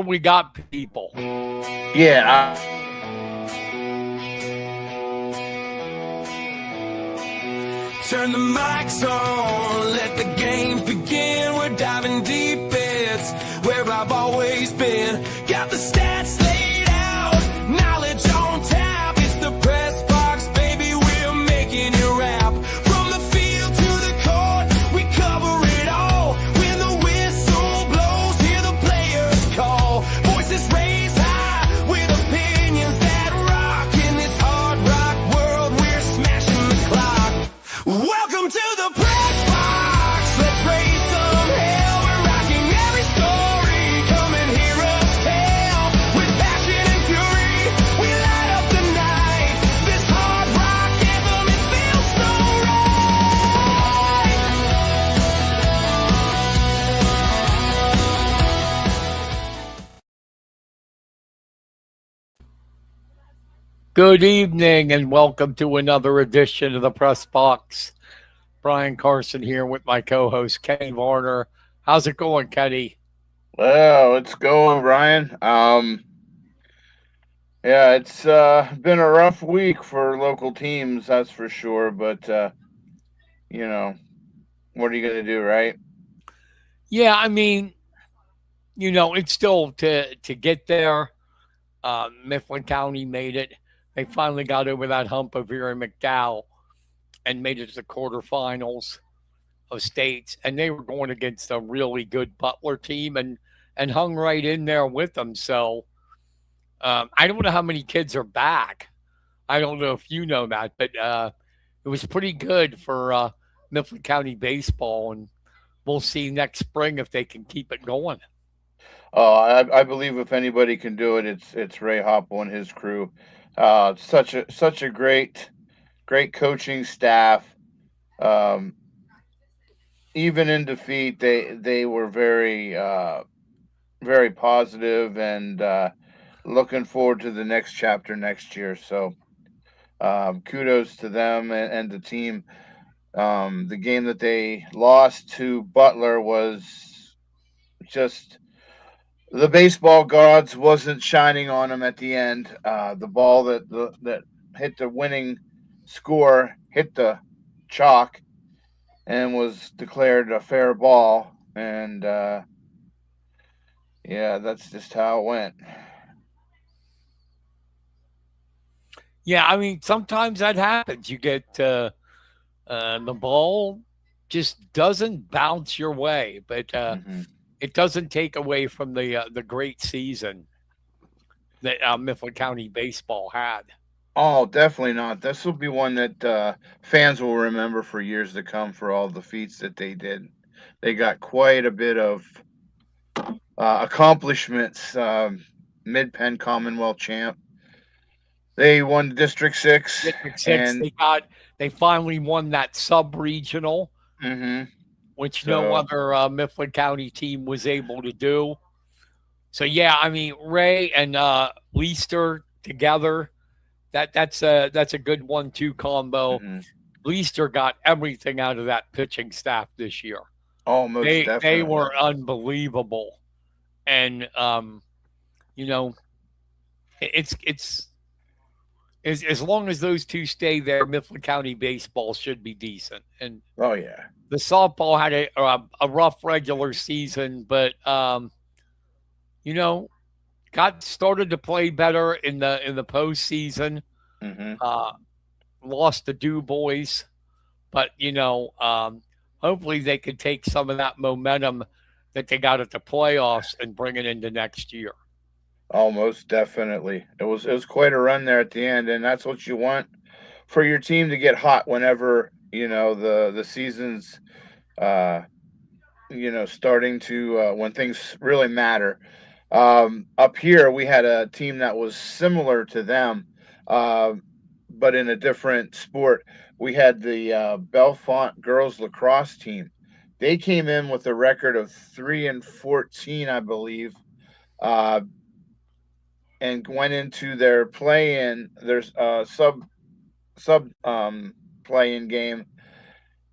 we got people. Yeah, Turn the mics on, let the games begin. We're diving deep, it's where I've always been. Got the stats laid out, knowledge on tap. It's the press box, baby, we're making it rap. From the field to the court, we cover it all. When the whistle blows, hear the players call. Voices raised high with opinions that rock. In this hard rock world, we're smashing the clock. Welcome to the press box. Let's raise some hell. We're rocking every story. Come and hear us tell. With passion and fury, we light up the night. This hard rock anthem, it feels so Good evening and welcome to another edition of the Press Box. Brian Carson here with my co-host Kenny Varner. How's it going, Kenny? well, it's going, Brian. Yeah, it's been a rough week for local teams, that's for sure. But you know, what are you gonna do, right? Yeah, I mean, it's still to get there. Mifflin County made it. They finally got over that hump of Erie McDowell and made it to the quarterfinals of states, and they were going against a really good Butler team and hung right in there with them. So I don't know how many kids are back. I don't know if you know that, but it was pretty good for Mifflin County baseball, and we'll see next spring if they can keep it going. I believe if anybody can do it, it's Ray Hopple and his crew. Such a great coaching staff. Um, Even in defeat, they were very positive and looking forward to the next chapter next year. So kudos to them and the team. The game that they lost to Butler was just the baseball gods wasn't shining on them at the end. The ball that hit the winning score hit the chalk and was declared a fair ball. And yeah, that's just how it went. Yeah, I mean, sometimes that happens. You get the ball just doesn't bounce your way, but Hmm. it doesn't take away from the great season that Mifflin County baseball had. Oh, definitely not. This will be one that fans will remember for years to come for all the feats that they did. They got quite a bit of accomplishments. Mid Penn Commonwealth champ. They won District Six, District Six, and they finally won that sub regional, hmm which no so other Mifflin County team was able to do. So yeah, I mean Ray and Leister together, that's a good 1-2 combo. hmm Leister got everything out of that pitching staff this year. almost They definitely. were unbelievable, and you know it's as long as those two stay there, Mifflin County baseball should be decent. And Oh yeah. the softball had a rough regular season, but you know got started to play better in the postseason. hmm Uh, Lost the Du Bois, but hopefully they could take some of that momentum that they got at the playoffs and bring it into next year. Almost definitely. It was quite a run there at the end, and that's what you want for your team to get hot whenever the season's uh starting to when things really matter. Up here, we had a team that was similar to them, uh, but in a different sport. We had the Belfont girls lacrosse team. They came in with a record of 3-14, I believe, uh, and went into their play-in, their sub play-in game,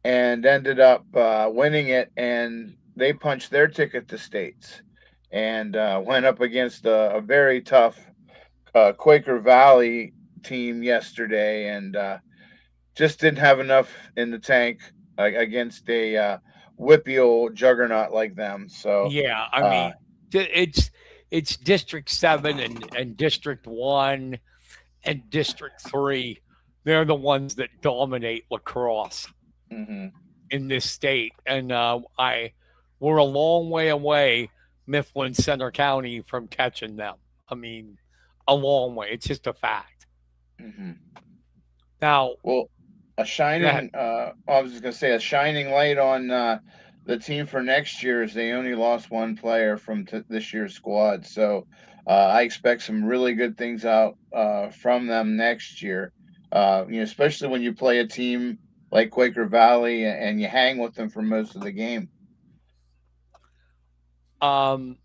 and ended up winning it, and they punched their ticket to states. and went up against a very tough Quaker Valley team yesterday, and just didn't have enough in the tank against a whippy old juggernaut like them. So, Yeah, I uh, mean, it's District 7 and District 1 and District 3. They're the ones that dominate lacrosse mhm. in this state, and I we're a long way away, Mifflin Center County, from catching them. I mean, a long way. It's just a fact. Mhm. Now, Well, a go ahead. shining. I was just gonna say a shining light on the team for next year is they only lost one player from this year's squad, so I expect some really good things out from them next year. Especially when you play a team like Quaker Valley and you hang with them for most of the game. Um,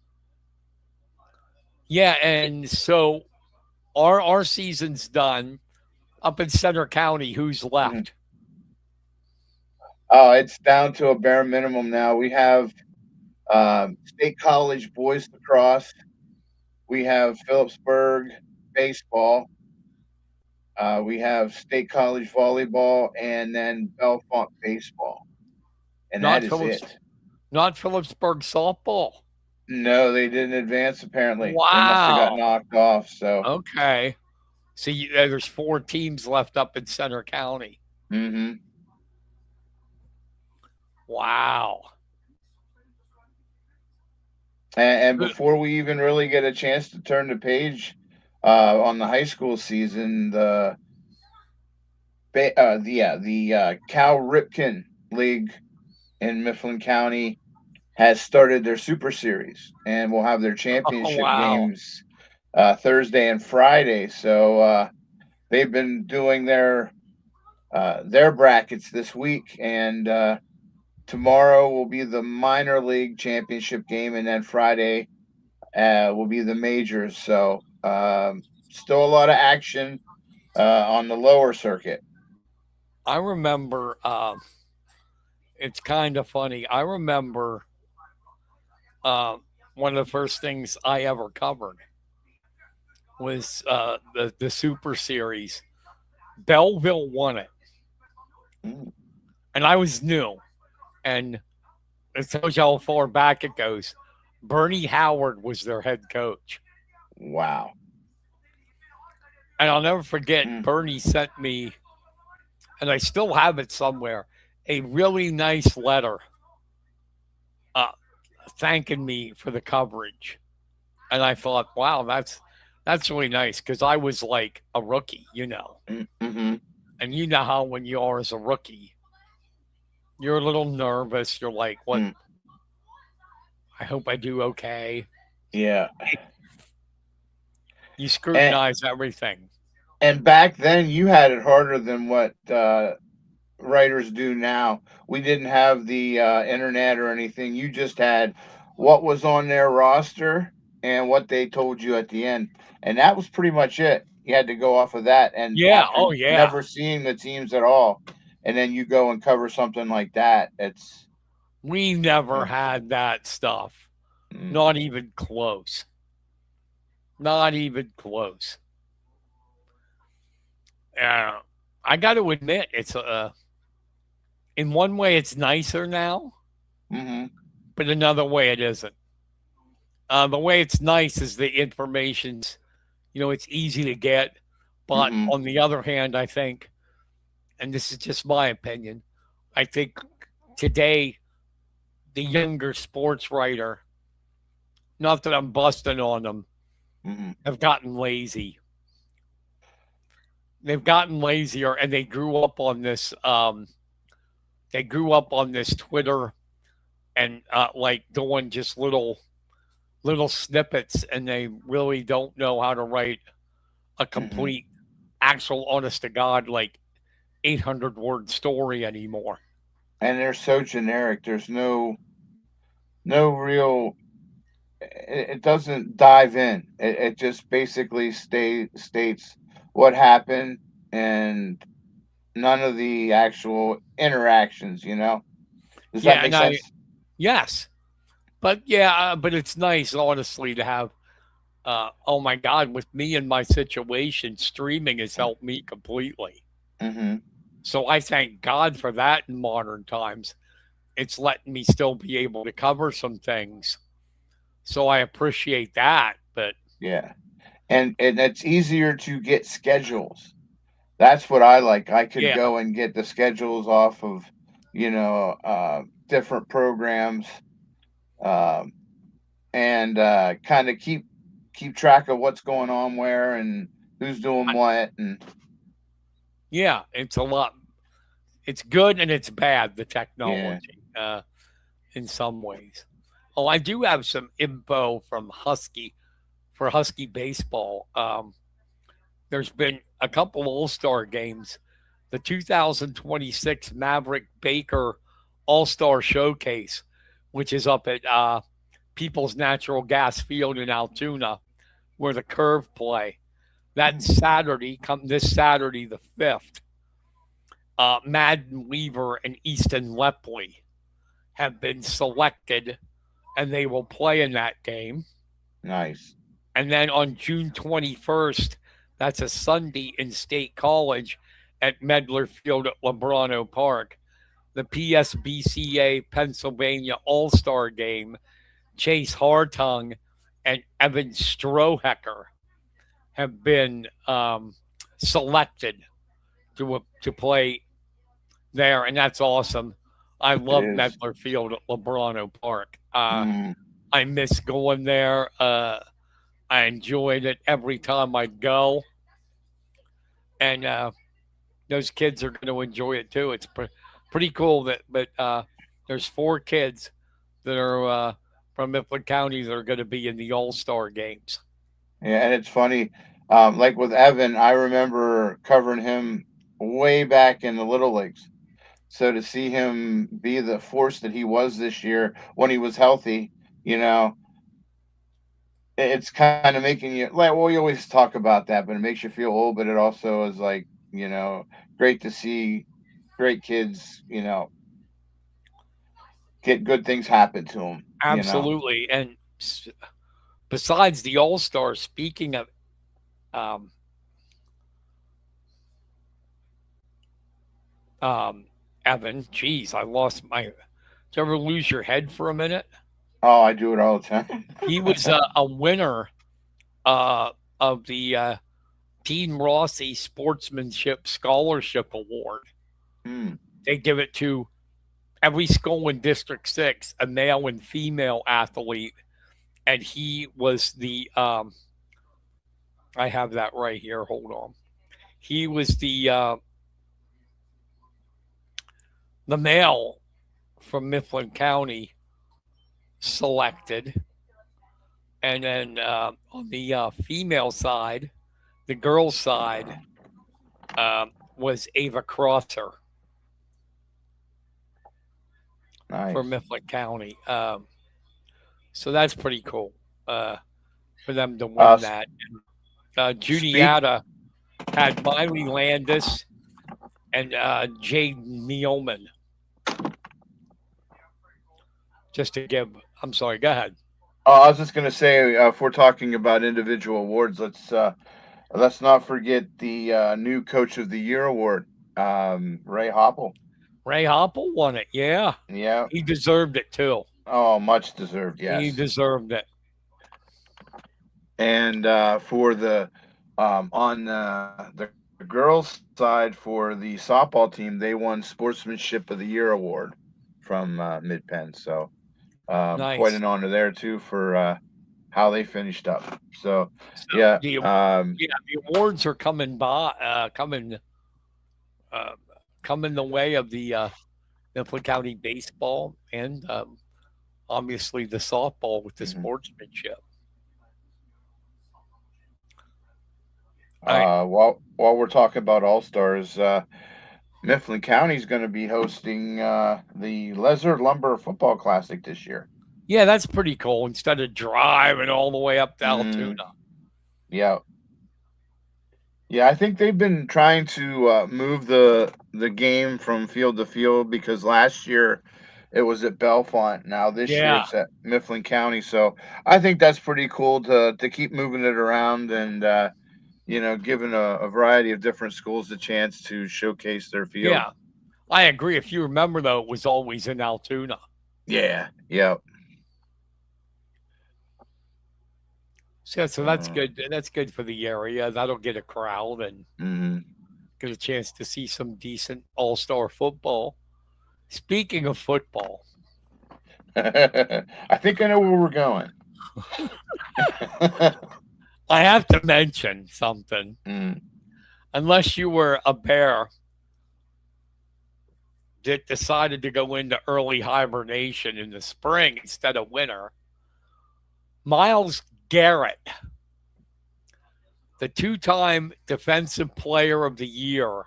yeah, and so our season's done up in Center County. Who's Mhm. left? It's down to a bare minimum now. We have State College boys lacrosse. We have Phillipsburg baseball. We have State College volleyball and then Belfont baseball, and that Not is Phillips, it. not Phillipsburg softball. No, they didn't advance. Apparently, they must have got Wow. knocked off. So, Okay. See, there's four teams left up in Center County. hmm Wow. and Good. before we even really get a chance to turn the page on the high school season, the Cal Ripken League in Mifflin County has started their Super Series, and will have their Oh, championship wow. games Thursday and Friday. So they've been doing their brackets this week, and tomorrow will be the minor league championship game, and then Friday will be the majors. So still a lot of action on the lower circuit. I remember, it's kind of funny. I remember uh, one of the first things I ever covered was the Super Series. Belleville won it, Mm, and I was new. And it tells you how far back it goes. Bernie Howard was their head coach. wow. And I'll never forget, Mm, Bernie sent me, and I still have it somewhere, a really nice letter uh, thanking me for the coverage. And I thought, wow, that's really nice because I was like a rookie, mm-hmm, and you know how when you are as a rookie, you're a little nervous. You're like, what? mm, I hope I do okay. yeah. You And scrutinize everything. back then you had it harder than what writers do now. We didn't have the internet or anything. You just had what was on their roster and what they told you at the end, and that was pretty much it. You had to go off of that, and Yeah. after Oh, yeah. never seeing the teams at all, and then you go and cover something like that. It's We never mm, had that stuff. mm, Not even close. Not even close. Uh, I got to admit, it's in one way it's nicer now, mm-hmm, but another way it isn't. The way it's nice is the information's, it's easy to get. But mm-hmm, on the other hand, I think, and this is just my opinion, I think today the younger sports writer, not that I'm busting on them, mm-hmm, have gotten lazy. They've gotten lazier, and they grew up on this. They grew up on this Twitter and like doing just little snippets, and they really don't know how to write a mm-hmm. complete, actual, honest to God, like 800-word story anymore. And they're so generic. There's no real. It doesn't dive in. It just basically states what happened and none of the actual interactions. Does that Yeah, make and I sense? yes, But yeah, but it's nice, honestly, to have. Oh my God, with me and my situation, streaming has helped me completely. Hmm. So I thank God for that in modern times. It's letting me still be able to cover some things. So I appreciate that. But Yeah, and it's easier to get schedules. That's what I like. I could yeah, go and get the schedules off of, different programs, um, and kind of keep track of what's going on where and who's doing what. And yeah, it's a lot. It's good and it's bad, the yeah, technology, in some ways. Oh, I do have some info from Husky for Husky baseball. There's been a couple All Star games. The 2026 Maverick Baker All Star Showcase, which is up at People's Natural Gas Field in Altoona, where the Curve play. That mm, Saturday, come this Saturday, the 5th, Madden Weaver and Easton Lepley have been selected and they will play in that game. nice, And then on June 21st, that's a Sunday in State College at Medler Field at Lebrano Park. The PSBCA Pennsylvania All Star Game, Chase Hartung and Evan Strohecker have been selected to play there, and that's awesome. I it love is. Medler Field at Lebrano Park. Mm, I miss going there. I enjoyed it every time I'd go, and those kids are going to enjoy it too. It's pretty cool that, but there's 4 kids that are from Mifflin County that are going to be in the All Star games. yeah, and it's funny. Like with Evan, I remember covering him way back in the little leagues. So to see him be the force that he was this year when he was healthy, you know, it's kind of making you like. Well, we always talk about that, but it makes you feel old. But it also is like, great to see great kids, get good things happen to them. Absolutely, and besides the All Stars, speaking of um, um, Evan, geez, I lost my. Did you ever lose your head for a minute? Oh, I do it all the time. He was a winner uh, of the Dean Rossi Sportsmanship Scholarship Award. Hmm, They give it to every school in District 6, a male and female athlete. And he was I have that right here. Hold on. He was the male from Mifflin County selected. And then on the female side, the girls' side, was Ava Crosser for nice. Mifflin County. So that's pretty cool for them to Uh, win s- that. speak. Juniata had Miley Landis and Jade Nealman, just to give. I'm sorry, go ahead. I was just gonna say, if we're talking about individual awards, let's not forget the new Coach of the Year award, Ray Hopple. Ray Hopple won it. Yeah, Yeah. he deserved it too. Oh, much deserved. He Yes. deserved it. And for the girls' side for the softball team, they won Sportsmanship of the Year award from Mid Penn. So quite an Nice. honor there too for how they finished up. So So yeah, the awards are uh, coming the way of the Mifflin County baseball and obviously the softball with the mhm. sportsmanship. I While we're talking about All Stars, Mifflin County is going to be hosting the Lesser Lumber Football Classic this year. Yeah, that's pretty cool. Instead of driving all the way up to Mm, Altoona. yeah, yeah. I think they've been trying to move the game from field to field because last year it was at Bellefonte. Now this year Yeah, it's at Mifflin County. So I think that's pretty cool to keep moving it around and giving a variety of different schools a chance to showcase their field. yeah. I agree. If you remember, though, it was always in Altoona. Yeah, yeah. So that's Uh, good. That's good for the area. That'll get a crowd and mhm. get a chance to see some decent all-star football. Speaking of football, I think I know where we're going. I have to mention something. Mm, Unless you were a bear that decided to go into early hibernation in the spring instead of winter, Miles Garrett, the two-time Defensive Player of the Year,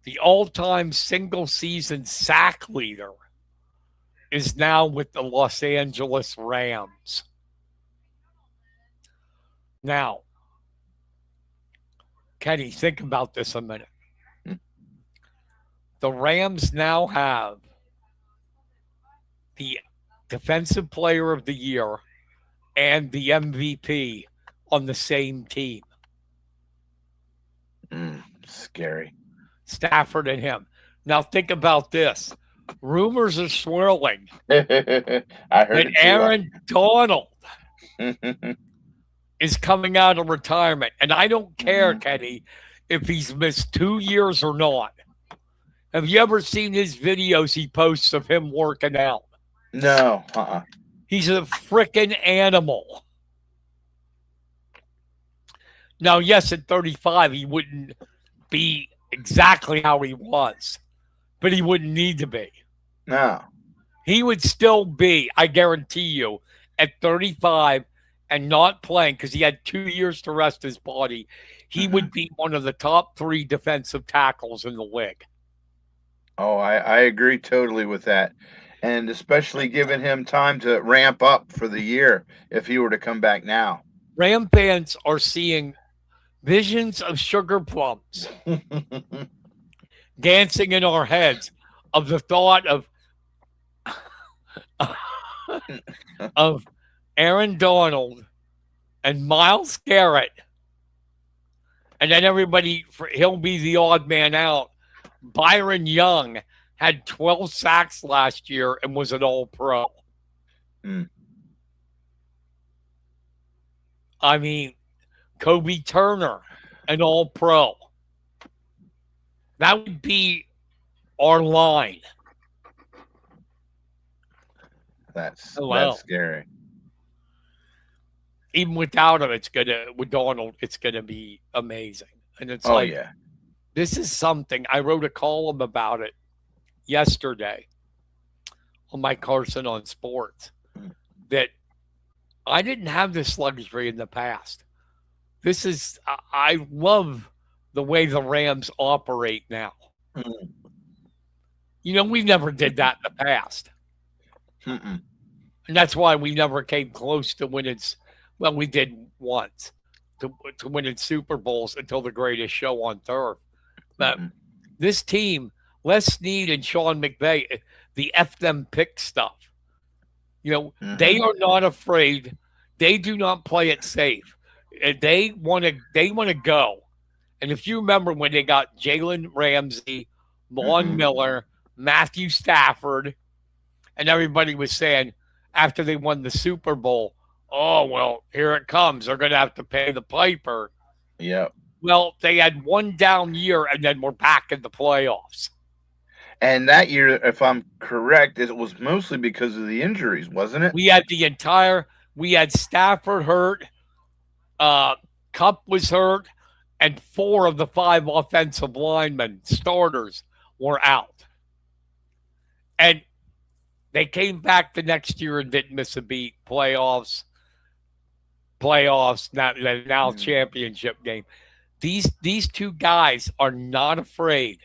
the all-time single-season sack leader, is now with the Los Angeles Rams. Now, Kenny, think about this a minute. mm, The Rams now have the Defensive Player of the Year and the MVP on the same team. scary. Stafford and him. Now think about this. Rumors are swirling I heard that it too. Aaron Donald is coming out of retirement. And I don't care, Mhm. Kenny, if he's missed 2 years or not. Have you ever seen his videos he posts of him working out? No, He's a freaking animal. Now, yes, at 35, he wouldn't be exactly how he was, but he wouldn't need to be. no. He would still be, I guarantee you, at 35 and not playing because he had 2 years to rest his body. He Hmm. would be one of the top 3 defensive tackles in the league. Oh, I agree totally with that. And especially giving him time to ramp up for the year if he were to come back now. Ram fans are seeing visions of sugar plums dancing in our heads of the thought of Aaron Donald and Miles Garrett, and then he'll be the odd man out. Byron Young had 12 sacks last year and was an All-Pro. Mm. I mean, Kobe Turner, an All-Pro. That would be our line. That's Hello. scary. Even without him, with Donald, it's gonna be amazing. And it's Oh like yeah. this is something I wrote a column about it yesterday on my Carson on Sports that I didn't have this luxury in the past. I love the way the Rams operate now. Mm. We never did that in the past. Mm-mm. And that's why we never came close to winning. Well, we did once to winning Super Bowls until the greatest show on turf. But Mm-mm. this team, Les Snead and Sean McVay, the F them pick stuff. They Mm-hmm. are not afraid. They do not play it safe. They want to go. And if you remember when they got Jalen Ramsey, Vaughn Mm-hmm. Miller, Matthew Stafford, and everybody was saying after they won the Super Bowl, oh, well, here it comes. They're going to have to pay the piper. Yep. Well, they had one down year and then we're back in the playoffs. And that year, if I'm correct, it was mostly because of the injuries, wasn't it? We had Stafford hurt, Cup was hurt, and 4 of the 5 offensive linemen, starters, were out. And they came back the next year and didn't miss a beat. Playoffs, now Mm-hmm. championship game. These two guys are not afraid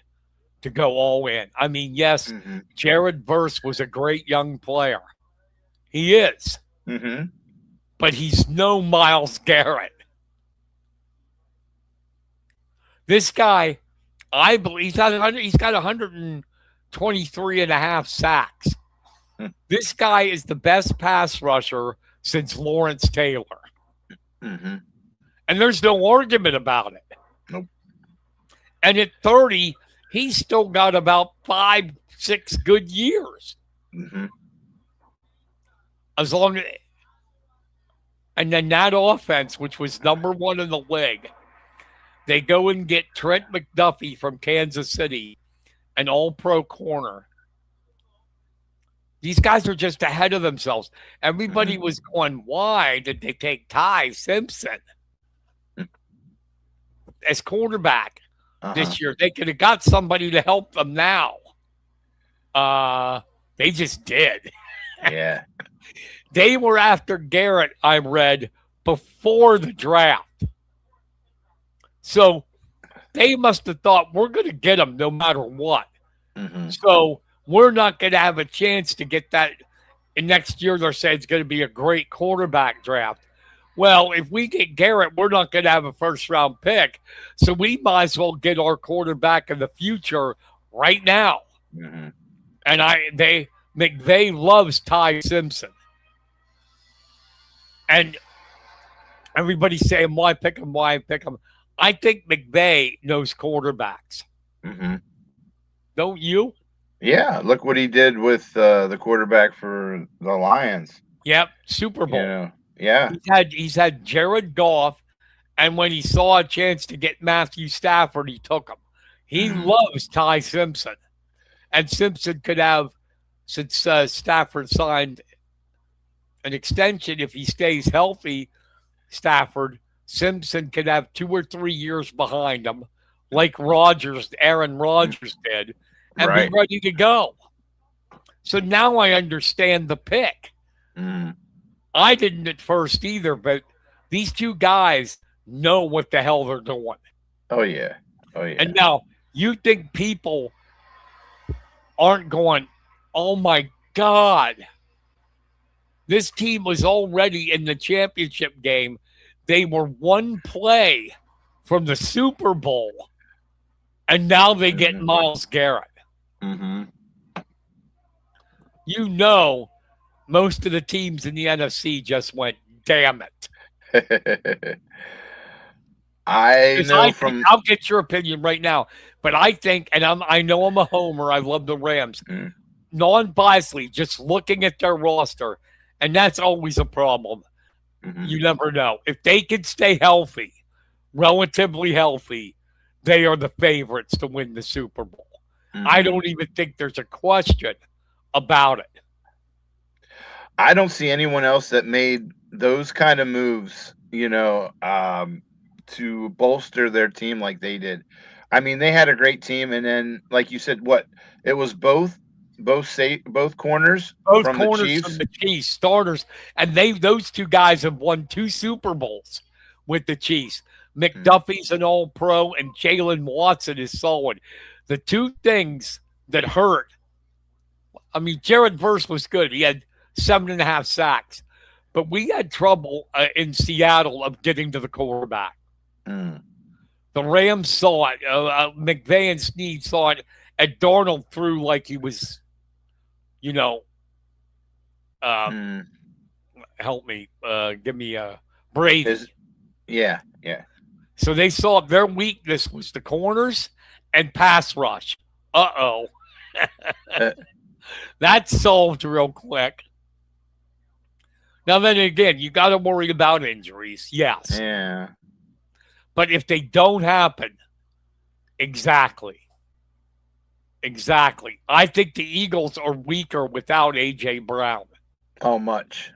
to go all in. I mean, yes, Mm-hmm. Jared Verse was a great young player. He is, Mm-hmm. but he's no Miles Garrett. This guy, I believe he's got 100 23 and a half sacks. Hmm. This guy is the best pass rusher since Lawrence Taylor. Mm-hmm. And there's no argument about it. Nope. And at 30, he's still got about 5, 6 good years. Mm-hmm. As long as, and then that offense, which was number one in the league, they go and get Trent McDuffie from Kansas City, an all-pro corner. These guys are just ahead of themselves. Everybody was going, why did they take Ty Simpson as quarterback this year? They could have got somebody to help them now. They just did. Yeah. They were after Garrett, I read, before the draft. So they must have thought, we're going to get him no matter what. Mm-hmm. So we're not going to have a chance to get that. And next year, they're saying it's going to be a great quarterback draft. Well, if we get Garrett, we're not going to have a first-round pick. So we might as well get our quarterback in the future right now. Mm-hmm. And McVay loves Ty Simpson. And everybody's saying, why pick him, why pick him? I think McVay knows quarterbacks. Mm-hmm. Don't you? Yeah, look what he did with the quarterback for the Lions. Yep, Super Bowl. You know, yeah. He's had Jared Goff, and when he saw a chance to get Matthew Stafford, he took him. He loves Ty Simpson. And Simpson could have, since Stafford signed an extension, if he stays healthy, Stafford, Simpson could have 2 or 3 years behind him, like Aaron Rodgers did, and be ready to go. So now I understand the pick. Mm. I didn't at first either, but these two guys know what the hell they're doing. Oh, yeah. Oh, yeah. And now you think people aren't going, oh, my God. This team was already in the championship game. They were one play from the Super Bowl, and now they get Myles Garrett. Mm-hmm. You know, most of the teams in the NFC just went, damn it. I'll get your opinion right now, but I think, and I know I'm a homer, I love the Rams, non-biasedly, just looking at their roster, and that's always a problem. Mm-hmm. You never know. If they can stay healthy, relatively healthy, they are the favorites to win the Super Bowl. Mm-hmm. I don't even think there's a question about it. I don't see anyone else that made those kind of moves, to bolster their team like they did. I mean, they had a great team, and then, like you said, it was both corners from the Chiefs starters, and those two guys have won 2 Super Bowls with the Chiefs. McDuffie's an all-pro, and Jalen Watson is solid. The two things that hurt, I mean, Jared Verse was good. He had 7.5 sacks, but we had trouble in Seattle of getting to the quarterback. Mm. The Rams saw it. McVay and Snead saw it, and Darnold threw like he was, help me, give me Brady. Yeah. So they saw their weakness was the corners and pass rush. Uh-oh. That's solved real quick. Now then again, you got to worry about injuries. Yes. Yeah. But if they don't happen, exactly. I think the Eagles are weaker without A.J. Brown. Oh, much.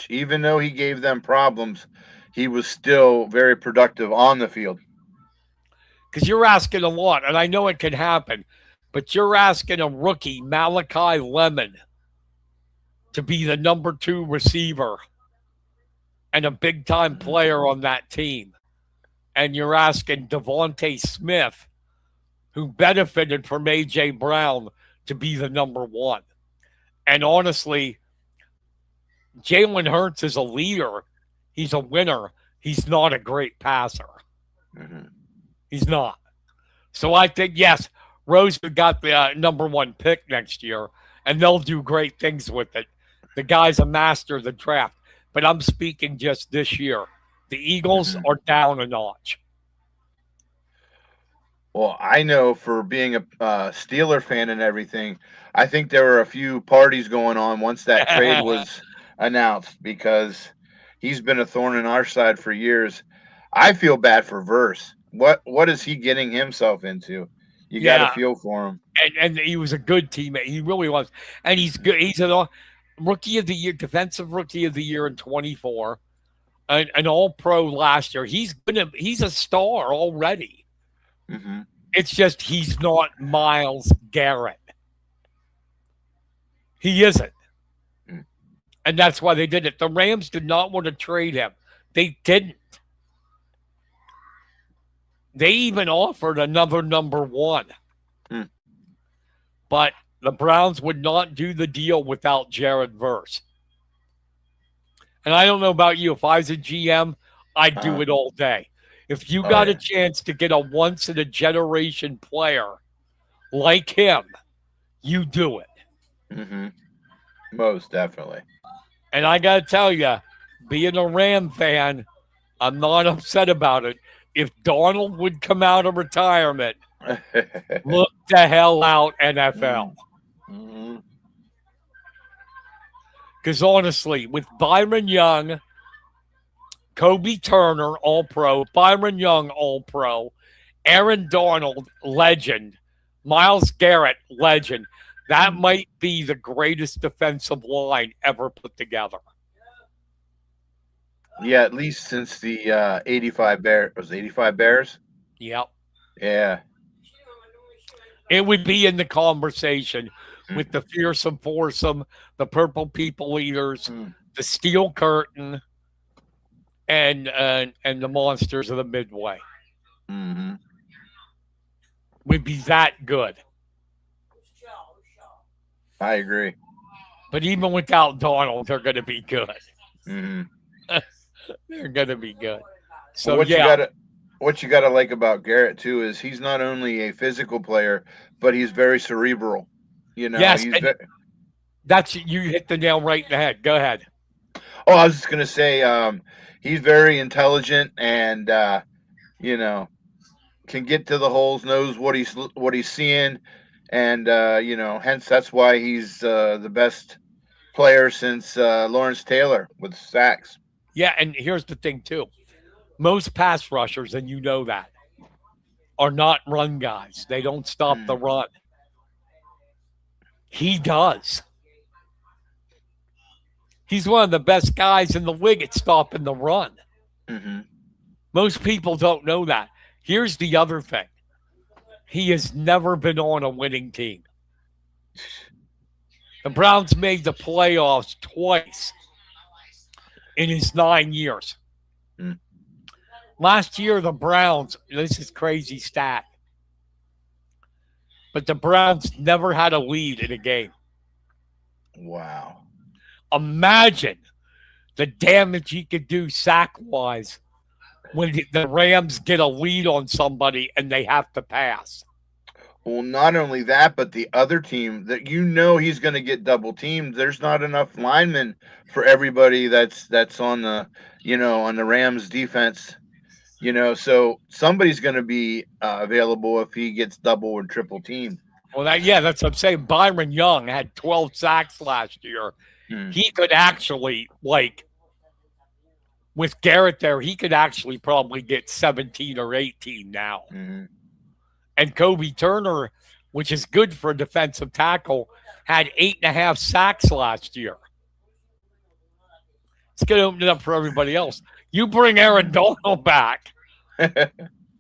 Even though he gave them problems, he was still very productive on the field. Because you're asking a lot, and I know it can happen, but you're asking a rookie, Malachi Lemon, to be the number 2 receiver and a big-time player on that team. And you're asking Devontae Smith, who benefited from A.J. Brown, to be the number 1. And honestly, Jalen Hurts is a leader. He's a winner. He's not a great passer. Mm-hmm. He's not. So I think, yes, Rosen got the #1 pick next year, and they'll do great things with it. The guy's a master of the draft. But I'm speaking just this year. The Eagles Hmm. are down a notch. Well, I know for being a Steeler fan and everything, I think there were a few parties going on once that trade was announced because he's been a thorn in our side for years. I feel bad for Verse. What is he getting himself into? You got to Yeah, feel for him. and he was a good teammate. He really was, and he's good. He's a rookie of the year, defensive rookie of the year in 24, an All Pro last year. He's a star already. Hmm. It's just he's not Miles Garrett. He isn't, and that's why they did it. The Rams did not want to trade him. They didn't. They even offered another #1, Mm. but the Browns would not do the deal without Jared Verse. And I don't know about you. If I was a GM, I'd do Uh, it all day. If you oh got a yeah. chance to get a once in a generation player like him, you do it. Hmm. Most definitely. And I got to tell you, being a Ram fan, I'm not upset about it. If Donald would come out of retirement, look the hell out, NFL. Hmm. Because honestly, with Byron Young, Kobe Turner, All Pro, Byron Young, All Pro, Aaron Donald, legend, Miles Garrett, legend, that might be the greatest defensive line ever put together. Yeah, at least since the 85 Bears. Was it 85 Bears? Yep. Yeah. It would be in the conversation with Mm-hmm. the fearsome foursome, the purple people eaters, the steel curtain, and the monsters of the midway. Mm-hmm. Would be that good. I agree. But even without Donald, they're going to be good. Hmm. They're going to be good. Well, So yeah, what you gotta like about Garrett too is he's not only a physical player, but he's very cerebral. You know, yes, he's and very. that's you hit the nail right in the head. Go ahead. Oh, I was just gonna say, he's very intelligent and you know can get to the holes, knows what he's seeing, and hence that's why he's the best player since Lawrence Taylor with sacks. Yeah, and here's the thing too. Most pass rushers, and you know that, are not run guys. They don't stop the run. He does. He's one of the best guys in the league at stopping the run. Mm-hmm. Most people don't know that. Here's the other thing. He has never been on a winning team. The Browns made the playoffs twice in his 9 years. Mm. Last year, the Browns, this is crazy stat, but the Browns never had a lead in a game. Wow. Imagine the damage he could do sack wise when the Rams get a lead on somebody and they have to pass. Well, not only that, but the other team that he's going to get double teamed. There's not enough linemen for everybody that's on the Rams defense. So somebody's going to be available if he gets double or triple teamed. Well, that's what I'm saying. Byron Young had 12 sacks last year. Hmm. He could actually, with Garrett there, he could actually probably get 17 or 18 now. Mm-hmm. And Kobe Turner, which is good for a defensive tackle, had 8.5 sacks last year. It's going to open it up for everybody else. You bring Aaron Donald back.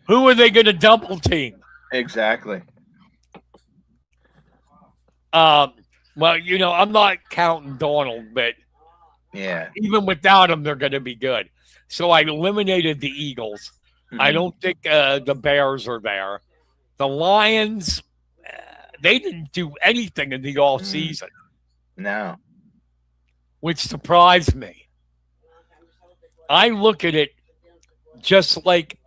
Who are they going to double team? Exactly. Well, I'm not counting Donald, but Yeah. even without him, they're going to be good. So I eliminated the Eagles. Mm-hmm. I don't think the Bears are there. The Lions, they didn't do anything in the off season. No. Which surprised me. I look at it just like,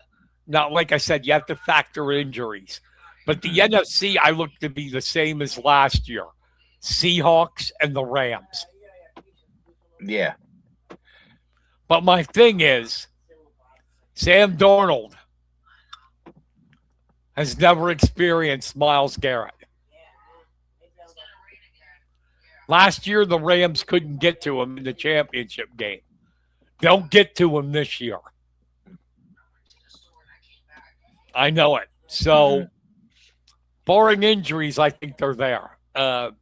not like I said, you have to factor injuries. But the NFC, I look to be the same as last year: Seahawks and the Rams. Yeah. But my thing is, Sam Darnold has never experienced Myles Garrett. Last year, the Rams couldn't get to him in the championship game. They'll get to him this year. I know it. So, barring injuries, I think they're there. I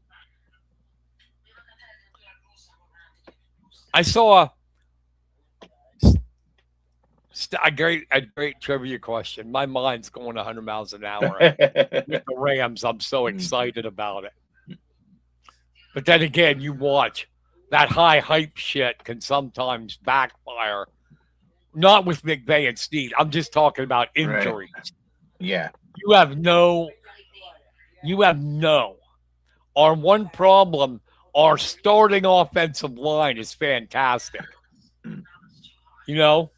saw a great trivia question. My mind's going 100 miles an hour. With the Rams, I'm so excited about it. But then again, you watch that high hype shit can sometimes backfire. Not with McVay and Snead. I'm just talking about injuries. Right. Yeah. You have no. Our one problem, our starting offensive line is fantastic. You know,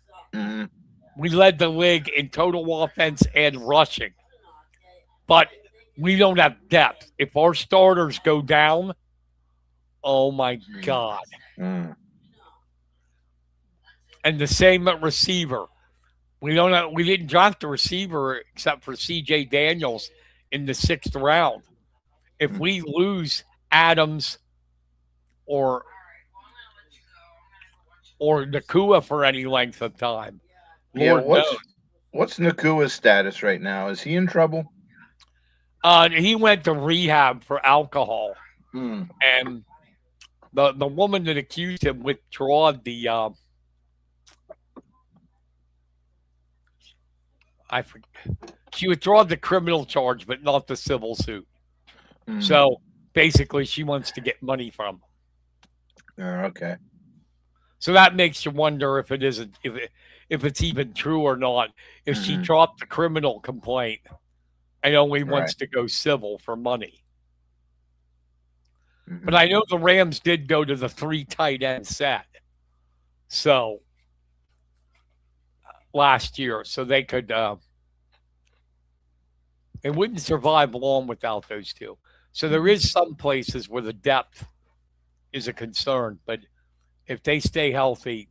we led the league in total offense and rushing, but we don't have depth. If our starters go down, oh my God. And the same at receiver. We didn't draft a receiver except for C.J. Daniels in the 6th round. If we lose Adams or Nakua for any length of time, Lord knows. What's Nakua's status right now? Is he in trouble? He went to rehab for alcohol, and the woman that accused him withdrew the. She withdrew the criminal charge, but not the civil suit. So basically, she wants to get money from him. Okay. So that makes you wonder if it isn't if it's even true or not. If she dropped the criminal complaint and only wants to go civil for money. But I know the Rams did go to the 3 tight end set. So last year, so they could they wouldn't survive long without those two. So there is some places where the depth is a concern, but if they stay healthy,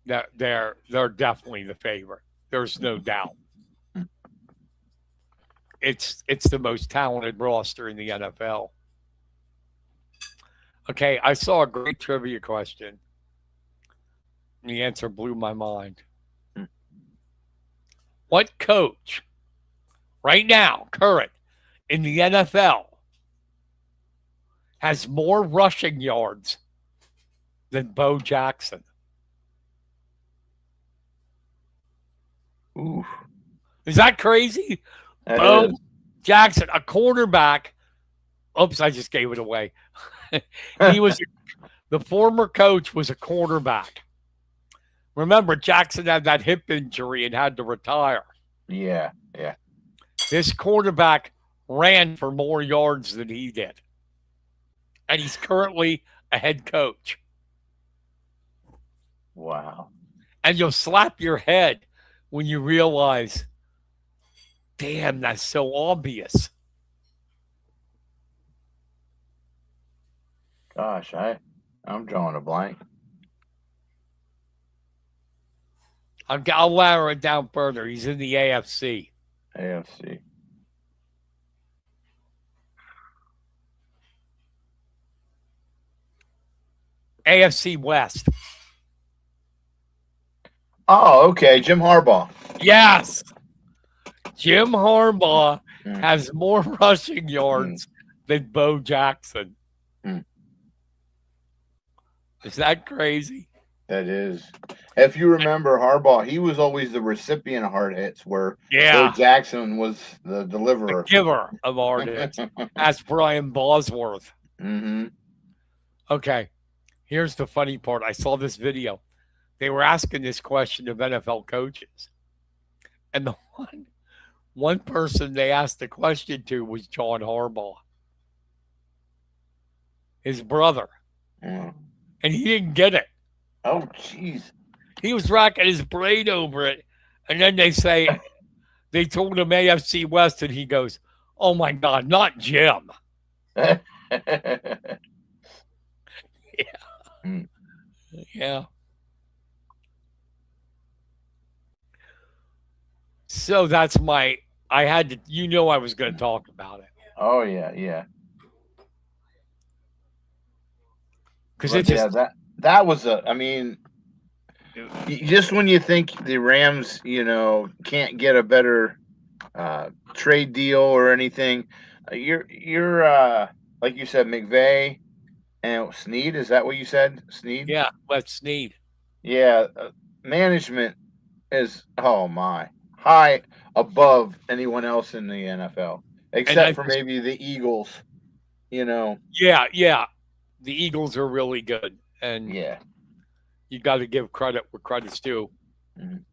they're definitely the favorite. There's no doubt. It's the most talented roster in the NFL. Okay, I saw a great trivia question. And the answer blew my mind. What coach, right now, current, in the NFL, has more rushing yards than Bo Jackson? Ooh. Is that crazy? Bo Jackson, a quarterback. Oops, I just gave it away. The former coach was a quarterback. Remember, Jackson had that hip injury and had to retire. Yeah. This quarterback ran for more yards than he did. And he's currently a head coach. Wow. And you'll slap your head when you realize, damn, that's so obvious. Gosh, I'm drawing a blank. I'll narrow it down further. He's in the AFC. AFC. AFC West. Oh, okay. Jim Harbaugh. Yes. Jim Harbaugh has more rushing yards than Bo Jackson. Is that crazy? That is. If you remember Harbaugh, he was always the recipient of hard hits, where Bo Jackson was the deliverer. The giver of hard hits. That's Brian Bosworth. Okay. Here's the funny part. I saw this video. They were asking this question of NFL coaches. And the one person they asked the question to was John Harbaugh. His brother. And he didn't get it. Oh, jeez. He was racking his brain over it. And then they say, They told him AFC West, and he goes, "Oh my God, not Jim." Mm. Yeah. So that's my. I had to. You know, I was going to talk about it Oh yeah, yeah. because it But yeah, just. that was a. I mean, just when you think the Rams, can't get a better trade deal or anything, you're like you said, McVay and Snead. Is that what you said, Snead? Yeah, let's need. Yeah, management is my high above anyone else in the NFL, And except I for just. maybe the Eagles. You know, Yeah, yeah. The Eagles are really good, and yeah. you got to give credit where credit's due. Mhm.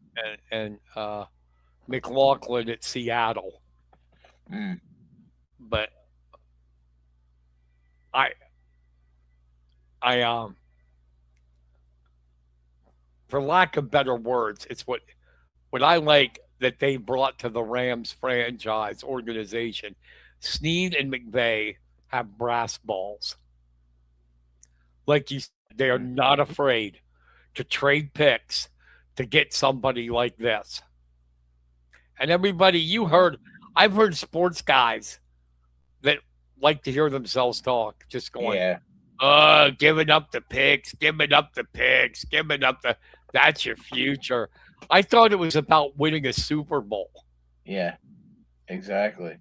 And McLaughlin at Seattle, Mm. but I I for lack of better words, it's what I like that they brought to the Rams franchise organization. Snead and McVay have brass balls. Like you said, they are Mm. not afraid to trade picks to get somebody like this. And everybody I've heard sports guys that like to hear themselves talk, just going, Yeah, giving up the picks, giving up the picks, giving up the that's your future. I thought it was about winning a Super Bowl. yeah, exactly.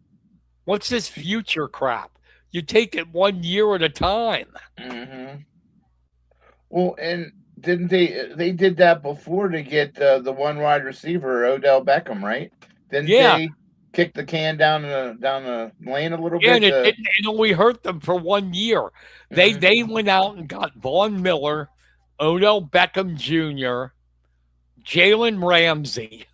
What's this future crap? You take it 1 year at a time. Hmm. Well, and didn't they did that before to get the one wide receiver Odell Beckham, right? Didn't Yeah. they kick the can down the lane a little Yeah, and bit? it only hurt them for 1 year. They Mhm. they went out and got Von Miller, Odell Beckham Jr., Jalen Ramsey.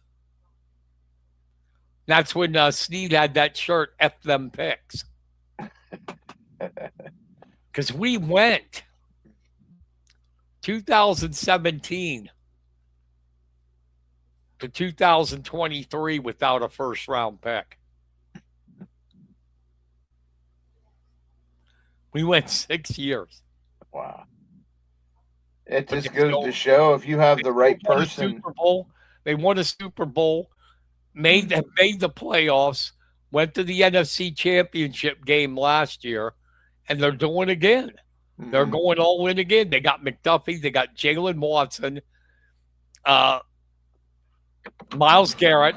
That's when Snead had that shirt, F them picks. Because we went 2017 to 2023 without a first round pick. We went 6 years, Wow. It but just goes to show if you have they the still right won a person. Super Bowl. They won a Super Bowl, Mm. made the playoffs, went to the NFC Championship game last year, and they're doing it again. They're Hmm. going all in again. They got McDuffie, they got Jalen Watson, uh, Miles Garrett.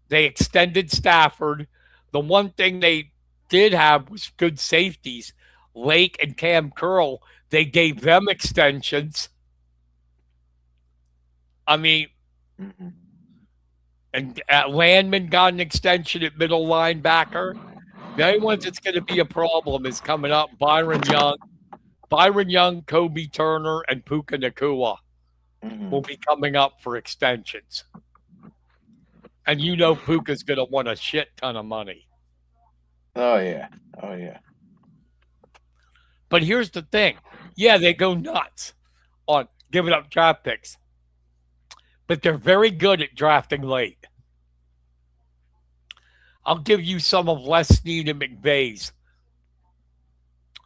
They extended Stafford. The one thing they did have was good safeties. Lake and Cam Curl, they gave them extensions. I mean, Hmm. and Landman got an extension at middle linebacker. The only ones that's going to be a problem is coming up Byron Young, Kobe Turner, and Puka Nakua Hmm. will be coming up for extensions. And you know Puka's going to want a shit ton of money. Oh yeah. Oh yeah. But here's the thing. Yeah, they go nuts on giving up draft picks, but they're very good at drafting late. I'll give you some of Les Snead and McVay's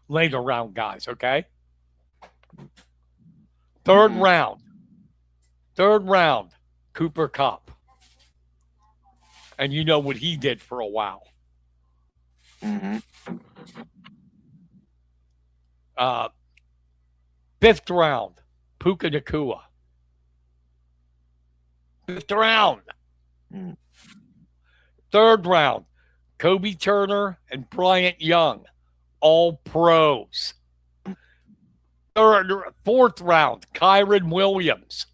later round guys, okay? Third Hmm. round, third round, Cooper Cup. And you know what he did for a while. Hmm. Uh, fifth round, Puka Nakua. Fifth round. Hmm. Third round, Kobe Turner and Bryant Young, all pros. Fourth round, Kyron Williams,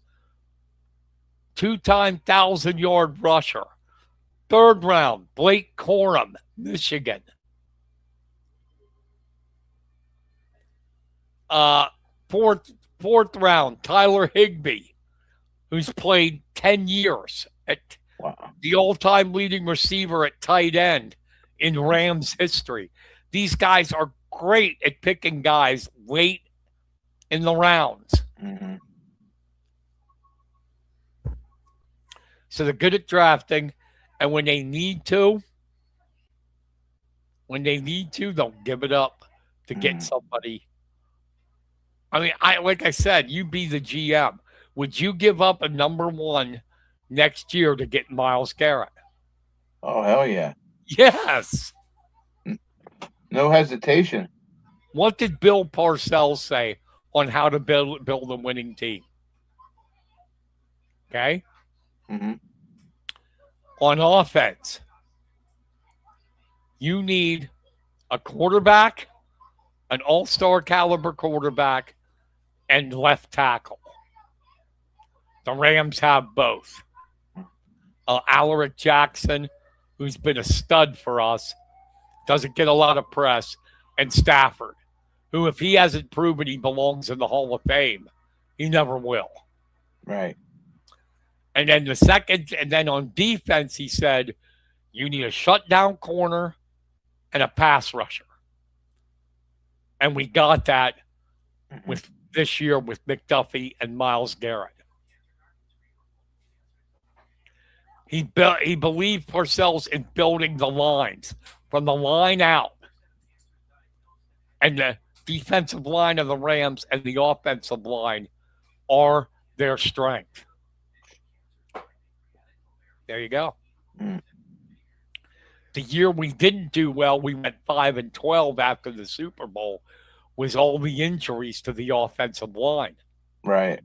2-time 1,000-yard rusher. Third round, Blake Corum, Michigan. Uh, fourth round, Tyler Higbee, who's played 10 years at Wow. the all-time leading receiver at tight end in Rams history. These guys are great at picking guys late in the rounds. Hmm. So they're good at drafting, And when they need to, they'll give it up to get Mm. somebody. I mean, I like I said, you be the GM. Would you give up a number one next year to get Miles Garrett? Oh hell yeah. Yes. N- No hesitation. What did Bill Parcells say on how to build a winning team? Okay. Hmm. On offense, you need a quarterback, an all-star caliber quarterback, and left tackle. The Rams have both. Alaric Jackson, who's been a stud for us, doesn't get a lot of press, and Stafford, who, if he hasn't proven he belongs in the Hall of Fame, he never will. Right. And then on defense, he said, you need a shutdown corner and a pass rusher. And we got that Hmm. with this year with McDuffie and Miles Garrett. He believed Parcells in building the lines from the line out, and the defensive line of the Rams and the offensive line are their strength. There you go. Mm. The year we didn't do well, we went 5-12 after the Super Bowl, was all the injuries to the offensive line. Right.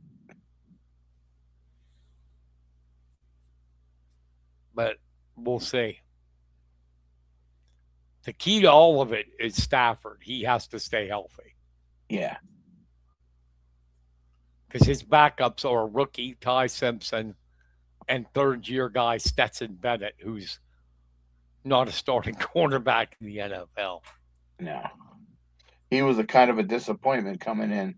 But we'll see. The key to all of it is Stafford. He has to stay healthy Yeah. because his backups are rookie Ty Simpson and third year guy Stetson Bennett, who's not a starting quarterback in the NFL. No. He was a kind of a disappointment coming in.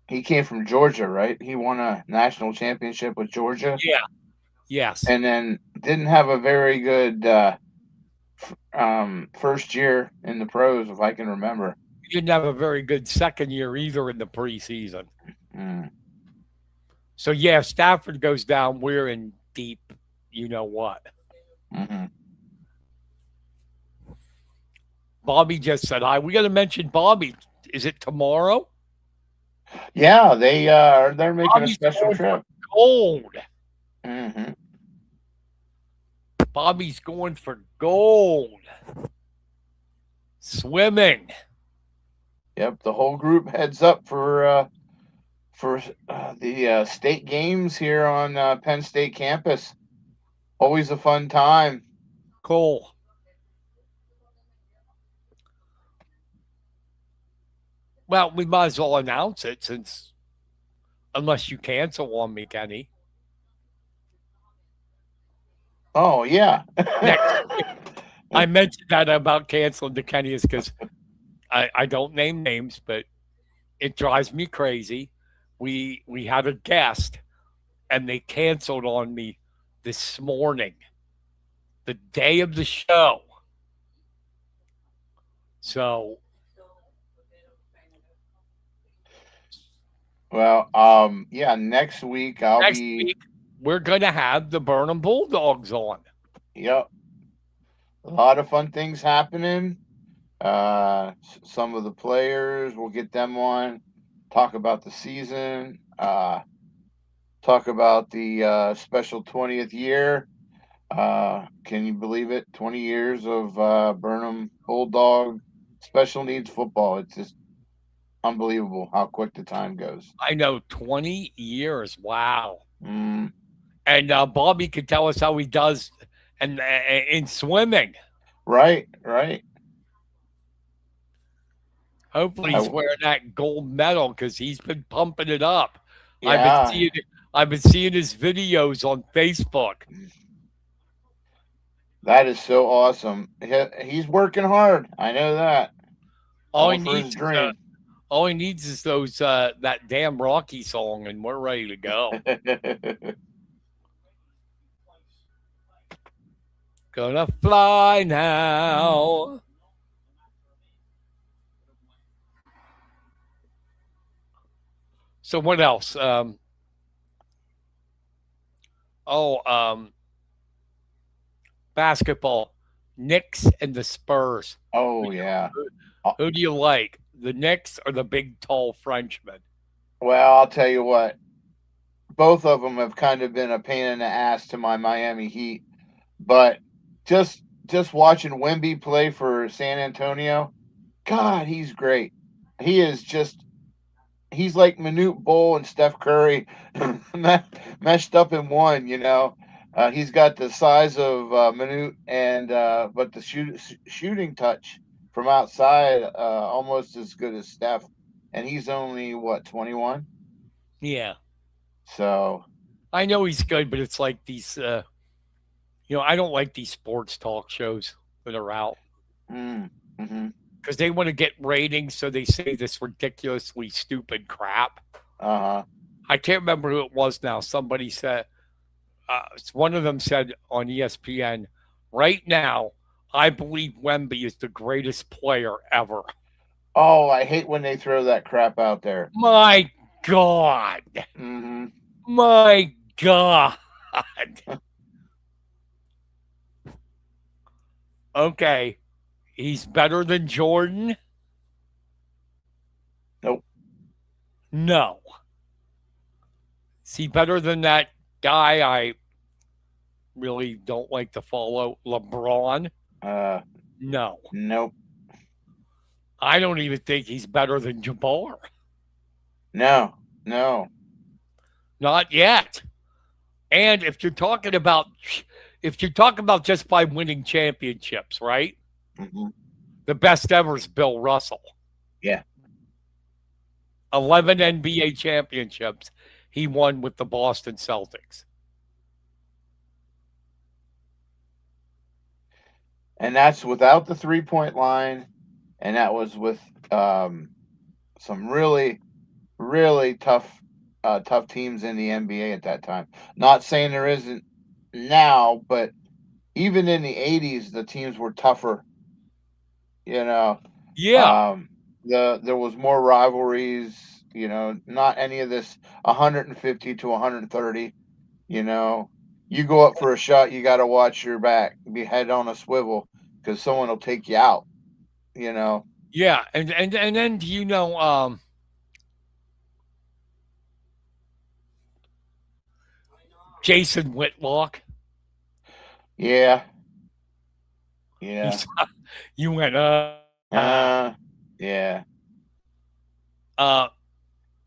He came from Georgia, right? He won a national championship with Georgia, Yeah. Yes. and then didn't have a very good first year in the pros, if I can remember. He didn't have a very good second year either in the preseason. Mm. So yeah, Stafford goes down. We're in deep, you know what? Hmm. Bobby just said, "Hi." We got to mention Bobby. Is it tomorrow? Yeah, they're making a Bobby's special going for trip. gold. Hmm. Bobby's going for gold. Swimming. Yep, the whole group heads up for the state games here on Penn State campus. Always a fun time. Cool. Well, we might as well announce it since, unless you cancel on me, Kenny. Oh yeah. Next, I mentioned that about canceling the Kenny is because I don't name names, but it drives me crazy. We had a guest and they canceled on me this morning, the day of the show. So Well, yeah, next week I'll next be. week we're gonna have the Burnham Bulldogs on. Yep, a lot of fun things happening. Some of the players, we'll get them on, talk about the season, talk about the special 20th year. Can you believe it? 20 years of Burnham Bulldog special needs football. It's just unbelievable how quick the time goes. I know 20 years. Wow. Mm, And Bobby could tell us how he does and in swimming. right, right. Hopefully, he's I, wearing that gold medal because he's been pumping it up. I've been yeah, seeing it. I've been seeing his videos on Facebook. that is so awesome. He's working hard. I know that. All he Going for his needs is dream. all he needs is those that damn Rocky song, and we're ready to go. Gonna fly now. So what else? Oh, basketball. Knicks and the Spurs. Who Oh do yeah. who, Uh, who do you like? The Knicks or the big tall Frenchman? Well, I'll tell you what. Both of them have kind of been a pain in the ass to my Miami Heat, but just watching Wemby play for San Antonio, God, he's great. He is just he's like Manute Bol and Steph Curry meshed up in one. He's got the size of Manute, and but the shooting touch from outside almost as good as Steph, and he's only what 21. Yeah, So I know he's good, but it's like these. I don't like these sports talk shows that are out mm, hmm because they want to get ratings, so they say this ridiculously stupid crap. uh-huh. I can't remember who it was now. Somebody said, one of them said on ESPN, right now, I believe Wemby is the greatest player ever. Oh, I hate when they throw that crap out there. My God. Hmm My God. Okay. He's better than Jordan? Nope. No. Is he better than that guy I really don't like to follow, LeBron? Uh, No. nope. I don't even think he's better than Jabbar. No. No. Not yet. And if you're talking about just by winning championships, right? Hmm The best ever is Bill Russell. Yeah. 11 Yeah. NBA championships he won with the Boston Celtics. And that's without the 3-point line, and that was with um, some really, really tough teams in the NBA at that time. Not saying there isn't now, but even in the '80s, the teams were tougher. You know, Yeah. um, there was more rivalries. Not any of this 150 to 130. You know, you go up for a shot, you got to watch your back, be head on a swivel, because someone will take you out. You know, Yeah. And then Jason Whitlock? yeah, You yeah, saw, you went, uh, yeah, uh,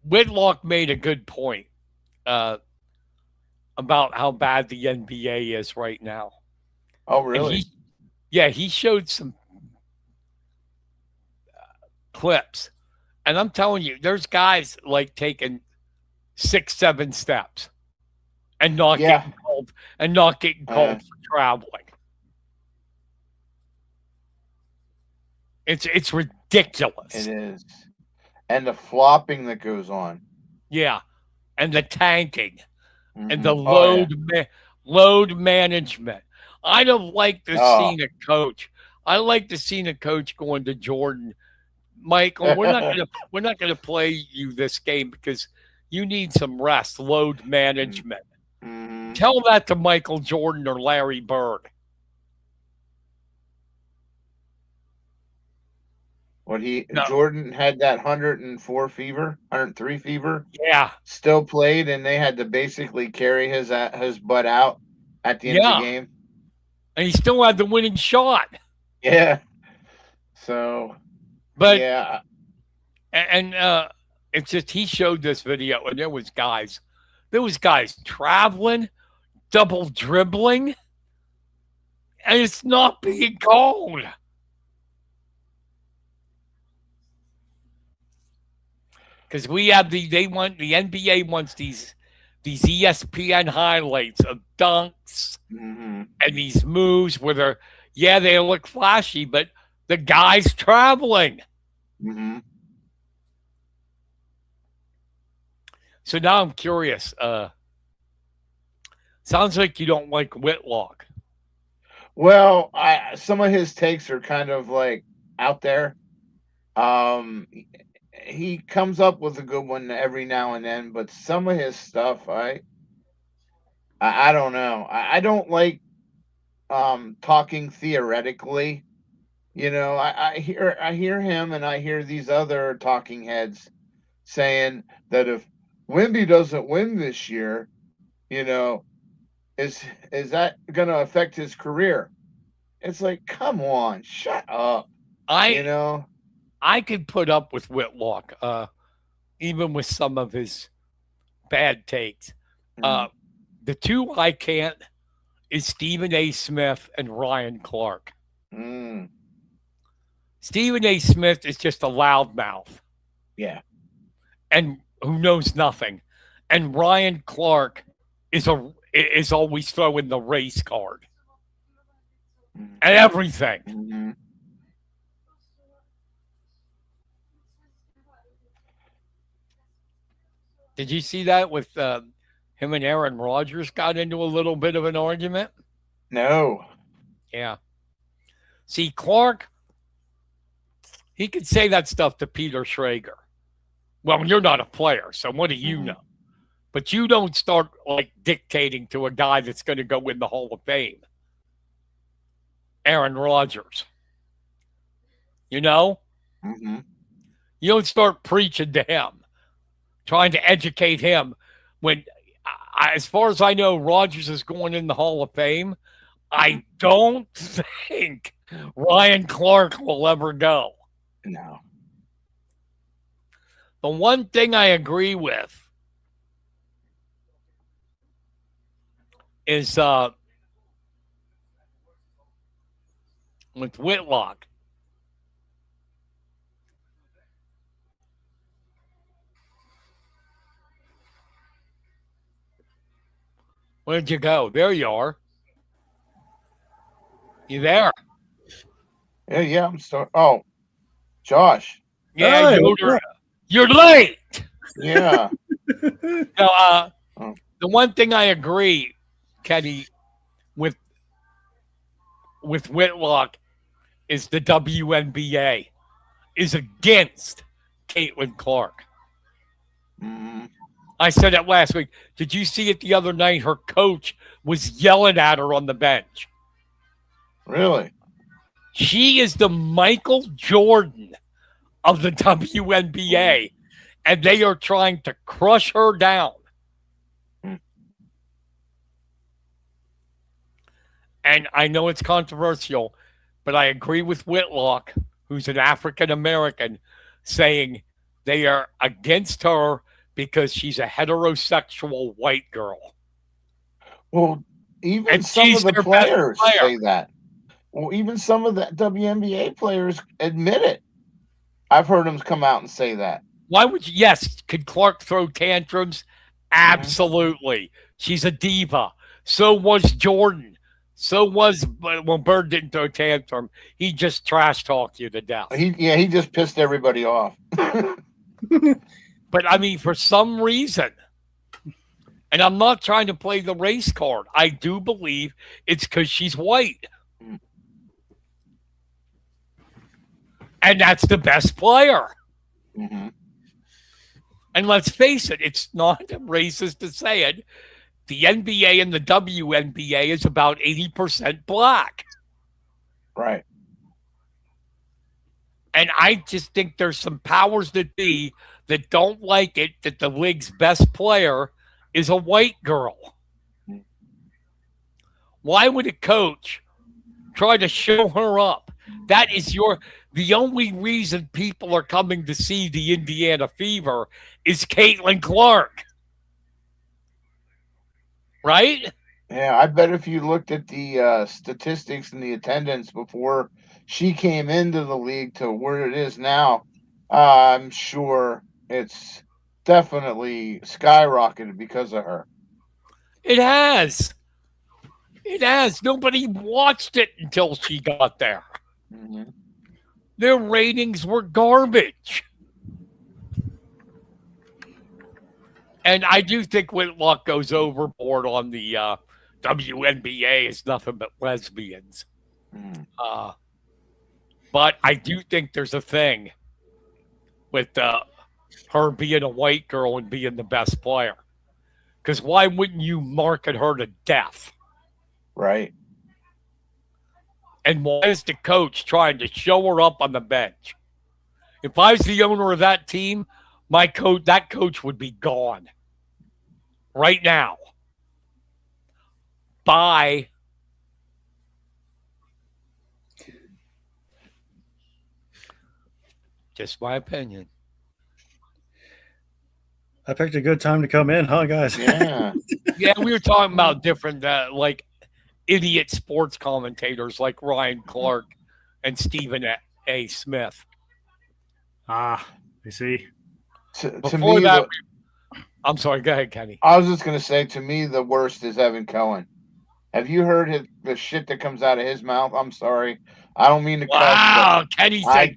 Whitlock made a good point uh, about how bad the NBA is right now. oh, And really? he showed some clips. And I'm telling you, there's guys like taking 6, 7 steps and not Yeah, getting called and not getting uh, called for traveling. It's it ridiculous. is. And the flopping that goes on. Yeah, and the tanking and the Oh, yeah. load management. I don't like the Oh, scene a coach. I like the scene a coach going to Jordan, Michael. We're not gonna play you this game because you need some rest. Load management. mm-hmm. Tell that to Michael Jordan or Larry Bird. What he No, Jordan had that 104 fever, 103 fever, yeah, still played, and they had to basically carry his butt out at the end of the yeah, game. and he still had the winning shot. Yeah. So But yeah, and it's just he showed this video, and there was guys traveling, double dribbling, and it's not being called because we have the NBA wants these ESPN highlights of dunks hmm and these moves where they look flashy, but the guy's traveling. hmm So now I'm curious. Sounds like you don't like Whitlock. Well, I some of his takes are kind of like out there. He comes up with a good one every now and then, but some of his stuff, I don't know. I don't like talking theoretically. I hear him and I hear these other talking heads saying that if Wimby doesn't win this year, you know, is is that going to affect his career? It's like, come on, shut up. You I know. I could put up with Whitlock, even with some of his bad takes. Uh, Mm, the two I can't is Stephen A. Smith and Ryan Clark. mm, Stephen A. Smith is just a loudmouth yeah. and who knows nothing, and Ryan Clark is always throwing the race card Mm, and everything. mhm. Did you see that with him and Aaron Rodgers got into a little bit of an argument? No. Yeah. See, Clark, he could say that stuff to Peter Schrager. Well, you're not a player, so what do you Hmm. know? But you don't start like dictating to a guy that's going to go in the Hall of Fame, Aaron Rodgers. You know, Hmm. you don't start preaching to him, trying to educate him. When, as far as I know, Rodgers is going in the Hall of Fame. Hmm. I don't think Ryan Clark will ever go. No. The one thing I agree is with Whitlock. Where'd you go? There you are. You there? Yeah, yeah. I'm sorry. Oh, Josh. Yeah, Hi, what's Yoder. up? You're late. Yeah. No, Oh, the one thing I agree, Kenny, with Whitlock is the WNBA is against Caitlin Clark. mm, I said it last week. Did you see it the other night? Her coach was yelling at her on the bench. really? She is the Michael Jordan of the Mm, WNBA, and they are trying to crush her down. mm, And I know it's controversial, but I agree with Whitlock, who's an African American, saying they are against her because she's a heterosexual white girl. Well, even And some of she's the their best players player. say that. Well, even some of the WNBA players admit it. I've heard them come out and say that. Why would you? Yes, could Clark throw tantrums? Hmm. Absolutely. She's a diva. So was Jordan. So was, well, Bird didn't throw tantrum. He just trash talked you to death. He just pissed everybody off. But I mean, for some reason, and I'm not trying to play the race card, I do believe it's because she's white. And that's the best player. Hmm. And let's face it, it's not racist to say it. The NBA and the WNBA is about 80% black. Right. And I just think there's some powers that be that don't like it that the league's best player is a white girl. Why would a coach try to show her up? That is the only reason people are coming to see the Indiana Fever is Caitlin Clark, right? Yeah, I bet if you looked at the statistics and the attendance before she came into the league to where it is now, I'm sure it's definitely skyrocketed because of her. It has. It has. Nobody watched it until she got there. Hmm. Their ratings were garbage. And I do think Whitlock goes overboard on the WNBA is nothing but lesbians. Mm. Uh, but I do think there's a thing with her being a white girl and being the best player. Because why wouldn't you market her to death? Right. And why is the coach trying to show her up on the bench? If I was the owner of that team, that coach would be gone right now. Bye. Just my opinion. I picked a good time to come in, huh, guys? Yeah. Yeah, we were talking about different, idiot sports commentators like Ryan Clark and Stephen A. Smith. I see. To Before me, that, I'm sorry. Go ahead, Kenny. I was just gonna say, to me, the worst is Evan Cohen. Have you heard the shit that comes out of his mouth? I'm sorry, I don't mean to cuss, but Wow, Kenny said,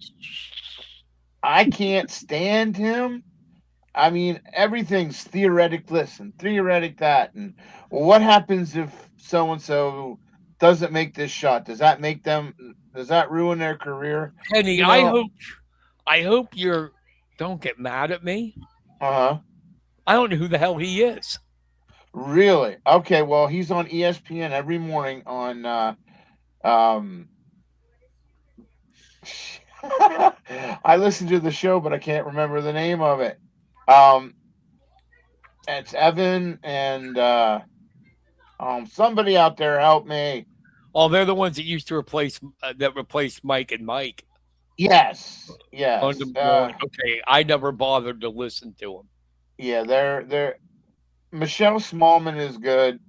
I can't stand him. I mean, everything's theoretic this and theoretic that, and well, what happens if so and so doesn't make this shot? Does that make them? Does that ruin their career? Kenny, You know, I hope you're. Don't get mad at me. uh huh. I don't know who the hell he is. Really? Okay. Well, he's on ESPN every morning on. Um, I listen to the show, but I can't remember the name of it. Um, it's Evan and somebody out there help me. Oh, they're the ones that used to replaced Mike and Mike Yes, on yes. the morning. Okay, I never bothered to listen to him. Yeah, they're Michelle Smallman is good.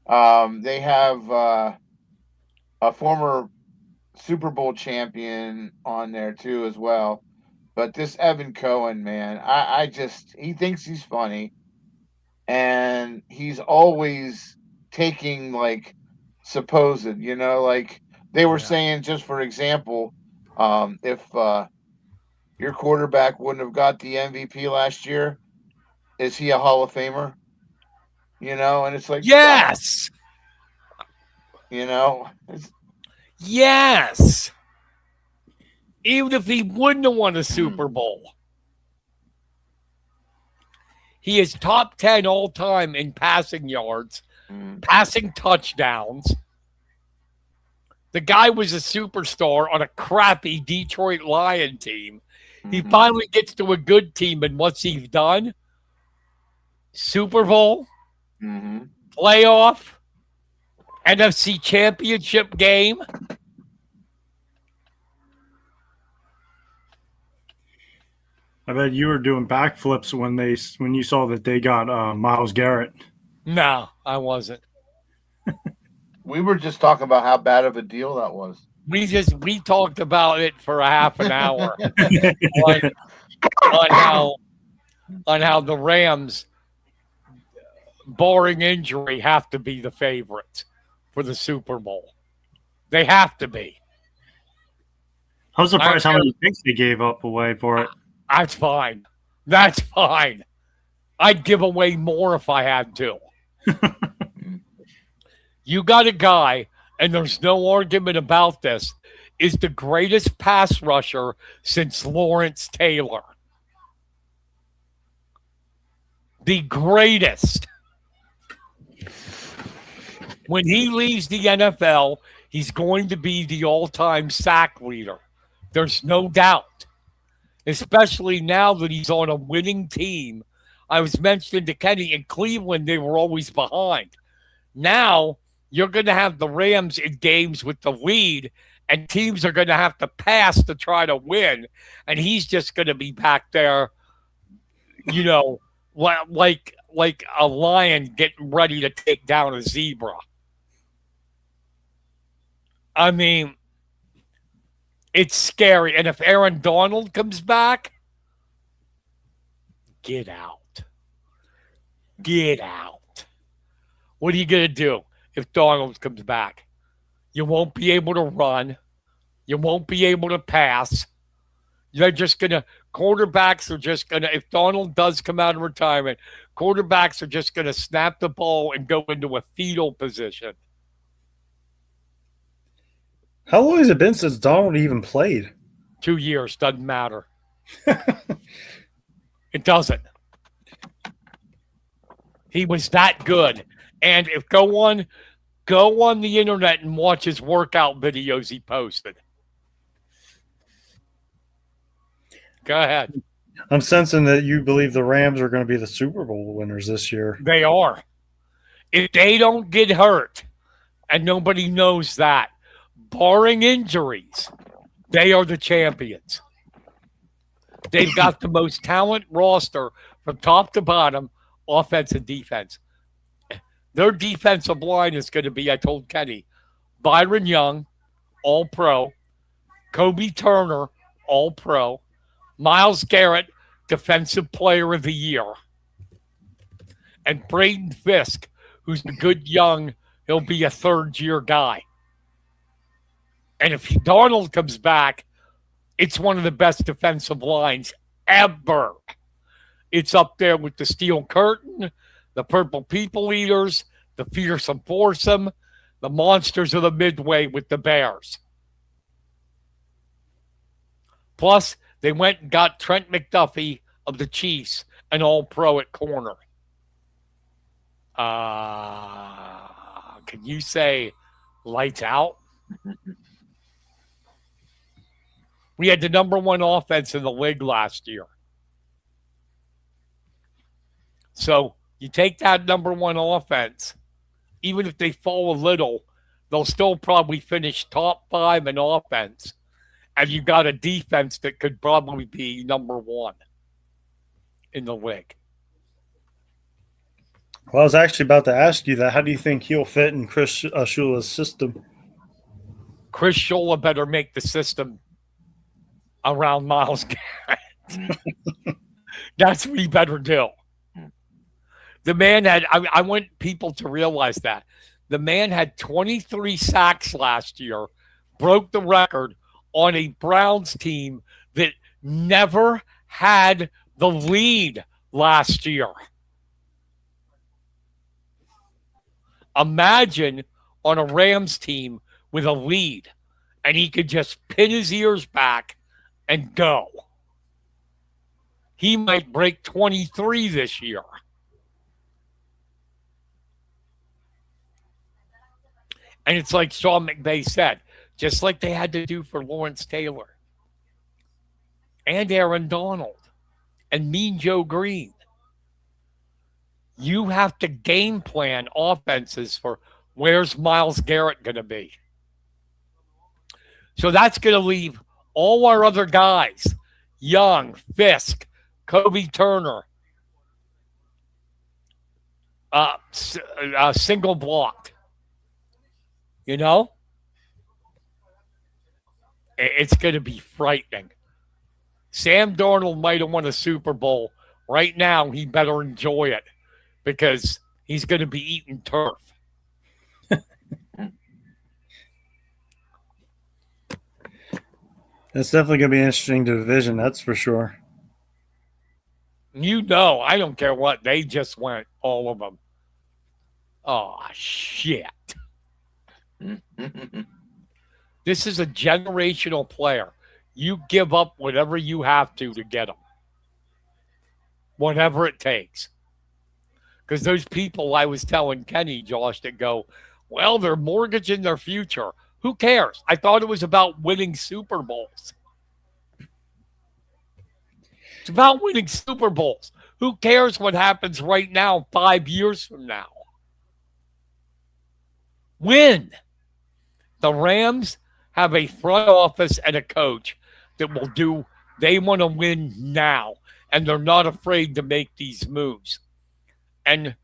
They have a former Super Bowl champion on there too as well. But this Evan Cohen, man, I just he thinks he's funny, and he's always taking like supposed, like they were saying, just for example, if your quarterback wouldn't have got the MVP last year, is he a Hall of Famer? And it's like, stop, Yes, it's, yes. Even if he wouldn't have won a Super Bowl, he is top 10 all time in passing yards, passing touchdowns. The guy was a superstar on a crappy Detroit Lion team. He finally gets to a good team, and what's he done? Super Bowl, playoff, NFC Championship game. I bet you were doing backflips when you saw that they got Myles Garrett. No, I wasn't. we were just talking about how bad of a deal that was. We talked about it for a half an hour on how the Rams, barring injury, have to be the favorites for the Super Bowl. They have to be. I was surprised how many picks they gave up away for it. That's fine. That's fine. I'd give away more if I had to. You got a guy, and there's no argument about this, is the greatest pass rusher since Lawrence Taylor. The greatest. When he leaves the NFL, he's going to be the all-time sack leader. There's no doubt. Especially now that he's on a winning team. I was mentioning to Kenny, in Cleveland, they were always behind. Now, you're going to have the Rams in games with the lead, and teams are going to have to pass to try to win. And he's just going to be back there, like a lion getting ready to take down a zebra. I mean, it's scary. And if Aaron Donald comes back, get out. Get out. What are you going to do if Donald comes back? You won't be able to run. You won't be able to pass. Quarterbacks are just going to, if Donald does come out of retirement, quarterbacks are just going to snap the ball and go into a fetal position. How long has it been since Donald even played? 2 years. Doesn't matter. It doesn't. He was that good. And if go on the internet and watch his workout videos he posted. Go ahead. I'm sensing that you believe the Rams are going to be the Super Bowl winners this year. They are. If they don't get hurt, and nobody knows that, barring injuries, they are the champions. They've got the most talent roster from top to bottom, offense and defense. Their defensive line is going to be, I told Kenny, Byron Young, all pro, Kobe Turner, all pro, Miles Garrett, defensive player of the year, and Braden Fisk, who's a good young, he'll be a third-year guy. And if Darnold comes back, it's one of the best defensive lines ever. It's up there with the Steel Curtain, the Purple People Eaters, the Fearsome Foursome, the Monsters of the Midway with the Bears. Plus, they went and got Trent McDuffie of the Chiefs, an all-pro at corner. Can you say lights out? We had the number one offense in the league last year. So you take that number one offense, even if they fall a little, they'll still probably finish top 5 in offense. And you got a defense that could probably be number one in the league. Well, I was actually about to ask you that. How do you think he'll fit in Chris Shula's system? Chris Shula better make the system around Miles Garrett. That's what he better do. The man had, I want people to realize that. The man had 23 sacks last year, broke the record on a Browns team that never had the lead last year. Imagine on a Rams team with a lead, and he could just pin his ears back and go. He might break 23 this year. And it's like Sean McVay said, just like they had to do for Lawrence Taylor and Aaron Donald and Mean Joe Green. You have to game plan offenses for where's Miles Garrett going to be. So that's going to leave all our other guys, Young, Fisk, Kobe Turner, single blocked. You know? It's going to be frightening. Sam Darnold might have won a Super Bowl. Right now, he better enjoy it because he's going to be eating turf. It's definitely going to be an interesting division, that's for sure. You know, I don't care what. They just went, all of them. Oh, shit. This is a generational player. You give up whatever you have to get him. Whatever it takes. Because those people I was telling Kenny, Josh, that go, well, they're mortgaging their future. Who cares? I thought it was about winning Super Bowls. It's about winning Super Bowls. Who cares what happens right now 5 years from now? Win. The Rams have a front office and a coach that will do, they want to win now, and they're not afraid to make these moves. And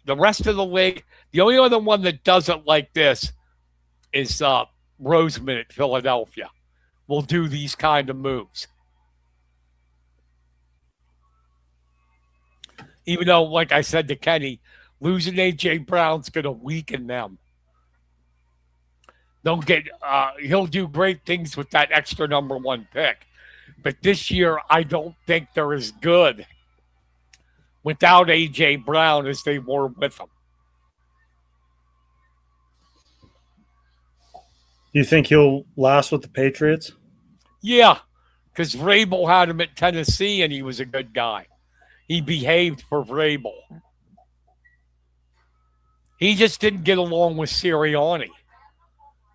the rest of the league, the only other one that does it like this is Roseman at Philadelphia. Will do these kind of moves. Even though, like I said to Kenny, losing A.J. Brown's going to weaken them. Don't get. He'll do great things with that extra number one pick, but this year I don't think they're as good without A.J. Brown as they were with him. Do you think he'll last with the Patriots? Yeah, because Vrabel had him at Tennessee, and he was a good guy. He behaved for Vrabel. He just didn't get along with Sirianni.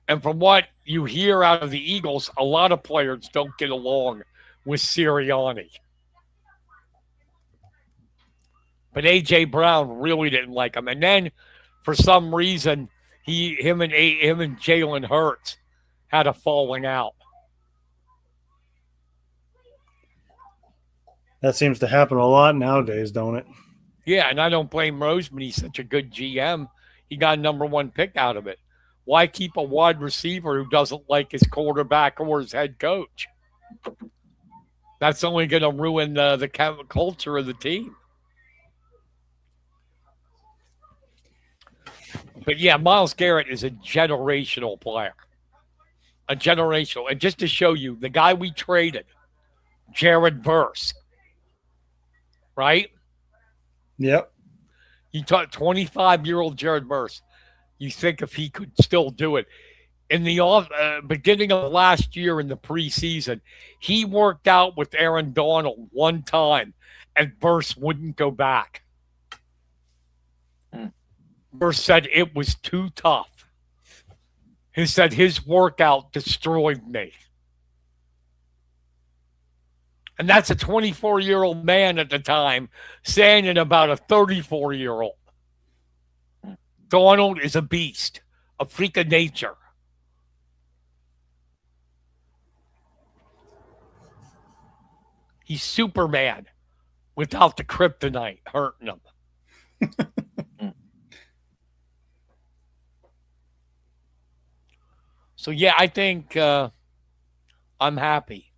And from what you hear out of the Eagles, a lot of players don't get along with Sirianni. But AJ Brown really didn't like him. And then for some reason, him and Jalen Hurts had a falling out. That seems to happen a lot nowadays, don't it? Yeah, and I don't blame Roseman. He's such a good GM. He got a number one pick out of it. Why keep a wide receiver who doesn't like his quarterback or his head coach? That's only going to ruin the culture of the team. But yeah, Myles Garrett is a generational player. A generational. And just to show you, the guy we traded, Jared Verse, right? Yep. You talk 25-year-old Jared Verse. You think if he could still do it. In the beginning of last year in the preseason, he worked out with Aaron Donald one time, and Verse wouldn't go back. Verse said it was too tough. He said his workout destroyed me. And that's a 24-year-old man at the time saying it about a 34-year-old. Donald is a beast, a freak of nature. He's Superman without the kryptonite hurting him. So, yeah, I think I'm happy.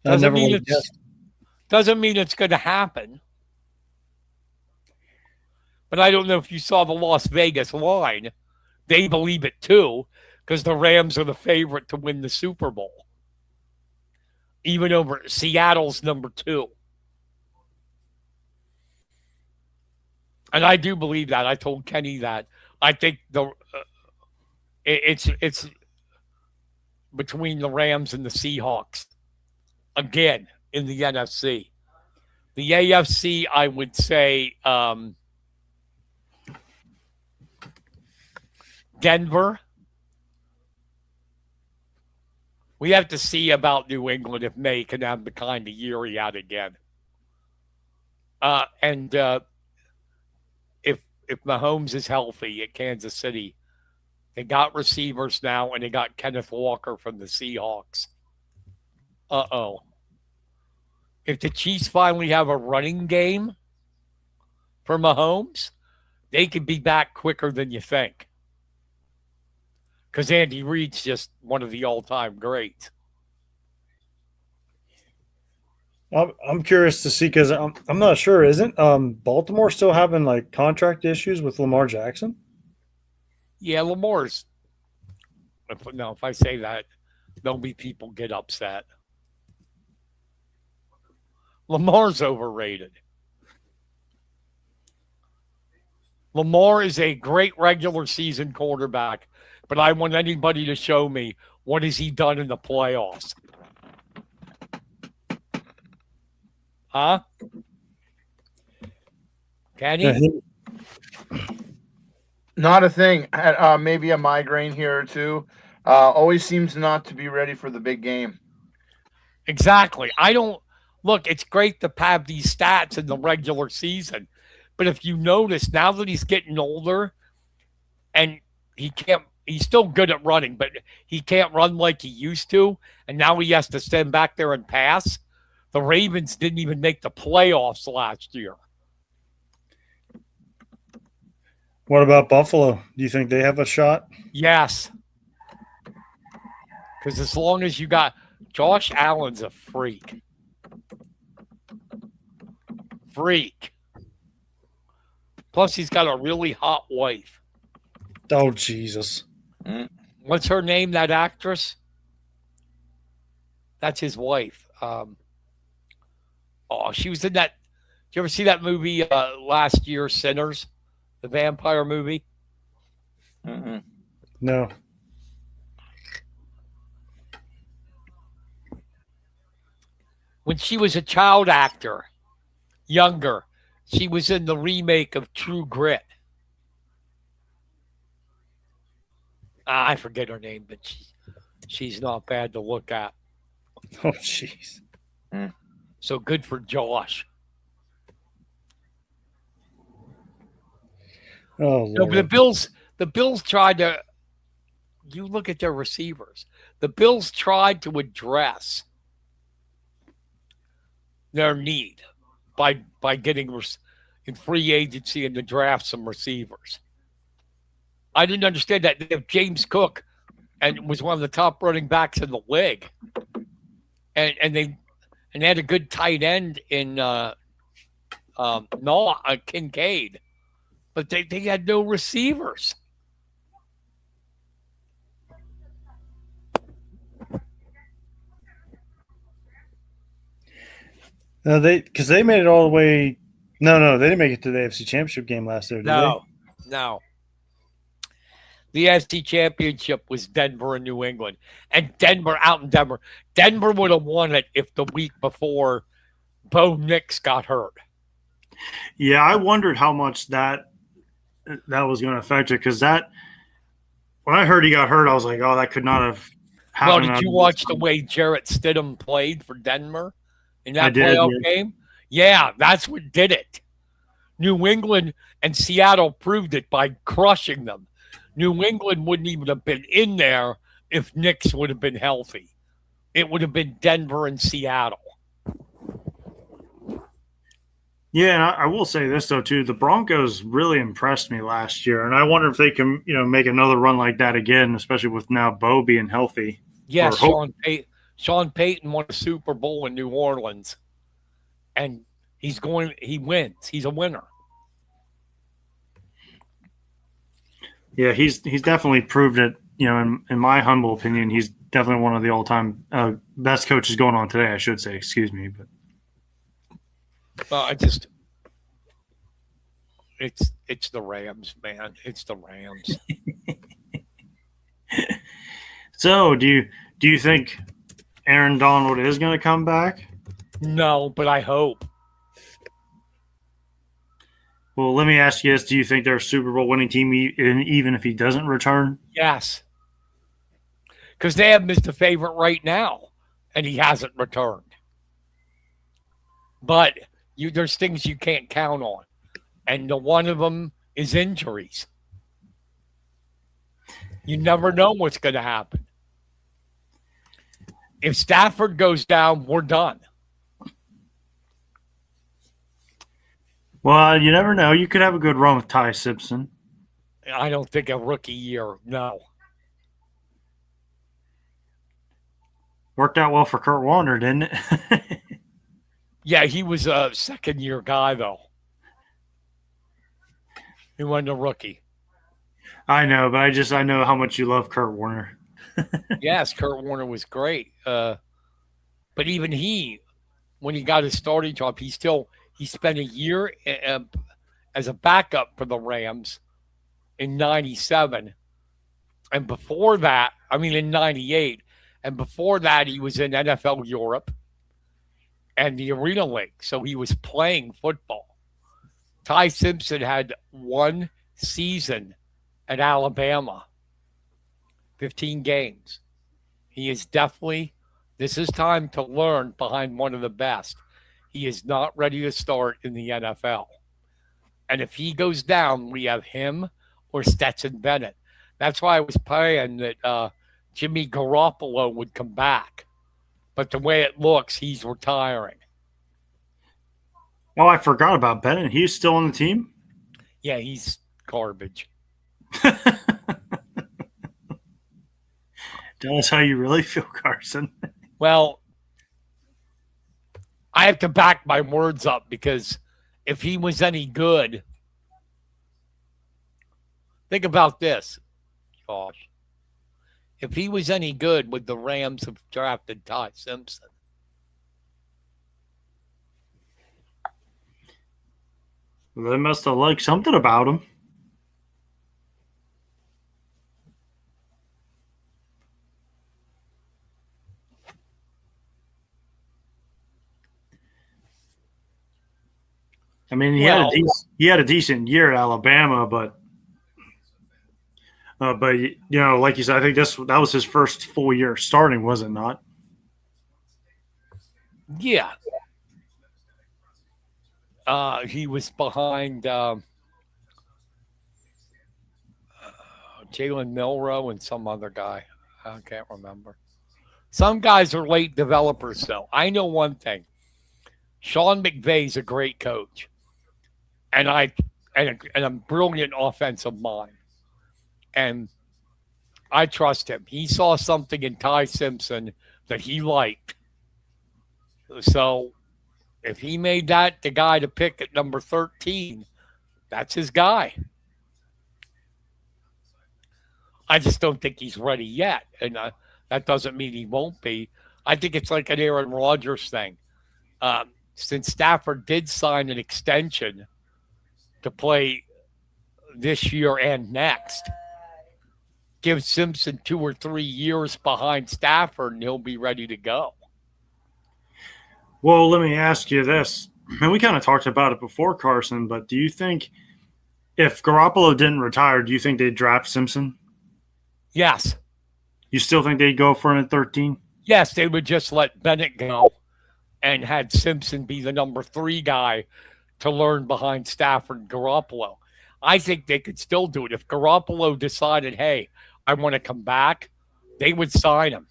Doesn't mean it's going to happen. But I don't know if you saw the Las Vegas line. They believe it too, because the Rams are the favorite to win the Super Bowl. Even over Seattle's number 2. And I do believe that. I told Kenny that. I think it's between the Rams and the Seahawks. Again, in the NFC. The AFC, I would say Denver. We have to see about New England if May can have the kind of year he had again. And if Mahomes is healthy at Kansas City, they got receivers now, and they got Kenneth Walker from the Seahawks. Uh-oh. If the Chiefs finally have a running game for Mahomes, they could be back quicker than you think. Because Andy Reid's just one of the all-time greats. I'm curious to see because I'm not sure. Isn't Baltimore still having like contract issues with Lamar Jackson? Yeah, Lamar's. No, if I say that, there'll be people get upset. Lamar's overrated. Lamar is a great regular season quarterback, but I want anybody to show me what has he done in the playoffs. Huh? Can he? Not a thing. Had maybe a migraine here or two. Always seems not to be ready for the big game. Exactly. I don't look. It's great to have these stats in the regular season, but if you notice now that he's getting older, and he's still good at running, but he can't run like he used to, and now he has to stand back there and pass. The Ravens didn't even make the playoffs last year. What about Buffalo? Do you think they have a shot? Yes. Because as long as you got Josh Allen's a freak. Plus, he's got a really hot wife. Oh, Jesus. What's her name, that actress? That's his wife. She was in that. Did you ever see that movie last year, Sinners? The vampire movie? No. When she was a child actor, younger, She was in the remake of True Grit. I forget her name, but she's not bad to look at. Oh, jeez. Mm. So good for Josh. Oh, No, but Lord. The Bills tried to. You look at their receivers. The Bills tried to address their need by getting in free agency and to draft some receivers. I didn't understand that. They have James Cook and was one of the top running backs in the league, and they had a good tight end in no Kincaid, but they had no receivers. No, because they made it all the way. No, they didn't make it to the AFC Championship game last year, did they? No, no. The AFC Championship was Denver and New England, and Denver out in Denver. Denver would have won it if the week before Bo Nix got hurt. Yeah, I wondered how much that was going to affect it because that when I heard he got hurt, I was like, oh, that could not have Well, happened. did you watch the way Jarrett Stidham played for Denver in I that did. playoff Yeah. game? Yeah, that's what did it. New England and Seattle proved it by crushing them. New England wouldn't even have been in there if Nix would have been healthy. It would have been Denver and Seattle. Yeah, and I will say this though too: the Broncos really impressed me last year, and I wonder if they can, make another run like that again, especially with now Bo being healthy. Yes, Or hope. Sean Payton won a Super Bowl in New Orleans, and he wins. He's a winner. Yeah, he's definitely proved it. In my humble opinion, he's definitely one of the all-time best coaches going on today. I should say, excuse me, but It's the Rams, man. It's the Rams. so do you think Aaron Donald is going to come back? No, but I hope. Well, let me ask you this: do you think they're a Super Bowl winning team, even if he doesn't return? Yes, because they have Mr. Favorite right now, and he hasn't returned. But there's things you can't count on, and one of them is injuries. You never know what's going to happen. If Stafford goes down, we're done. Well, you never know. You could have a good run with Ty Simpson. I don't think a rookie year. No. Worked out well for Kurt Warner, didn't it? Yeah, he was a second-year guy, though. He wasn't a rookie. I know, but I know how much you love Kurt Warner. Yes, Kurt Warner was great. But even when he got his starting job, he spent a year as a backup for the Rams in '97, and before that, in '98, and before that, he was in NFL Europe and the Arena League, so he was playing football. Ty Simpson had one season at Alabama, 15 games. He is definitely, this is time to learn behind one of the best. He is not ready to start in the NFL. And if he goes down, we have him or Stetson Bennett. That's why I was praying that Jimmy Garoppolo would come back. But the way it looks, he's retiring. Oh, I forgot about Bennett. He's still on the team? Yeah, he's garbage. Tell us how you really feel, Carson. Well, I have to back my words up because if he was any good, think about this, Josh. If he was any good, would the Rams have drafted Ty Simpson? They must have liked something about him. I mean, Well, he had a decent year at Alabama, but you know, like you said, I think that was his first full year starting, was it not? yeah, he was behind Jalen Milrow and some other guy. I can't remember. Some guys are late developers, though. I know one thing: Sean McVay's a great coach, and and a brilliant offensive mind, and I trust him. He saw something in Ty Simpson that he liked, so if he made that the guy to pick at number 13, that's his guy. I just don't think he's ready yet, and that doesn't mean he won't be. I think it's like an Aaron Rodgers thing. Since Stafford did sign an extension to play this year and next, give Simpson 2 or 3 years behind Stafford, and he'll be ready to go. Well, let me ask you this. And we kind of talked about it before, Carson, but do you think if Garoppolo didn't retire, do you think they'd draft Simpson? Yes, You still think they'd go for him at 13? yes, they would just let Bennett go and had Simpson be the number 3 guy to learn behind Stafford and Garoppolo. I think they could still do it. If Garoppolo decided, hey, I want to come back, they would sign him.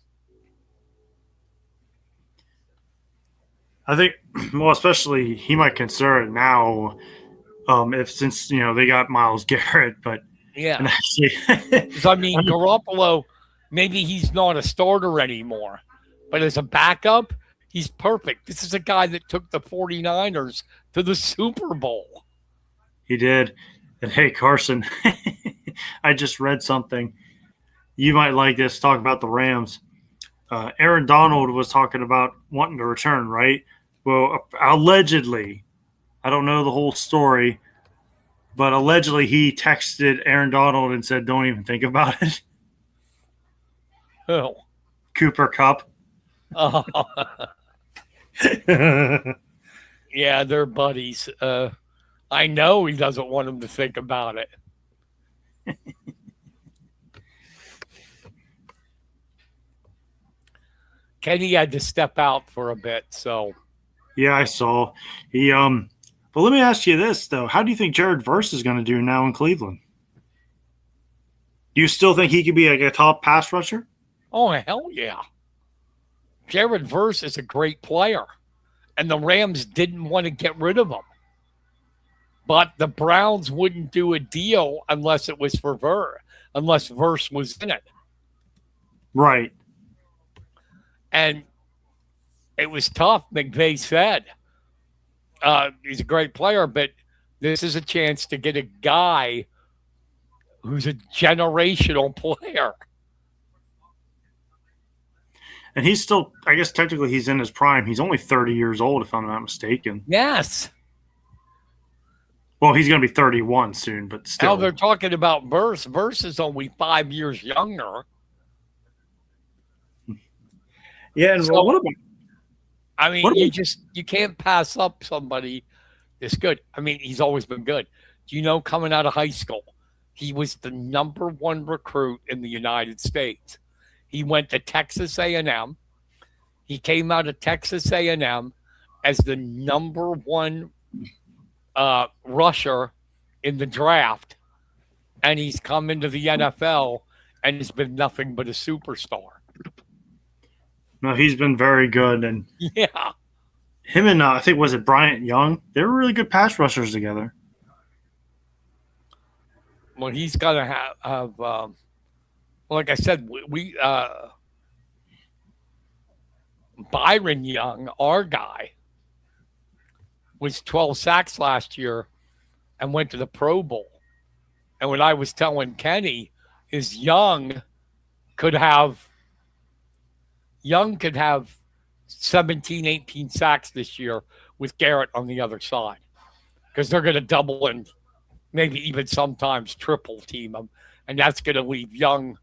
I think, well, especially he might consider it now, if since they got Miles Garrett, but Yeah. actually, I mean, Garoppolo, maybe he's not a starter anymore, but as a backup, he's perfect. This is a guy that took the 49ers to the Super Bowl. he did. And hey, Carson, I just read something. You might like this. Talk about the Rams. Aaron Donald was talking about wanting to return, right? Well, allegedly, I don't know the whole story, but allegedly he texted Aaron Donald and said, "Don't even think about it." Oh. Cooper Cup. Yeah, they're buddies. I know he doesn't want him to think about it. Kenny had to step out for a bit, so Yeah, I saw. But let me ask you this though: how do you think Jared Verse is going to do now in Cleveland? Do you still think he could be like a top pass rusher? oh hell yeah. Jared Verse is a great player. And the Rams didn't want to get rid of him. But the Browns wouldn't do a deal unless it was for unless Verse was in it. Right. And it was tough, McVay said. He's a great player, but this is a chance to get a guy who's a generational player. And he's still, I guess technically he's in his prime. He's only 30 years old, if I'm not mistaken. Yes. Well, he's going to be 31 soon, but still. Now they're talking about Verse. Verse is only 5 years younger. Yeah, and So, what about? I mean, you can't pass up somebody this good. I mean, he's always been good. Do you know, coming out of high school, he was the number 1 recruit in the United States. He went to Texas A&M. He came out of Texas A&M as the number 1 rusher in the draft, and he's come into the NFL and has been nothing but a superstar. No, he's been very good, and Yeah. him and I think was it Bryant Young? They were really good pass rushers together. Well, he's got to have like I said, we Byron Young, our guy, was 12 sacks last year and went to the Pro Bowl. And what I was telling Kenny is Young could have 17, 18 sacks this year with Garrett on the other side, because they're going to double and maybe even sometimes triple team him. And that's going to leave Young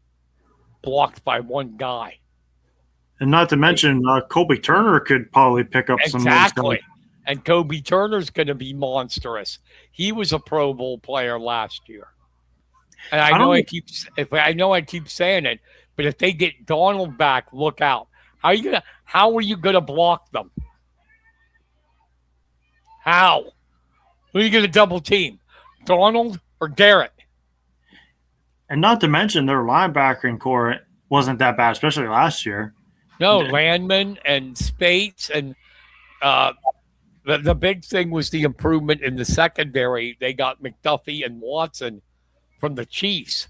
blocked by one guy. And not to mention, Colby Turner could probably pick up some. Exactly. And Kobe Turner's going to be monstrous. He was a Pro Bowl player last year. And I I know don't. I keep saying it, but if they get Donald back, look out. How are you gonna block them? How? Who are you gonna double team? Donald or Garrett? And not to mention their linebacking core wasn't that bad, especially last year. No, Landman and Spates and uh, the big thing was the improvement in the secondary. They got McDuffie and Watson from the Chiefs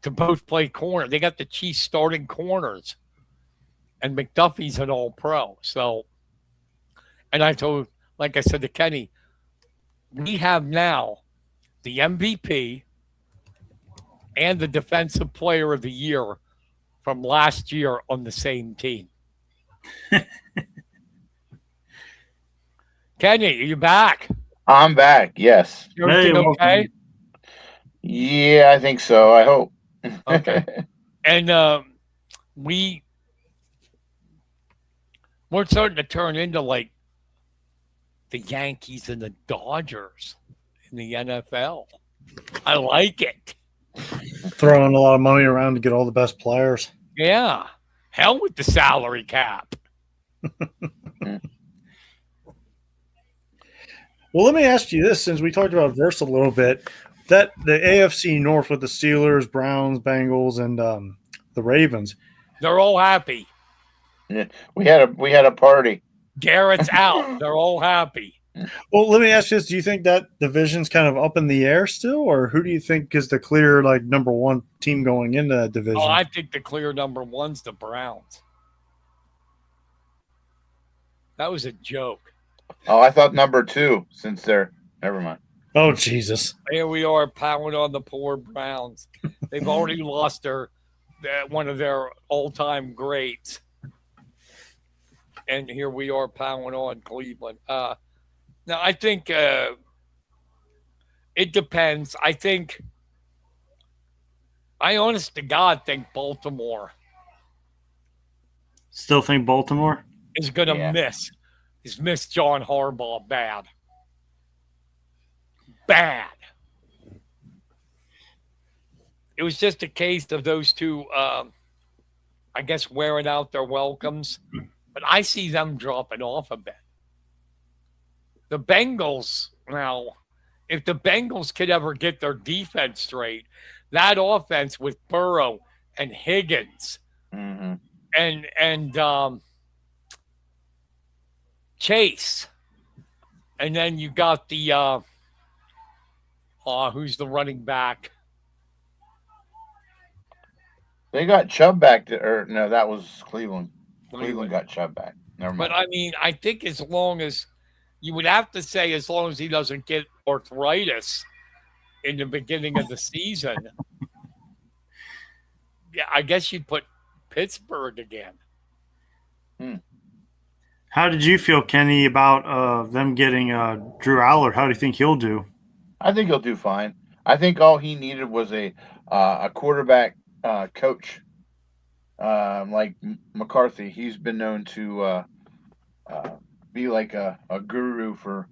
to both play corner. They got the Chiefs starting corners, and McDuffie's an All Pro. So, and like I said to Kenny, we have now the MVP and the Defensive Player of the Year from last year on the same team. Kenny, are you back? I'm back. Yes. Everything okay? Yeah, I think so. I hope. Okay. And we we're starting to turn into like the Yankees and the Dodgers in the NFL. I like it. Throwing a lot of money around to get all the best players. Yeah. Hell with the salary cap. Well, let me ask you this: since we talked about Verse a little bit, that the AFC North with the Steelers, Browns, Bengals, and the Ravens, They're all happy. Yeah, we had a party. Garrett's out. They're all happy. well, let me ask you this: do you think that division's kind of up in the air still, or who do you think is the clear like number one team going into that division? Oh, I think the clear number one's the Browns. That was a joke. Oh, I thought number 2 since they're never mind. Oh Jesus! Here we are pounding on the poor Browns. They've already lost one of their all-time greats, and here we are pounding on Cleveland. Now I think it depends. I honest to God think Baltimore Still think Baltimore? is going to Yeah. miss John Harbaugh bad. Bad. It was just a case of those two, I guess, wearing out their welcomes. But I see them dropping off a bit. The Bengals, now, if the Bengals could ever get their defense straight, that offense with Burrow and Higgins Mm-hmm. and Chase, and then you got the who's the running back? They got Chubb back or no, that was Cleveland. Cleveland got Chubb back. Never mind. But I mean, I think as long as you would have to say, as long as he doesn't get arthritis in the beginning of the season, yeah, I guess you'd put Pittsburgh again. How did you feel, Kenny, about them getting Drew Aller? How do you think he'll do? I think he'll do fine. I think all he needed was a quarterback coach like McCarthy. He's been known to be like a guru for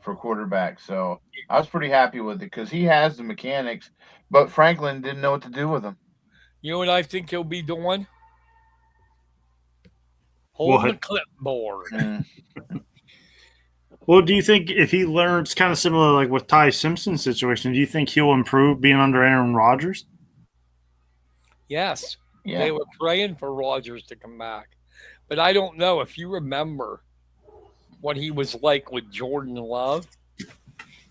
quarterbacks. So I was pretty happy with it because he has the mechanics, but Franklin didn't know what to do with him. You know what I think he'll be doing? Holding the clipboard. Well, do you think if he learns kind of similar like with Ty Simpson's situation, do you think he'll improve being under Aaron Rodgers? Yes. Yeah. They were praying for Rodgers to come back. But I don't know if you remember what he was like with Jordan Love.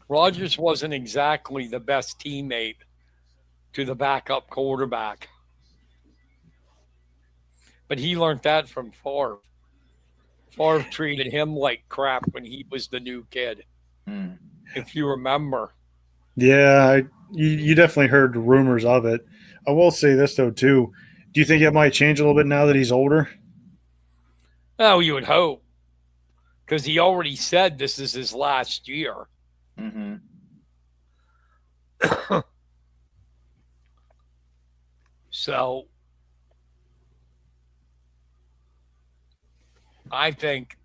Rodgers wasn't exactly the best teammate to the backup quarterback. But he learned that from Favre. Favre treated him like crap when he was the new kid, if you remember. Yeah, you definitely heard rumors of it. I will say this, though, too. Do you think it might change a little bit now that he's older? Oh, you would hope. Because he already said this is his last year. Mm-hmm. So I think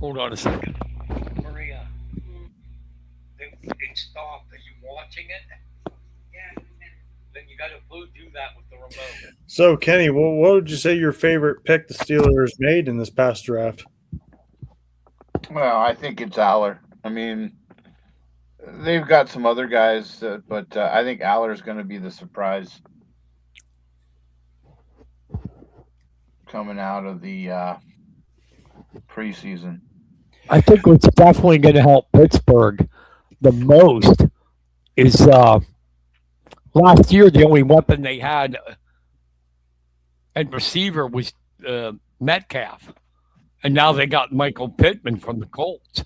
Hold on a second. Maria, it stopped. Are you watching it? Yeah. Then you got to do that with the remote. So, Kenny, what would you say your favorite pick the Steelers made in this past draft? Well, I think it's Aller. I mean, they've got some other guys, but I think Aller is going to be the surprise coming out of the preseason. I think what's definitely going to help Pittsburgh the most is last year the only weapon they had at receiver was Metcalf, and now they got Michael Pittman from the Colts.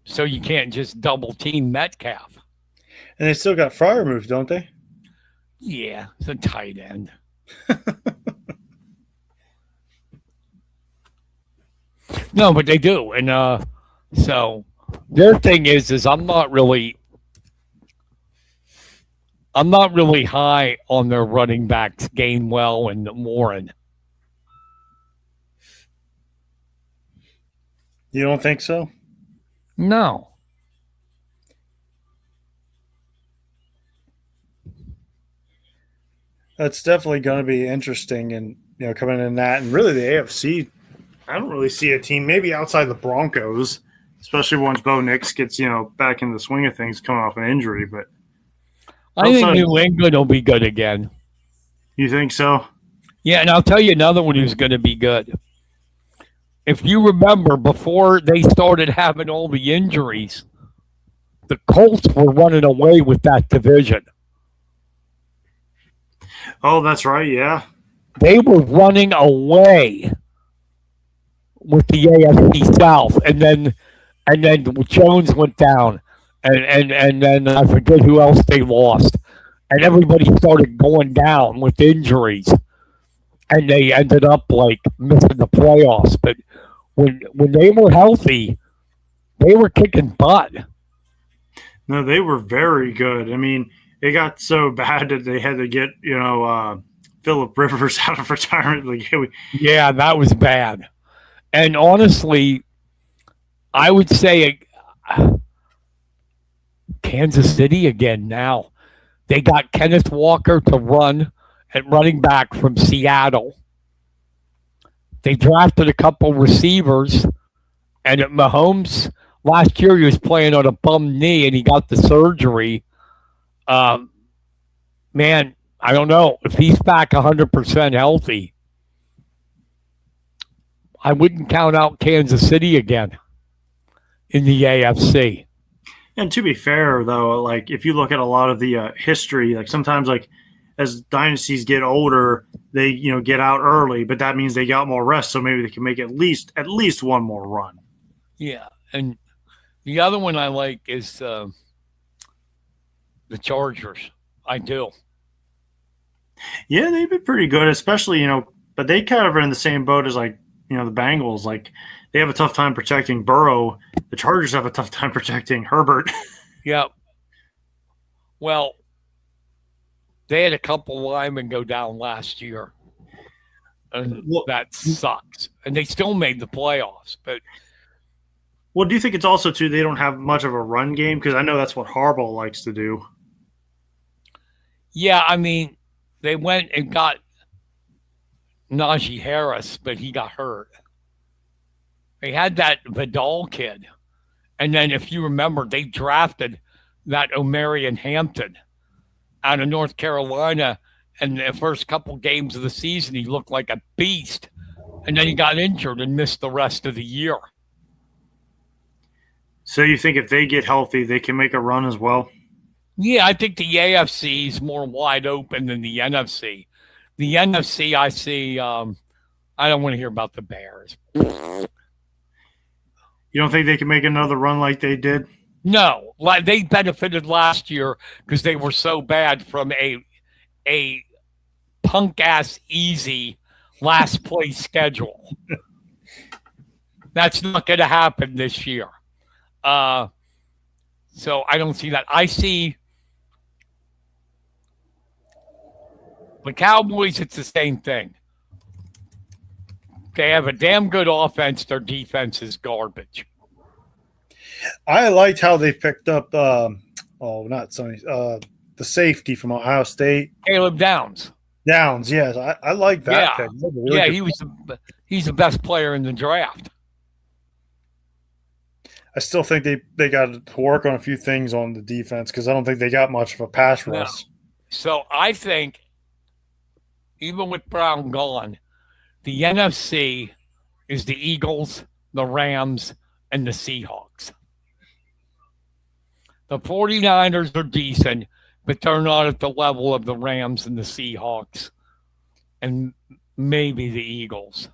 So you can't just double team Metcalf. And they still got Freiermuth, don't they? Yeah, it's a tight end. No, but they do, and so their thing is I'm not really high on their running backs, Gainwell and Warren. You don't think so? No. That's definitely going to be interesting, and coming in that, and really the AFC. I don't really see a team, maybe outside the Broncos, especially once Bo Nix gets back in the swing of things, coming off an injury. But I think New England will be good again. You think so? Yeah, and I'll tell you another one who's going to be good. If you remember, before they started having all the injuries, the Colts were running away with that division. Oh, that's right, yeah. They were running away with the AFC South, and then Jones went down, and then I forget who else they lost, and everybody started going down with injuries, and they ended up like missing the playoffs. But when they were healthy, they were kicking butt. No, they were very good. I mean, it got so bad that they had to get Phillip Rivers out of retirement. Yeah, that was bad. And honestly, I would say Kansas City again now. They got Kenneth Walker to run at running back from Seattle. They drafted a couple receivers, and at Mahomes last year he was playing on a bum knee and he got the surgery. Man, I don't know if he's back 100% healthy. I wouldn't count out Kansas City again in the AFC. And to be fair, though, like if you look at a lot of the history, like sometimes like as dynasties get older, they get out early, but that means they got more rest, so maybe they can make at least one more run. Yeah, and the other one I like is the Chargers. I do. Yeah, they've been pretty good, especially but they kind of are in the same boat as the Bengals. Like they have a tough time protecting Burrow. The Chargers have a tough time protecting Herbert. Yeah. Well, they had a couple linemen go down last year, and that sucks. And they still made the playoffs. But do you think it's also too they don't have much of a run game? Because I know that's what Harbaugh likes to do. Yeah, I mean, they went and got Najee Harris, but he got hurt. They had that Vidal kid. And then if you remember, they drafted that Omarion Hampton out of North Carolina. And the first couple games of the season, he looked like a beast. And then he got injured and missed the rest of the year. So you think if they get healthy, they can make a run as well? Yeah, I think the AFC is more wide open than the NFC. The NFC, I see, I don't want to hear about the Bears. You don't think they can make another run like they did? No, like they benefited last year because they were so bad from a punk ass easy last place schedule. That's not going to happen this year. So I don't see that. I see the Cowboys. It's the same thing. They have a damn good offense. Their defense is garbage. I liked how they picked up. Not Sonny. The safety from Ohio State. Caleb Downs. Downs, yes, I like that Yeah, pick. That's a really yeah, good he's the best player in the draft. I still think they got to work on a few things on the defense because I don't think they got much of a pass No. rush. So I think even with Brown gone, the NFC is the Eagles, the Rams, and the Seahawks. The 49ers are decent, but they're not at the level of the Rams and the Seahawks and maybe the Eagles.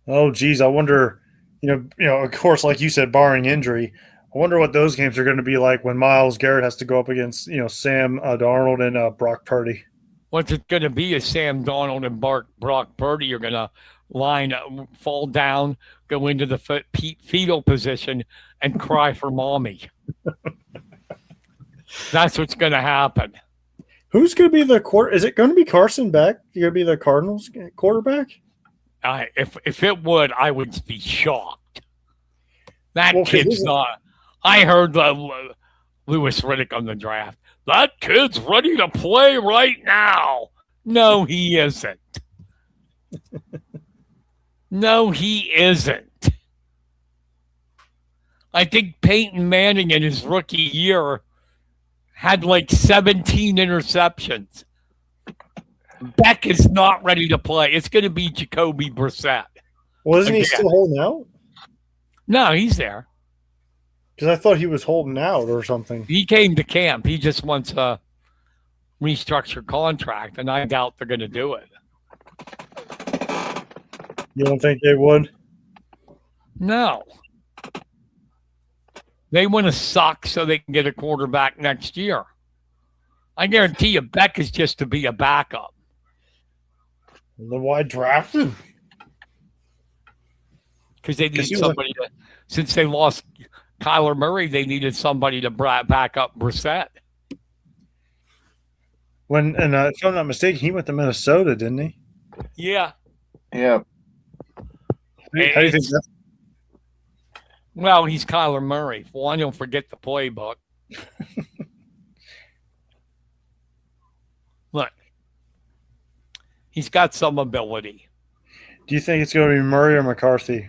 Oh, geez, I wonder. Of course, like you said, barring injury, I wonder what those games are going to be like when Myles Garrett has to go up against Sam Darnold and Brock Purdy. What's it going to be is Sam Darnold and Brock Purdy are going to fall down, go into the fetal position, and cry for mommy. That's what's going to happen. Who's going to be the quarter? Is it going to be Carson Beck? Going to be the Cardinals quarterback? If it would, I would be shocked. That kid's not. I heard Lewis Riddick on the draft. That kid's ready to play right now. No, he isn't. No, he isn't. I think Peyton Manning in his rookie year had like 17 interceptions. Beck is not ready to play. It's going to be Jacoby Brissett. Well, isn't he still holding out? No, he's there. Because I thought he was holding out or something. He came to camp. He just wants a restructured contract, and I doubt they're going to do it. You don't think they would? No. They want to suck so they can get a quarterback next year. I guarantee you Beck is just to be a backup. Then why draft him? Because they need somebody to, since they lost Kyler Murray, they needed somebody to back up Brissett. If I'm not mistaken, he went to Minnesota, didn't he? Yeah. Yeah. How do you think that? Well, he's Kyler Murray. One, don't forget the playbook. Look, he's got some ability. Do you think it's going to be Murray or McCarthy?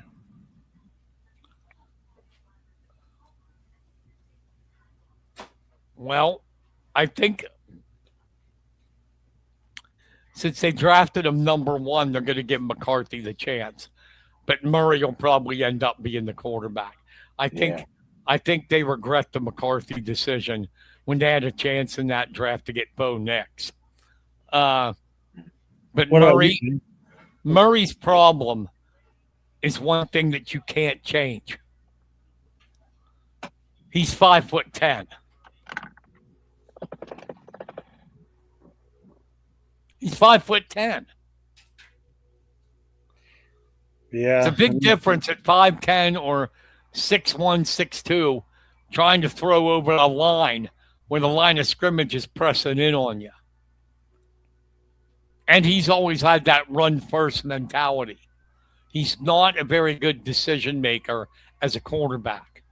Well, I think since they drafted him number one, they're going to give McCarthy the chance. But Murray will probably end up being the quarterback. I think they regret the McCarthy decision when they had a chance in that draft to get Bo Nix. But Murray's problem is one thing that you can't change. He's 5'10". He's 5'10". Yeah. It's a big difference at 5'10" or 6'1", 6'2", trying to throw over a line where the line of scrimmage is pressing in on you. And he's always had that run-first mentality. He's not a very good decision maker as a quarterback.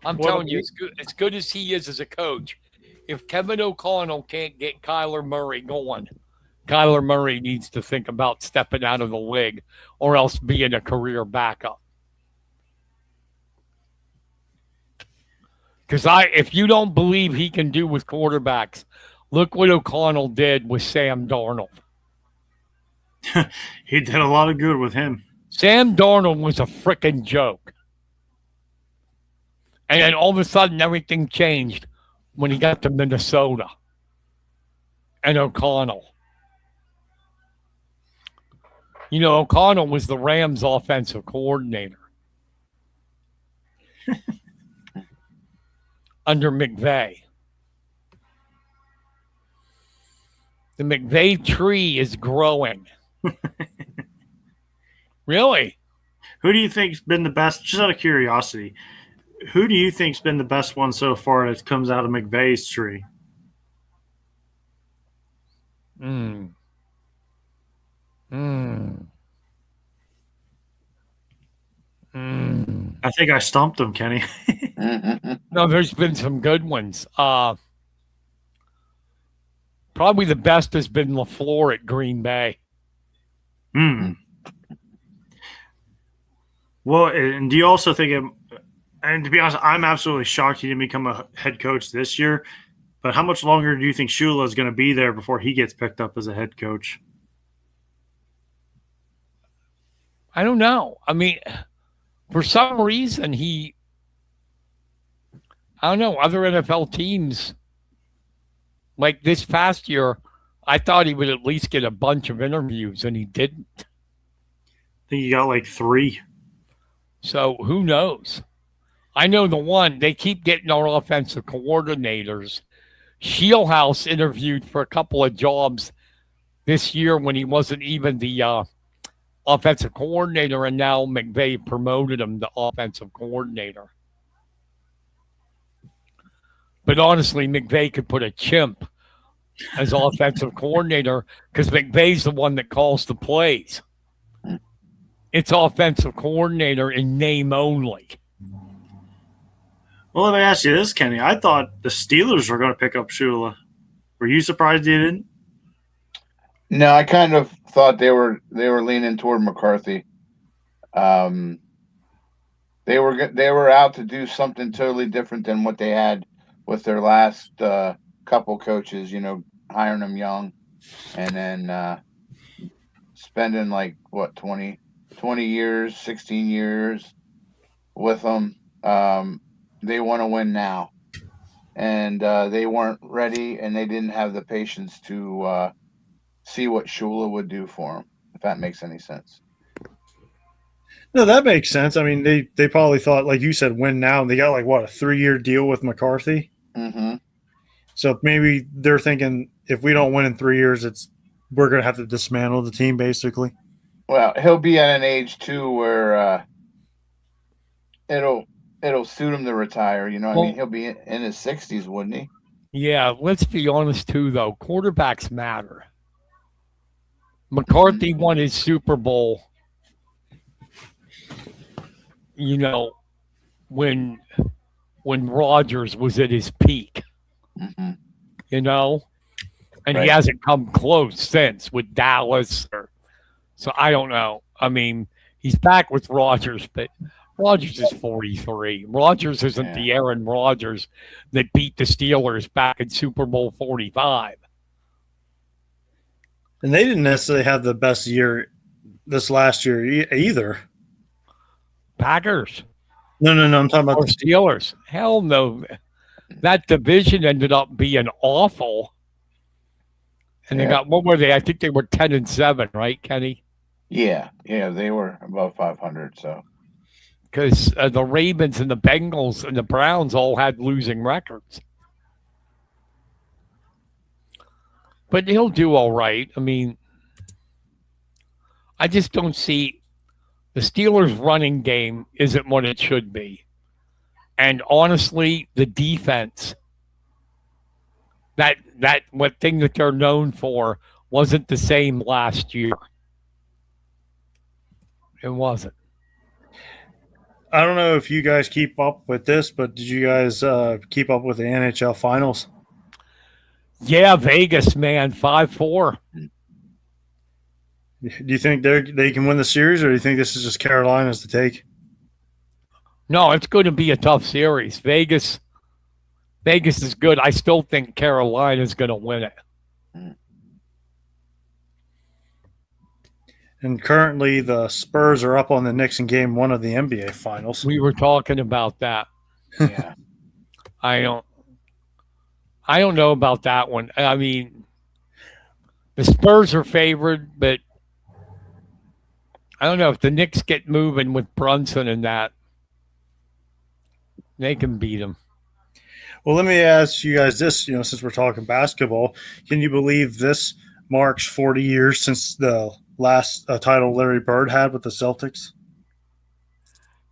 I'm telling you, as good as he is as a coach, if Kevin O'Connell can't get Kyler Murray going, Kyler Murray needs to think about stepping out of the league or else being a career backup. Because if you don't believe he can do with quarterbacks, look what O'Connell did with Sam Darnold. He did a lot of good with him. Sam Darnold was a freaking joke. And then all of a sudden, everything changed when he got to Minnesota and O'Connell. You know, O'Connell was the Rams' offensive coordinator under McVay. The McVay tree is growing. Really? Who do you think's been the best? Just out of curiosity, who do you think's been the best one so far that comes out of McVay's tree? Mm, mm, mm. I think I stumped him, Kenny. No, there's been some good ones. Probably the best has been LaFleur at Green Bay. Hmm. Well, and do you also think it? And to be honest, I'm absolutely shocked he didn't become a head coach this year. But how much longer do you think Shula is going to be there before he gets picked up as a head coach? I don't know. I mean, for some reason, I don't know, other NFL teams, like this past year, I thought he would at least get a bunch of interviews, and he didn't. I think he got like 3. So who knows? I know the one, they keep getting our offensive coordinators. Shieldhouse interviewed for a couple of jobs this year when he wasn't even the offensive coordinator, and now McVay promoted him to offensive coordinator. But honestly, McVay could put a chimp as offensive coordinator because McVay's the one that calls the plays. It's offensive coordinator in name only. Well, let me ask you this, Kenny. I thought the Steelers were going to pick up Shula. Were you surprised you didn't? No, I kind of thought they were leaning toward McCarthy. They were out to do something totally different than what they had with their last couple coaches. Hiring them young, and then spending like what 20 years, 16 years with them. They want to win now, and they weren't ready, and they didn't have the patience to see what Shula would do for them, if that makes any sense. No, that makes sense. I mean, they probably thought, like you said, win now. And they got like, what, a 3-year deal with McCarthy? Mm-hmm. So maybe they're thinking if we don't win in 3 years, we're going to have to dismantle the team, basically. Well, he'll be at an age, too, where it'll suit him to retire. I mean, he'll be in his 60s, wouldn't he? Yeah, let's be honest, too, though. Quarterbacks matter. McCarthy won his Super Bowl, when Rodgers was at his peak, Mm-hmm. and Right. he hasn't come close since with Dallas. So I don't know. I mean, he's back with Rodgers, but Rodgers is 43. Rodgers isn't the Aaron Rodgers that beat the Steelers back in Super Bowl 45. And they didn't necessarily have the best year this last year either. Packers. No. I'm talking about Or Steelers. Hell no. That division ended up being awful. And they got, what were they? I think they were 10-7, right, Kenny? Yeah, they were above 500. So because the Ravens and the Bengals and the Browns all had losing records. But he'll do all right. I mean, I just don't see the Steelers' running game isn't what it should be. And honestly, the defense, that what thing that they're known for, wasn't the same last year. It wasn't. I don't know if you guys keep up with this, but did you guys keep up with the NHL Finals? Yeah, Vegas, man, 5-4. Do you think they can win the series, or do you think this is just Carolina's to take? No, it's going to be a tough series. Vegas is good. I still think Carolina's going to win it. And currently, the Spurs are up on the Knicks in Game 1 of the NBA Finals. We were talking about that. yeah, I don't know about that one. I mean, the Spurs are favored, but I don't know if the Knicks get moving with Brunson and that. They can beat them. Well, let me ask you guys this, since we're talking basketball, can you believe this marks 40 years since the last title Larry Bird had with the Celtics?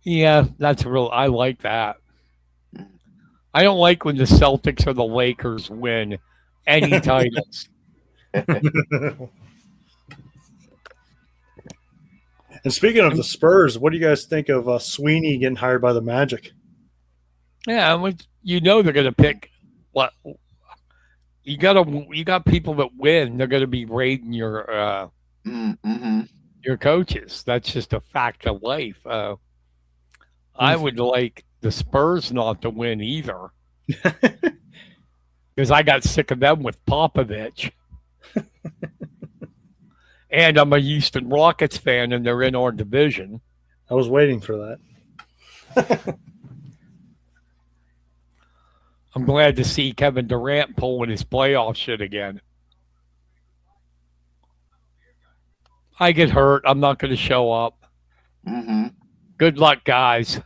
Yeah, that's real. I like that. I don't like when the Celtics or the Lakers win any titles. And speaking of the Spurs, what do you guys think of Sweeney getting hired by the Magic? Yeah, you know they're going to pick what you got people that win. They're going to be raiding Mm-hmm. your coaches. That's just a fact of life. I would like the Spurs not to win either because I got sick of them with Popovich. And I'm a Houston Rockets fan, and they're in our division. I was waiting for that. I'm glad to see Kevin Durant pulling his playoff shit again. I get hurt. I'm not going to show up. Mm-hmm. Good luck, guys.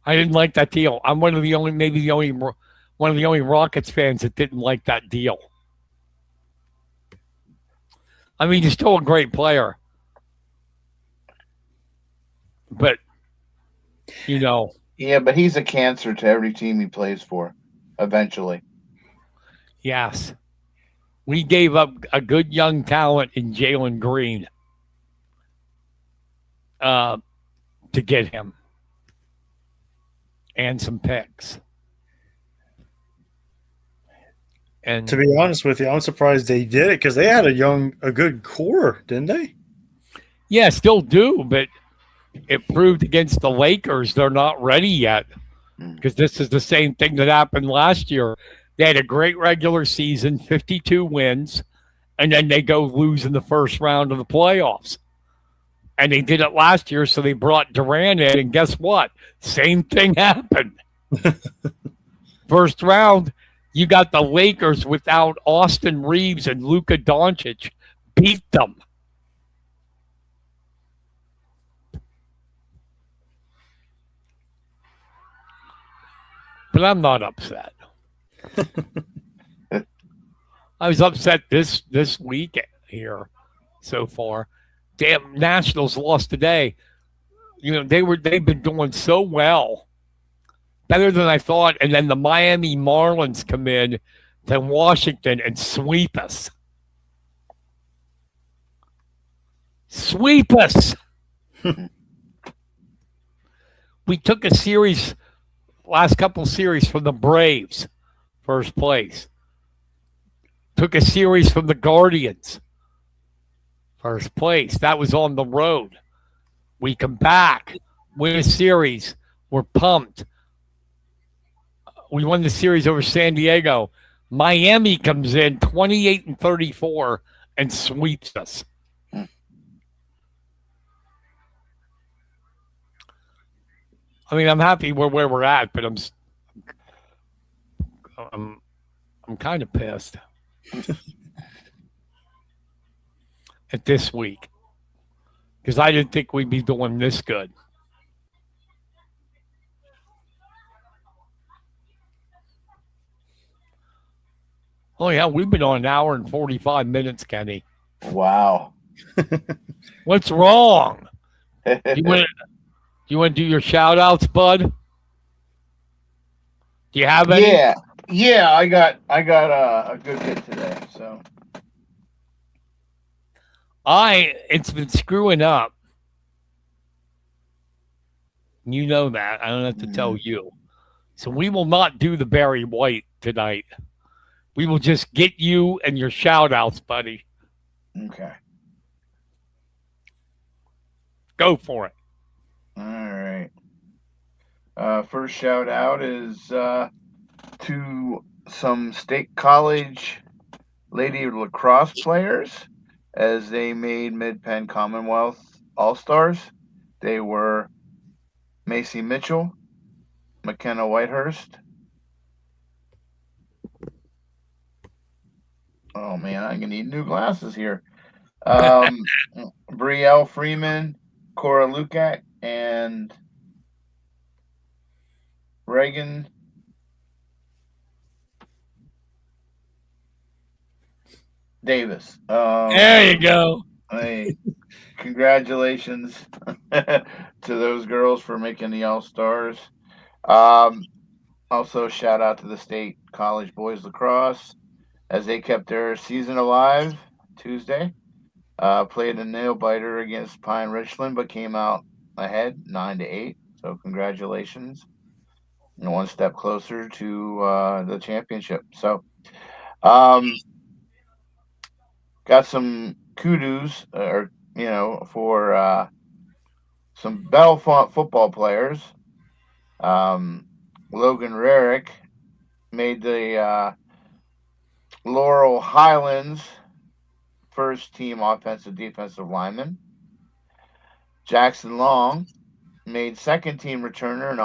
I didn't like that deal. I'm one of the only, maybe the only, one of the only Rockets fans that didn't like that deal. I mean, he's still a great player, but you know, Yeah, but he's a cancer to every team he plays for. Eventually. yes, we gave up a good young talent in Jalen Green uh, to get him and some picks. And To be honest with you, I'm surprised they did it because they had a good core, didn't they? yeah, still do, but it proved against the Lakers they're not ready yet because this is the same thing that happened last year. They had a great regular season, 52 wins, and then they go lose in the first round of the playoffs. And they did it last year, so they brought Durant in, and guess what? Same thing happened. First round, you got the Lakers without Austin Reeves and Luka Doncic beat them. But I'm not upset. I was upset this week here so far. Damn, Nationals lost today. You know, they've been doing so well. Better than I thought, and then the Miami Marlins come in to Washington and sweep us. Sweep us. We took a series, last couple series from the Braves, first place. Took a series from the Guardians, first place. That was on the road. We come back, win a series. We're pumped. We won the series over San Diego. Miami comes in 28-34 and sweeps us. I mean, I'm happy we're where we're at, but I'm kind of pissed at this week because I didn't think we'd be doing this good. Oh yeah, we've been on an hour and 45 minutes, Kenny. Wow. What's wrong? You want to do your shout outs, bud? Do you have any? Yeah, I got a good hit today. So It's been screwing up. You know that. I don't have to tell you. So we will not do the Barry White tonight. We will just get you and your shout outs, buddy. Okay. Go for it. All right. First shout out is to some state college lady lacrosse players as they made Mid-Penn Commonwealth All-Stars. They were Macy Mitchell, McKenna Whitehurst. Oh man, I'm gonna need new glasses here. Brielle Freeman, Cora Lukat, and Reagan Davis. There you go. Hey, congratulations to those girls for making the All Stars. Also, shout out to the state college boys lacrosse as they kept their season alive Tuesday. Played a nail biter against Pine Richland, but came out ahead 9-8. So congratulations, and one step closer to the championship. So um, got some kudos, or for some Bellefonte football players. Um, Logan Rarick made the Laurel Highlands first team offensive defensive lineman. Jackson Long made second team returner and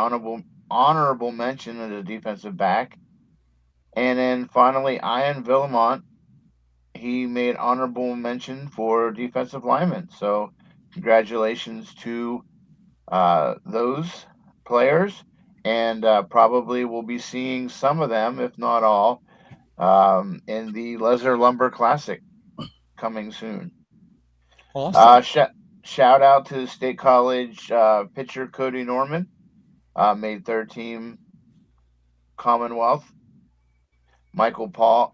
honorable mention as a defensive back. And then finally, Ian Villamont, he made honorable mention for defensive lineman. So congratulations to those players, and probably we'll be seeing some of them, if not all, in the Lesser Lumber Classic coming soon. Awesome. Shout out to State College pitcher Cody Norman, made third team Commonwealth. Michael Powell,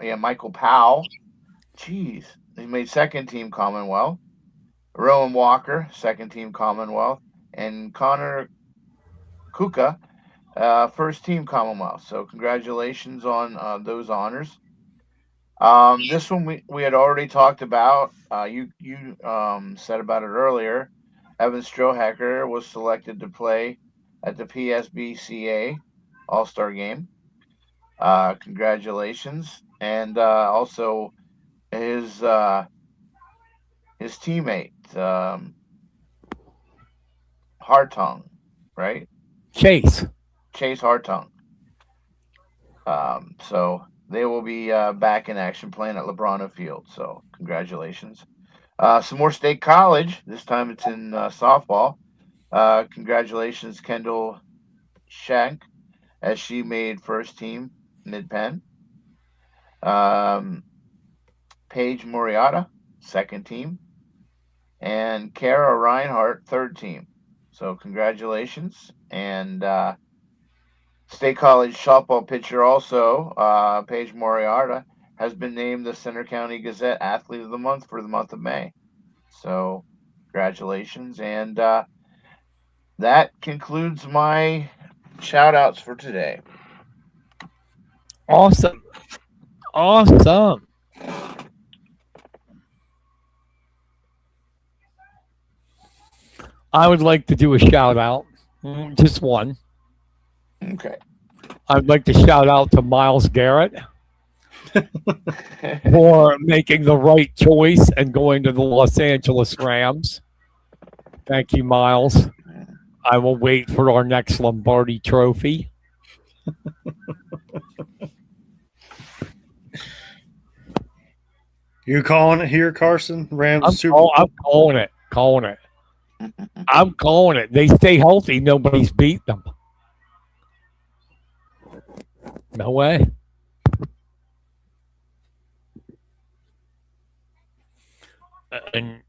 jeez, he made second team Commonwealth. Rowan Walker, second team Commonwealth, and Connor Kuka, first team Commonwealth. So congratulations on those honors. This one we had already talked about. You said about it earlier. Evan Strohacker was selected to play at the PSBCA All Star Game. Congratulations, and also his teammate Hartung, right? Chase. Chase Hartung. So they will be back in action playing at Lebrano Field. So congratulations. Some more state college. This time it's in softball. Congratulations, Kendall Shank, as she made first team mid pen. Paige Moriata, second team, and Kara Reinhardt, third team. So congratulations. And State College softball pitcher also, Paige Moriarta, has been named the Center County Gazette Athlete of the Month for the month of May. So congratulations. And that concludes my shout outs for today. Awesome. Awesome. I would like to do a shout out, just one. Okay. I'd like to shout out to Miles Garrett for making the right choice and going to the Los Angeles Rams. Thank you, Miles. I will wait for our next Lombardi trophy. You calling it here, Carson? Rams I'm, Super Bowl. I'm calling it. Calling it. I'm calling it. They stay healthy. Nobody's beat them. No way. And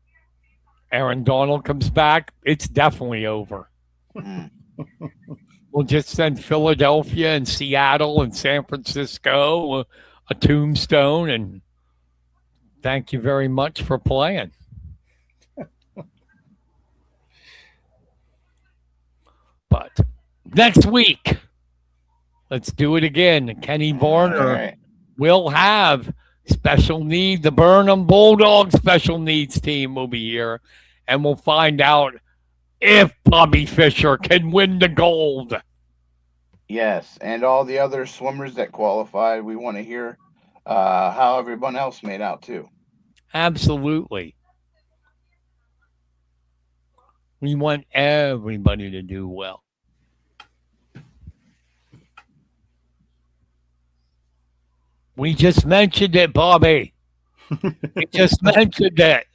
Aaron Donald comes back. It's definitely over. We'll just send Philadelphia and Seattle and San Francisco a tombstone, and thank you very much for playing. But next week, let's do it again. Kenny Varner will have special need. The Burnham Bulldogs special needs team will be here, and we'll find out if Bobby Fischer can win the gold. Yes, and all the other swimmers that qualified, we want to hear how everyone else made out too. Absolutely. We want everybody to do well. We just mentioned it, Bobby. We just mentioned it.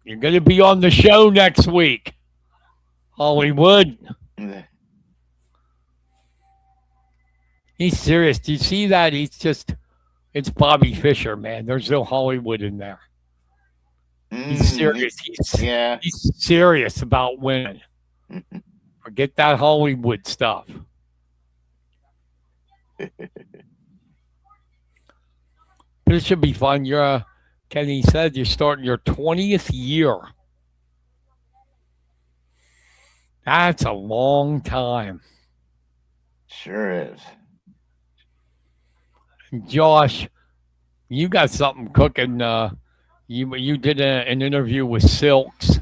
You're going to be on the show next week, Hollywood. He's serious. Do you see that? It's Bobby Fischer, man. There's no Hollywood in there. He's serious. He's serious about winning. Forget that Hollywood stuff. But it should be fun. Kenny said you're starting your 20th year. That's a long time. Sure is. Josh, you got something cooking. You did an interview with Silks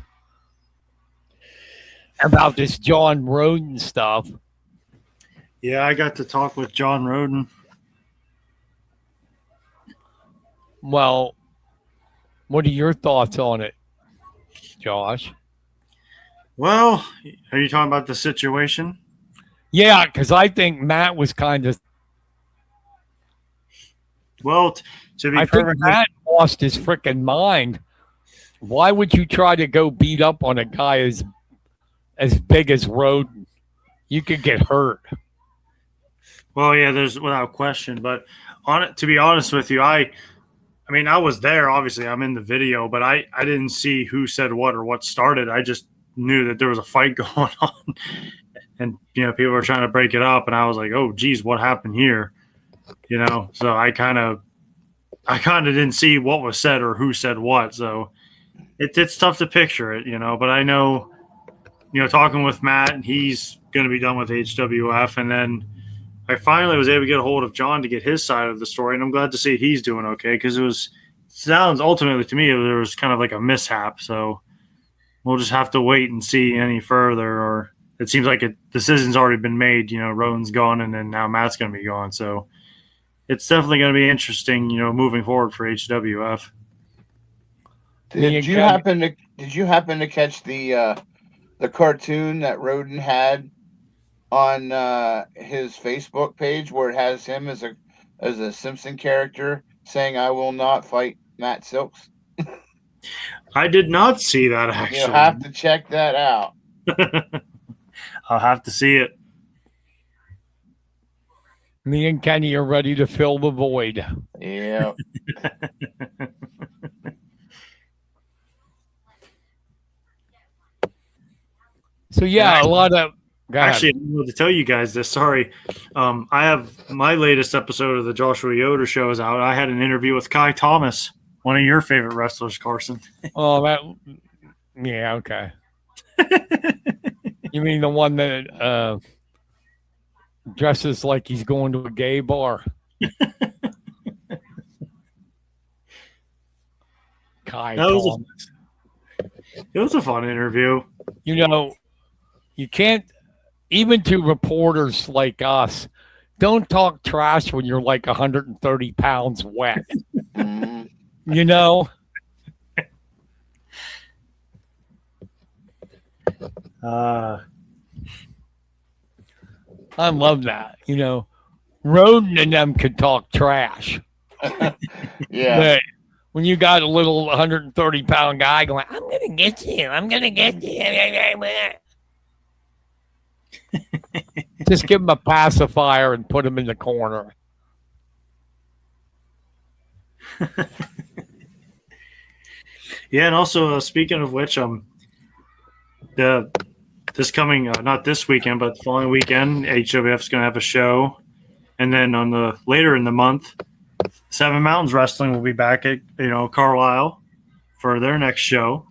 about this John Roden stuff. Yeah, I got to talk with John Roden. Well, what are your thoughts on it, Josh? Well, are you talking about the situation? Yeah, because I think Matt was kind of. Well, to be I think perfectly Matt lost his freaking mind. Why would you try to go beat up on a guy as big as Roden? You could get hurt. well, yeah, there's without question. But on it, to be honest with you, I mean, I was there. Obviously, I'm in the video, but I didn't see who said what or what started. I just knew that there was a fight going on, and people were trying to break it up, and I was like, oh, geez, what happened here? So I kind of didn't see what was said or who said what. So it's tough to picture it, But I know, talking with Matt, he's going to be done with HWF, and then I finally was able to get a hold of John to get his side of the story, and I'm glad to see he's doing okay because sounds ultimately to me there was kind of like a mishap. So we'll just have to wait and see any further. Or it seems like a decision's already been made. Roden's gone, and then now Matt's going to be gone. So it's definitely going to be interesting, moving forward for HWF. Did you happen to catch the cartoon that Roden had on his Facebook page where it has him as a Simpson character saying "I will not fight Matt Silks"? I did not see that actually. You'll have to check that out. I'll have to see it. Me and Kenny are ready to fill the void. Yeah. So yeah, a lot of. Actually, I wanted to tell you guys this. Sorry, I have my latest episode of the Joshua Yoder show is out. I had an interview with Kai Thomas, one of your favorite wrestlers, Carson. Oh, yeah, okay. You mean the one that dresses like he's going to a gay bar? Kai Thomas. It was a fun interview. You can't. Even to reporters like us, don't talk trash when you're like 130 pounds wet. I love that. Roden and them could talk trash. Yeah. But when you got a little 130-pound guy going, I'm going to get you. I'm going to get you. Just give him a pacifier and put him in the corner. Yeah, and also speaking of which, this coming not this weekend, but the following weekend, HWF is going to have a show, and then later in the month, Seven Mountains Wrestling will be back at Carlisle for their next show,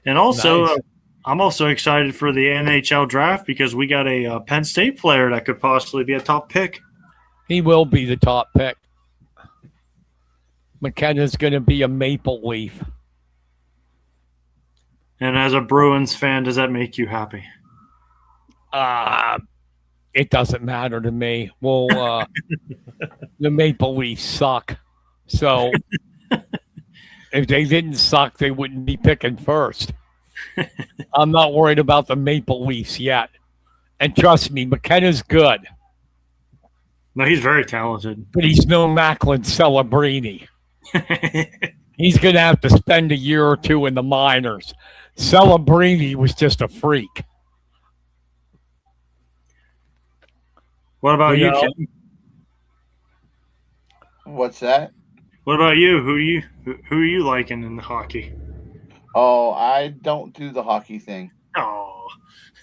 and also. Nice. I'm also excited for the NHL draft because we got a Penn State player that could possibly be a top pick. He will be the top pick. McKenna's going to be a Maple Leaf. And as a Bruins fan, does that make you happy? It doesn't matter to me. Well, the Maple Leafs suck. So if they didn't suck, they wouldn't be picking first. I'm not worried about the Maple Leafs yet. And trust me, McKenna's good. No, he's very talented. But he's no Macklin Celebrini. He's going to have to spend a year or two in the minors. Celebrini was just a freak. What about you, Kim? What's that? What about you? Who are you liking in the hockey? Oh, I don't do the hockey thing. Oh,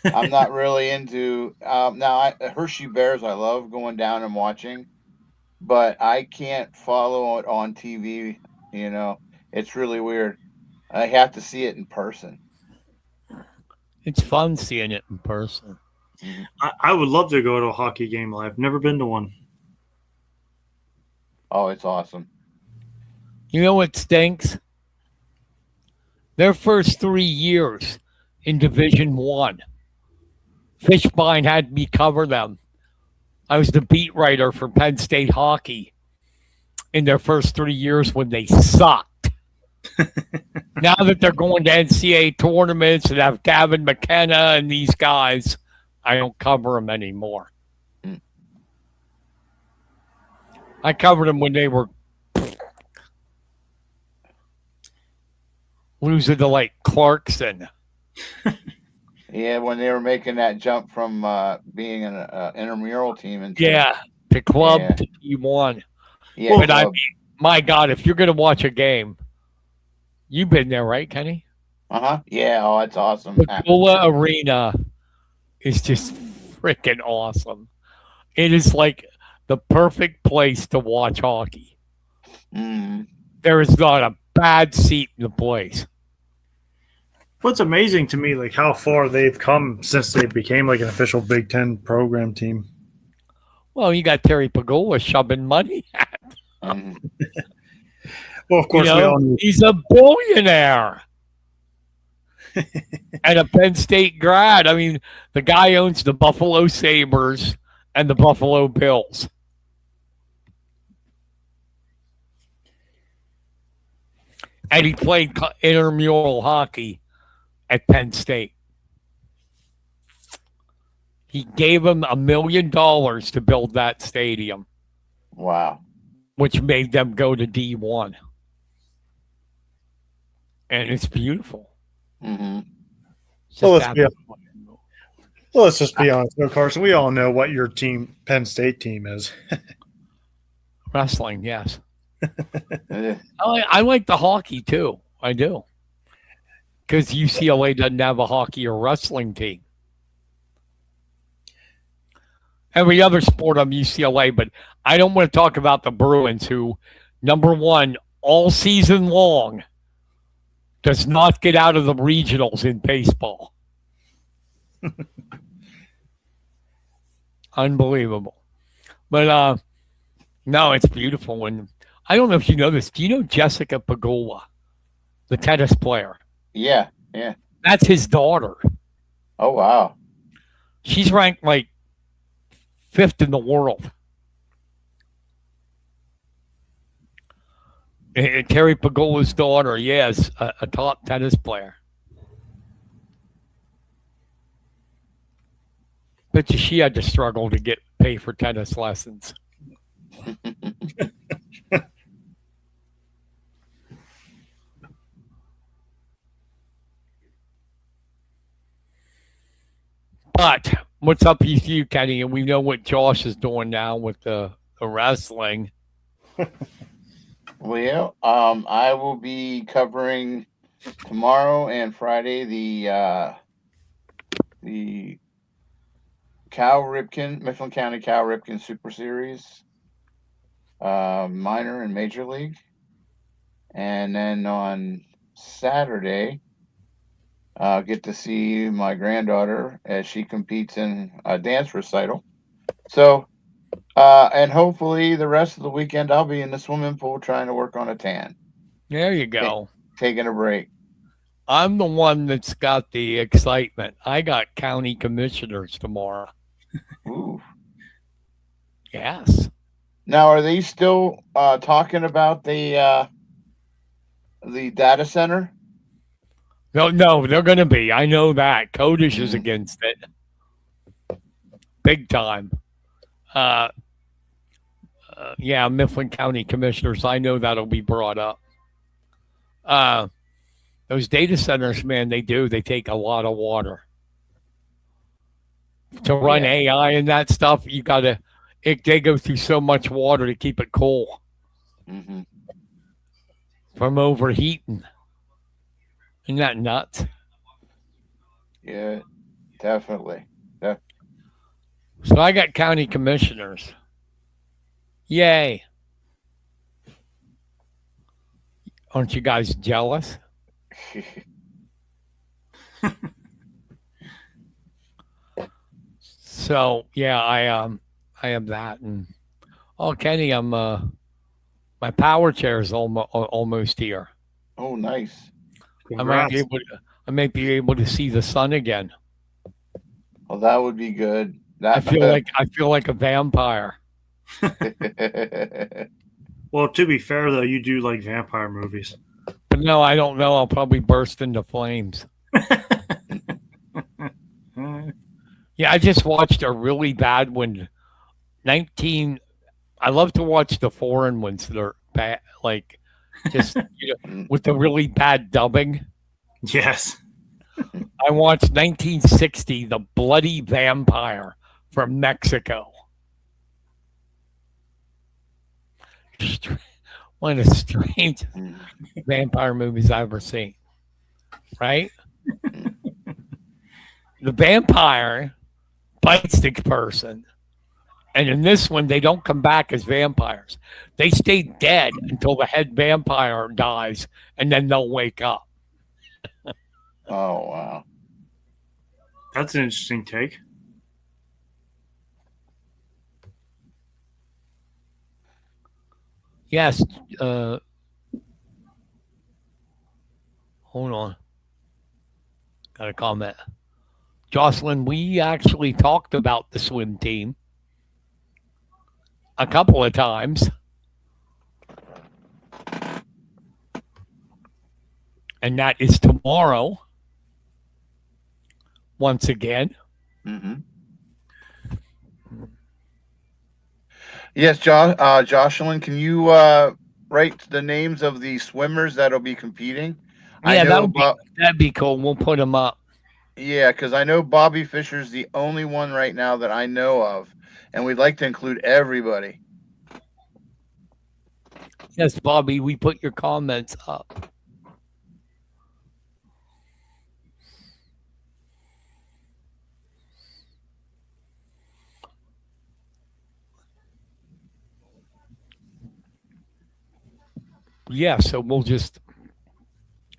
I'm not really into. Now, Hershey Bears, I love going down and watching, but I can't follow it on TV. You know, it's really weird. I have to see it in person. It's fun seeing it in person. Mhm. I would love to go to a hockey game live. Never been to one. Oh, it's awesome. You know what stinks? Their first 3 years in Division One, Fishbein had me cover them. I was the beat writer for Penn State hockey in their first 3 years when they sucked. Now that they're going to NCAA tournaments and have Gavin McKenna and these guys, I don't cover them anymore. Mm. I covered them when they were losing to like Clarkson. Yeah, when they were making that jump from being an intramural team into Yeah, to club yeah, to D1. yeah, But I club. mean, my God, if you're going to watch a game, you've been there, right, Kenny? Uh-huh. Yeah, oh, it's awesome Pagola atmosphere. Arena is just freaking awesome. It is like the perfect place to watch hockey. Mm. There is not a bad seat in the place. What's amazing to me, like how far they've come since they became like an official Big Ten program team. Well, you got Terry Pagola shoving money. Mm. Well, of You course, we know, all knew. he's a billionaire and a Penn State grad. I mean, the guy owns the Buffalo Sabres and the Buffalo Bills. And he played intramural hockey at Penn State. He gave him $1 million to build that stadium, Wow. which made them go to D1. And it's beautiful. Mm-hmm. It's Well, just let's be absolutely. well, let's just be honest, no, Carson. We all know what your team, Penn State team, is. Wrestling, yes. Eh, I like the hockey too. I do. Because UCLA doesn't have a hockey or wrestling team. Every other sport on UCLA, but I don't want to talk about the Bruins, who, number one, all season long, does not get out of the regionals in baseball. Unbelievable. But no, it's beautiful. And I don't know if you know this. Do you know Jessica Pagola, the tennis player? yeah, yeah. That's his daughter. Oh, wow. She's ranked like fifth in the world. And Terry Pagola's daughter, yes, a top tennis player. But she had to struggle to get pay for tennis lessons. But what's up with you, Kenny? And we know what Josh is doing now with the wrestling. Well, I will be covering tomorrow and Friday the Cal Ripken Mifflin County Cal Ripken Super Series, minor and major league, and then on Saturday, I'll get to see my granddaughter as she competes in a dance recital. So, and hopefully the rest of the weekend I'll be in the swimming pool trying to work on a tan, There you ta- go. taking a break. I'm the one that's got the excitement. I got county commissioners tomorrow. Ooh. Yes. Now, are they still talking about the data center? No, they're going to be. I know that. Codish is Mm, against it big time. Uh, yeah, Mifflin County commissioners. I know that'll be brought up. Uh, those data centers, man, they do. They take a lot of water to run yeah. AI and that stuff. You got to. They go through so much water to keep it cool Hmm. from overheating. Isn't that nuts? Yeah, definitely. Yeah. So I got county commissioners. Yay. Aren't you guys jealous? So yeah, I have that, and oh Kenny, my power chair is almost here. Oh, nice. I might be Congrats. able to I might be able to see the sun again. Well, that would be good. I That. feel like I feel like a vampire. Well, to be fair though, you do like vampire movies. But no, I don't know. I'll probably burst into flames. Yeah, I just watched a really bad one. 19 I love to watch the foreign ones that are bad, like just with the really bad dubbing. Yes. I watched 1960, The Bloody Vampire from Mexico. One of the strangest vampire movies I've ever seen. Right? The vampire bites the person, and in this one, they don't come back as vampires. They stay dead until the head vampire dies, and then they'll wake up. Oh, wow. That's an interesting take. Yes. Uh, Hold on. Got a comment. Jocelyn, we actually talked about the swim team a couple of times. And that is tomorrow. Once again. Mm-hmm. Yes, Jocelyn, can you write the names of the swimmers that'll be competing? I Yeah, know about that'd be cool. We'll put them up. yeah, because I know Bobby Fischer's the only one right now that I know of, and we'd like to include everybody. Yes, Bobby, we put your comments up. Yeah, so we'll just,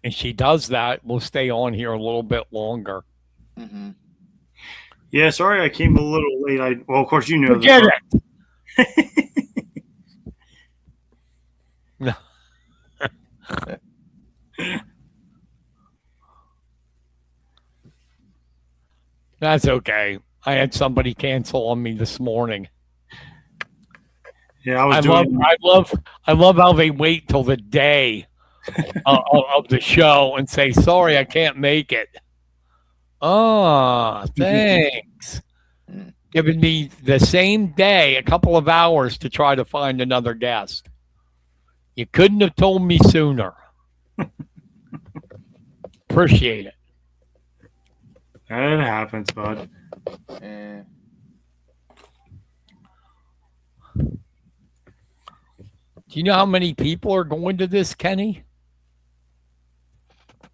and she does that, we'll stay on here a little bit longer. Mm-hmm. Yeah, sorry I came a little late. Well, of course you know Forget this. it. No. That's okay. I had somebody cancel on me this morning. Yeah, I love how they wait till the day of the show and say, "Sorry, I can't make it." Oh, thanks. Giving me the same day, a couple of hours to try to find another guest. You couldn't have told me sooner. Appreciate it. It happens, bud. Eh. Do you know how many people are going to this, Kenny?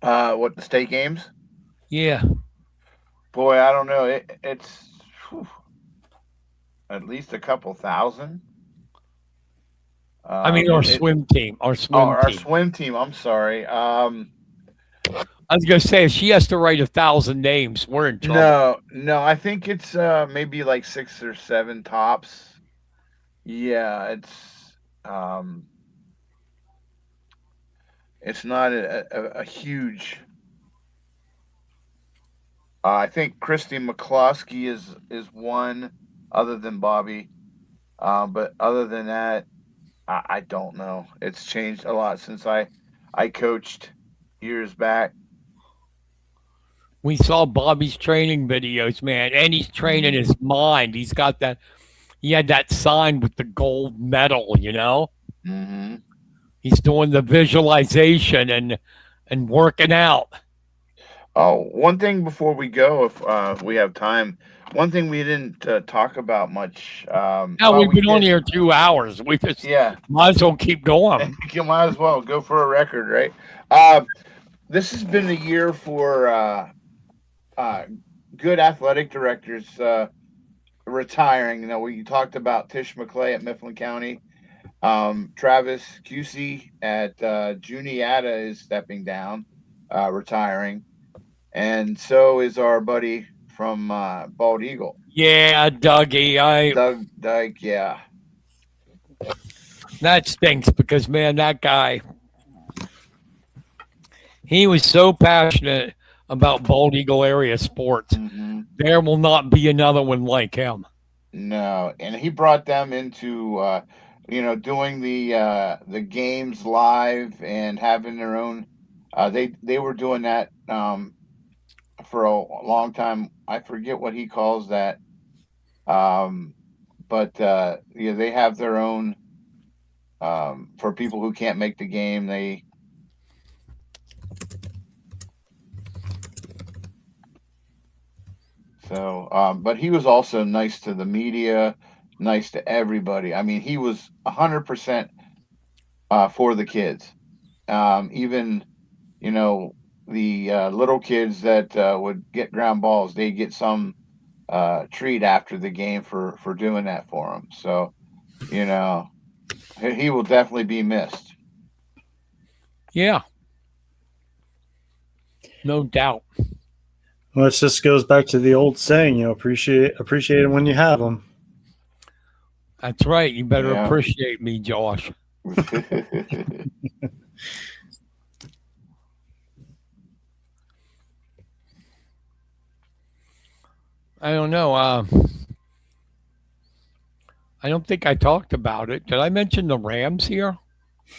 What, the state games? Yeah. Boy, I don't know. It's at least a couple thousand. I mean, our swim team. Our swim team. Swim team. I'm sorry. I was going to say, if she has to write 1,000 names, we're in trouble. No. I think it's maybe like 6 or 7 tops. Yeah, it's not a huge. I think Christy McCloskey is one, other than Bobby. But other than that, I don't know. It's changed a lot since I coached years back. We saw Bobby's training videos, man, and he's training his mind. He's got that. He had that sign with the gold medal, you know. Mm-hmm. He's doing the visualization and working out. Oh, one thing before we go, if we have time, one thing we didn't talk about much. Now we've been on here 2 hours. We just might as well keep going. You might as well go for a record, right? this has been the year for uh, good athletic directors retiring. You know, we talked about Tish McClay at Mifflin County. Travis Cusey at Juniata is stepping down, retiring, and so is our buddy from Bald Eagle, Yeah, Dougie, Doug Dyke. Yeah, that stinks because man, that guy, he was so passionate about Bald Eagle area sports. hmm There will not be another one like him. no, and he brought them into doing the games live and having their own. They were doing that for a long time. I forget what he calls that. Um, but yeah, they have their own for people who can't make the game. They so, but he was also nice to the media, nice to everybody. I mean, he was 100% for the kids. Even you know the little kids that would get ground balls, they get some treat after the game for doing that for them. So you know he will definitely be missed. Yeah, no doubt. Well, it just goes back to the old saying, appreciate it when you have them. That's right. You better Yeah. appreciate me, Josh. I don't know. I don't think I talked about it. Did I mention the Rams here?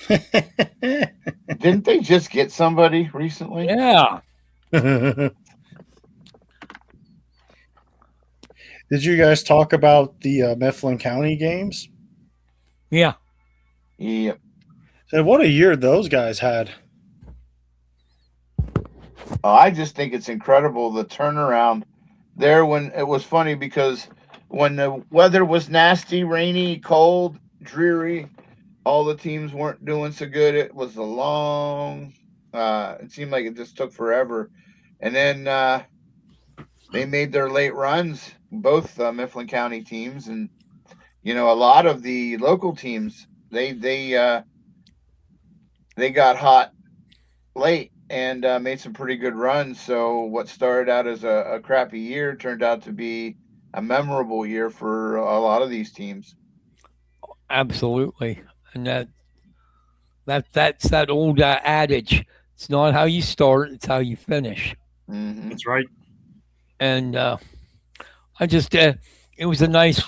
Didn't they just get somebody recently? Yeah. Did you guys talk about the Mifflin County games? Yeah. Yep. So what a year those guys had. I just think it's incredible the turnaround there. When it was funny because when the weather was nasty, rainy, cold, dreary, all the teams weren't doing so good. It was a long. It seemed like it just took forever, and then they made their late runs. Both Mifflin County teams, and a lot of the local teams. They got hot late and made some pretty good runs. So what started out as a crappy year turned out to be a memorable year for a lot of these teams. Absolutely. And that's that old adage. It's not how you start; it's how you finish. Hmm That's right. And I just it was a nice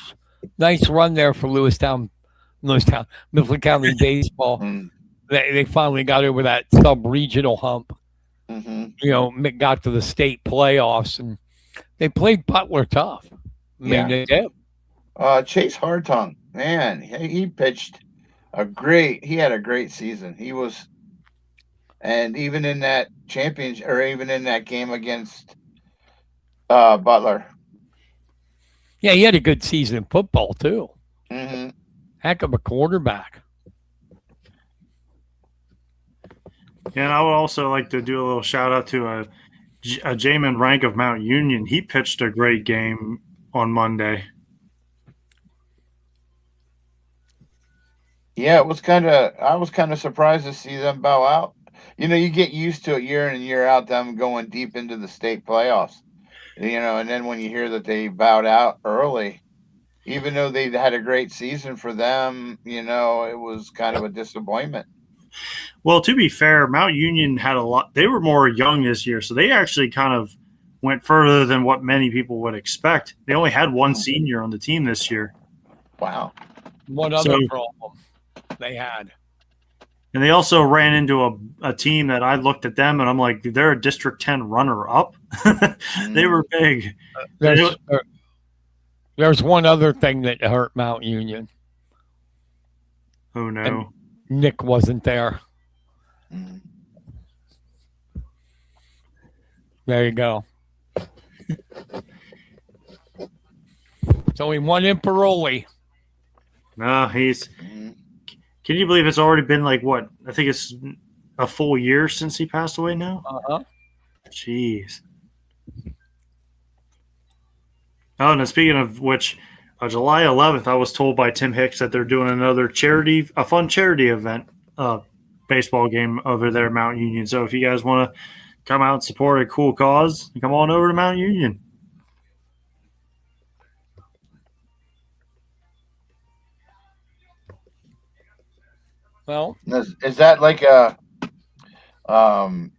run there for Lewistown, Mifflin County baseball. They finally got over that sub regional hump. Mm-hmm. Got to the state playoffs, and they played Butler tough. I mean, Yeah. they did. Chase Hardtongue, man, he pitched a great. He had a great season. He was, and even in that championship, or even in that game against Butler. Yeah, he had a good season in football too. Hmm Heck of a quarterback. Yeah, and I would also like to do a little shout out to a Jamin Rank of Mount Union. He pitched a great game on Monday. Yeah, it was kind of. I was kind of surprised to see them bow out. You get used to it year in and year out them going deep into the state playoffs. And then when you hear that they bowed out early, even though they had a great season for them, it was kind of a disappointment. Well, to be fair, Mount Union had a lot. They were more young this year, so they actually kind of went further than what many people would expect. They only had one senior on the team this year. Wow. What other problem they had? And they also ran into a team that I looked at them and I'm like, they're a District 10 runner up. They were big. There's one other thing that hurt Mount Union. Oh, no. And Nick wasn't there. Mm. There you go. So he won in Paroli. No, he's. Can you believe it's already been like what? I think it's a full year since he passed away now? Uh-huh. Jeez. Oh, and speaking of which, July 11th, I was told by Tim Hicks that they're doing a fun charity event, baseball game over there at Mount Union. So if you guys want to come out and support a cool cause, come on over to Mount Union. Well, Is that like a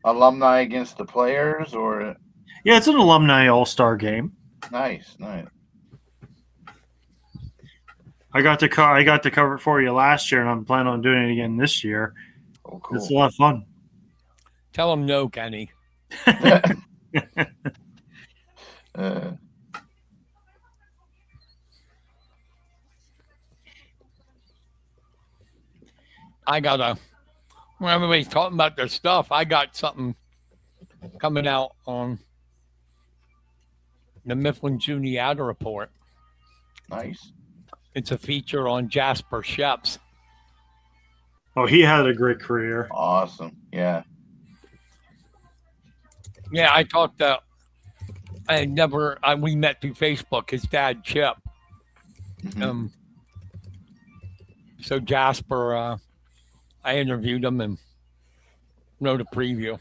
alumni against the players or Yeah, it's an alumni all-star game. nice? I got to cover it for you last year, and I'm planning on doing it again this year. Oh, It's a cool. lot of fun. tell him no, Kenny. uh, I got a. When everybody's talking about their stuff, I got something coming out on the Mifflin Juniata report. nice. It's a feature on Jasper Sheps. Oh, he had a great career. Awesome. Yeah. Yeah, I talked to. I had never. We met through Facebook. His dad, Chip. Mhm. So Jasper, I interviewed him and wrote a preview.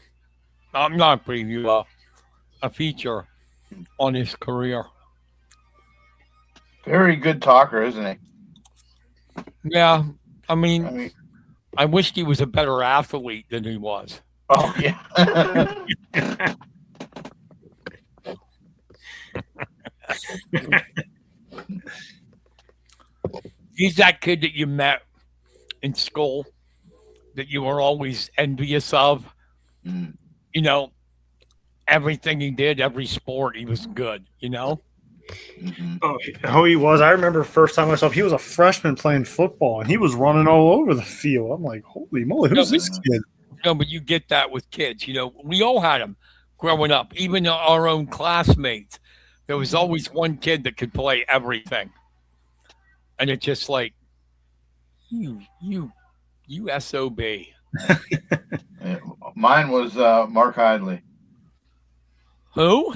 Not a preview, a feature on his career. Very good talker, isn't he? Yeah, I I mean, mean, I wished he was a better athlete than he was. oh yeah. He's that kid that you met in school that you were always envious of. Mm. You know, everything he did, every sport, he was good. Mhm. Oh, he was. I remember first time I saw him, he was a freshman playing football, and he was running all over the field. I'm like, holy moly, who's this kid? No, but you get that with kids. We all had them growing up, even our own classmates. There was always one kid that could play everything, and it's just like you sob. Yeah. Mine was Mark Hidley. Who?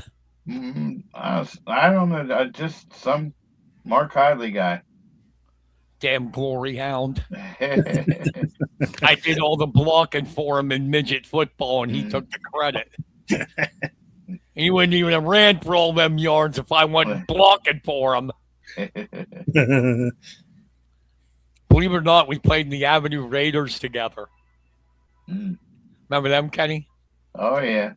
I don't know. Just some Mark Hidley guy. Damn glory hound. I did all the blocking for him in midget football, and he took the credit. He wouldn't even have ran for all them yards if I wasn't blocking for him. Believe it or not, we played in the Avenue Raiders together. Mm. Remember them, Kenny? Oh yeah.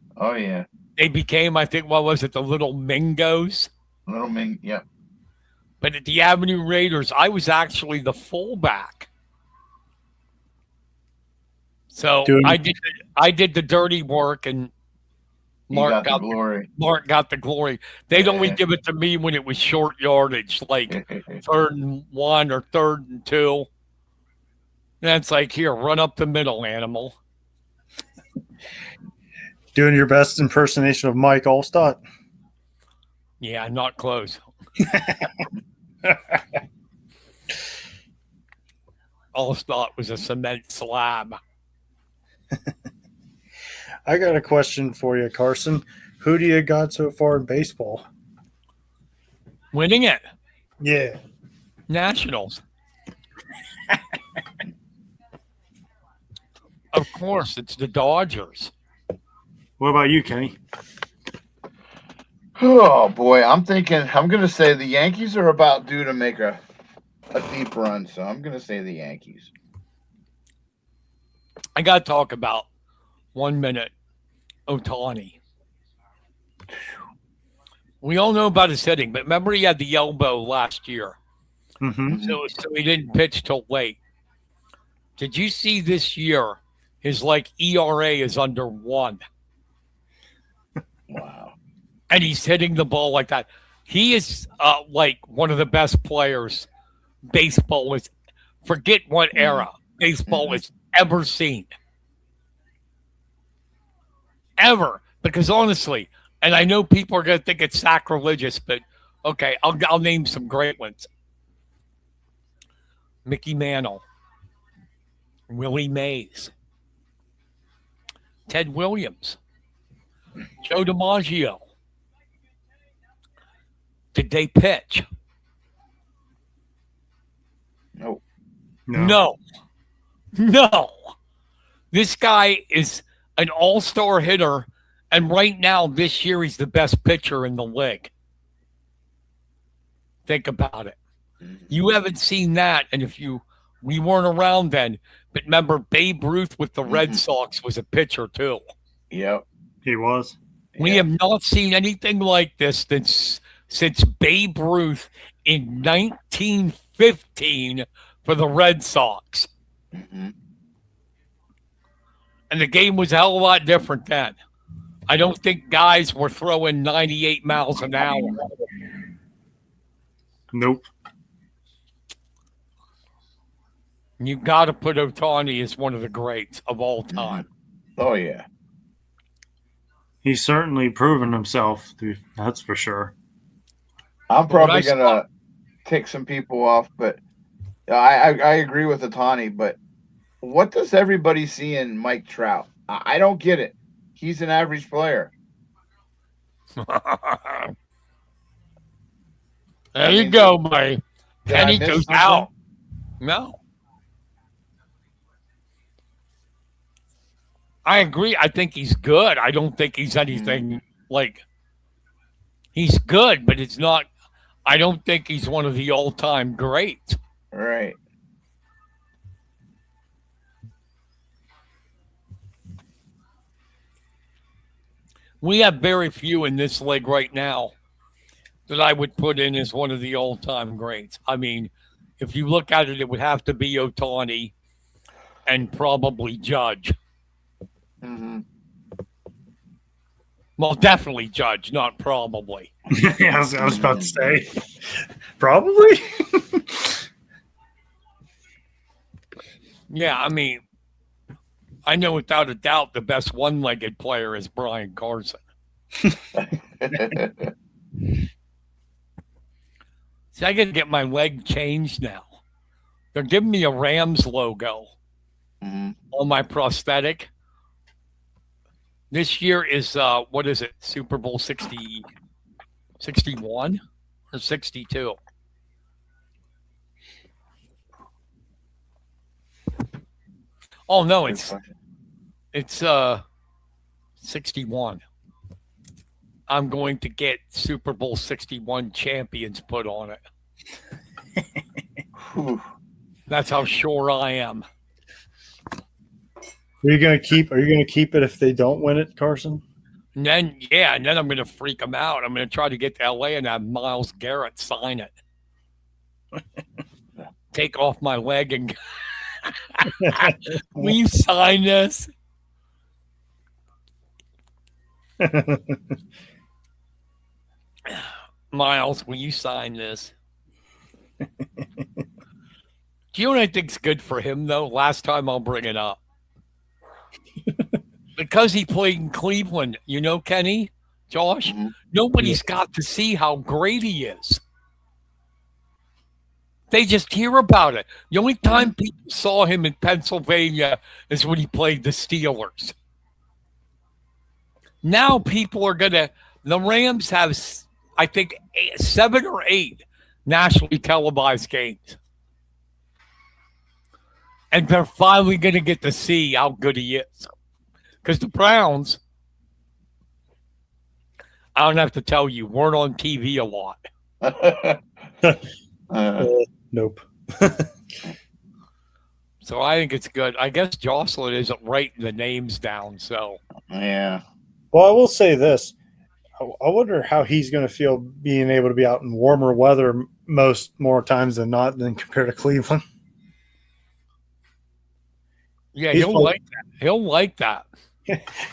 They became, I think, what was it, the Little Mingos? Little Ming. Yep. But at the Avenue Raiders, I was actually the fullback. So I did the dirty work, and Mark got the glory. Mark got the glory. They'd only give it to me when it was short yardage, like 3rd and 1 or 3rd and 2. And it's like, here, run up the middle, animal. Doing your best impersonation of Mike Allstott. Yeah, not close. Allstott was a cement slab. I got a question for you, Carson. Who do you got so far in baseball? Winning it. Yeah. Nationals. Of course, it's the Dodgers. What about you, Kenny? Oh boy, I'm gonna say the Yankees are about due to make a deep run, so I'm gonna say the Yankees. I got to talk about 1 minute Ohtani. We all know about his hitting, but remember he had the elbow last year. Mm-hmm. So he didn't pitch till late. Did you see this year his ERA is under 1? Wow. And he's hitting the ball like that. He is one of the best players baseball is. Forget what era baseball has ever seen. Ever. Because honestly, and I know people are going to think it's sacrilegious, but okay, I'll name some great ones. Mickey Mantle, Willie Mays, Ted Williams, Joe DiMaggio. Did they pitch? No. No. No. This guy is an all-star hitter, and right now, this year, he's the best pitcher in the league. Think about it. You haven't seen that, and we weren't around then, but remember, Babe Ruth with the Red Sox was a pitcher too. Yep. He was. We have not seen anything like this since Babe Ruth in 1915 for the Red Sox. Mm-hmm. And the game was a hell of a lot different then. I don't think guys were throwing 98 miles an hour. Nope. You got to put Otani as one of the greats of all time. Oh, yeah. He's certainly proven himself, that's for sure. I'm probably going to tick some people off, but I agree with Otani, but what does everybody see in Mike Trout? I don't get it. He's an average player. There you go, buddy. Penny goes out. No. I agree. I think he's good. I don't think he's anything like he's good, but it's not. I don't think he's one of the all-time greats. Right. We have very few in this league right now that I would put in as one of the all-time greats. I mean, if you look at it, it would have to be Otani and probably Judge. Mm-hmm. Well, definitely Judge, not probably. Yeah, I was about to say. Probably? Yeah, I mean, I know without a doubt the best one-legged player is Brian Carson. See, I got to get my leg changed now. They're giving me a Rams logo on my prosthetic. This year is, what is it, Super Bowl 61 or 62? Oh, no, it's 61. I'm going to get Super Bowl 61 champions put on it. That's how sure I am. Are you gonna keep it if they don't win it, Carson? And then I'm going to freak them out. I'm going to try to get to LA and have Myles Garrett sign it. Take off my leg and will you sign this? Miles, will you sign this? Do you know what I think's good for him, though? Last time I'll bring it up. Because he played in Cleveland, you know, Kenny, Josh, nobody's got to see how great he is. They just hear about it. The only time people saw him in Pennsylvania is when he played the Steelers. Now people are going to – the Rams have, I think, 7 or 8 nationally televised games. And they're finally going to get to see how good he is. Because the Browns, I don't have to tell you, weren't on TV a lot. Nope. So I think it's good. I guess Jocelyn isn't writing the names down, so. Yeah. Well, I will say this. I wonder how he's going to feel being able to be out in warmer weather more times than not than compared to Cleveland. Yeah, he'll like that. He'll like that.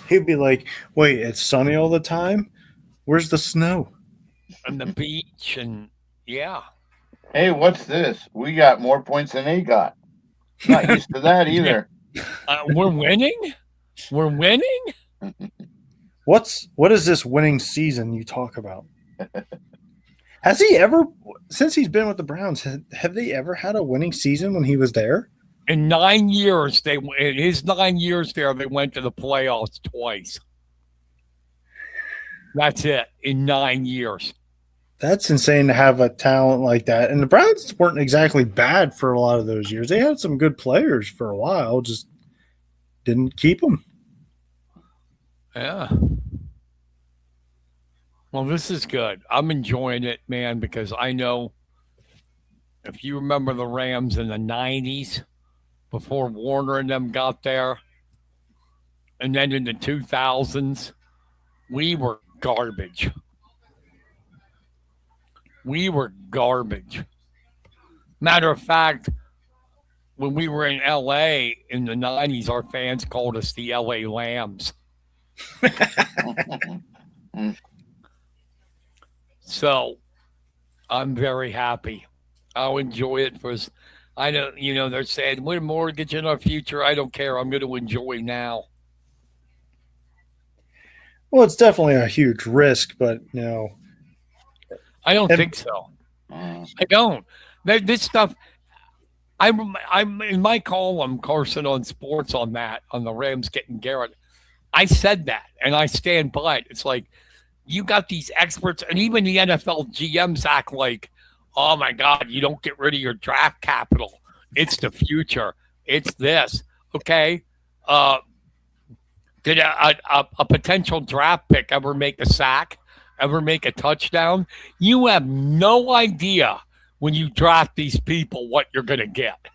He'd be like, wait, it's sunny all the time? Where's the snow? And the beach and, yeah. Hey, what's this? We got more points than they got. Not used to that either. We're winning? We're winning? What is this winning season you talk about? Has he ever, since he's been with the Browns, have they ever had a winning season when he was there? In 9 years, in his 9 years there, they went to the playoffs twice. That's it in 9 years. That's insane to have a talent like that. And the Browns weren't exactly bad for a lot of those years. They had some good players for a while, just didn't keep them. Yeah. Well, this is good. I'm enjoying it, man, because I know if you remember the Rams in the 90s before Warner and them got there, and then in the 2000s, we were garbage. We were garbage. Matter of fact, when we were in LA in the 90s, our fans called us the LA Lambs. So I'm very happy. I'll enjoy it for I don't, they're saying we're mortgage in our future. I don't care. I'm going to enjoy now. Well, it's definitely a huge risk, but I don't think so. I don't. This stuff. I'm in my column, Carson, on sports on that on the Rams getting Garrett. I said that, and I stand by it. It's like you got these experts, and even the NFL GMs act like, oh my God, you don't get rid of your draft capital. It's the future. It's this. Okay. Did a potential draft pick ever make a sack, ever make a touchdown? You have no idea when you draft these people what you're going to get.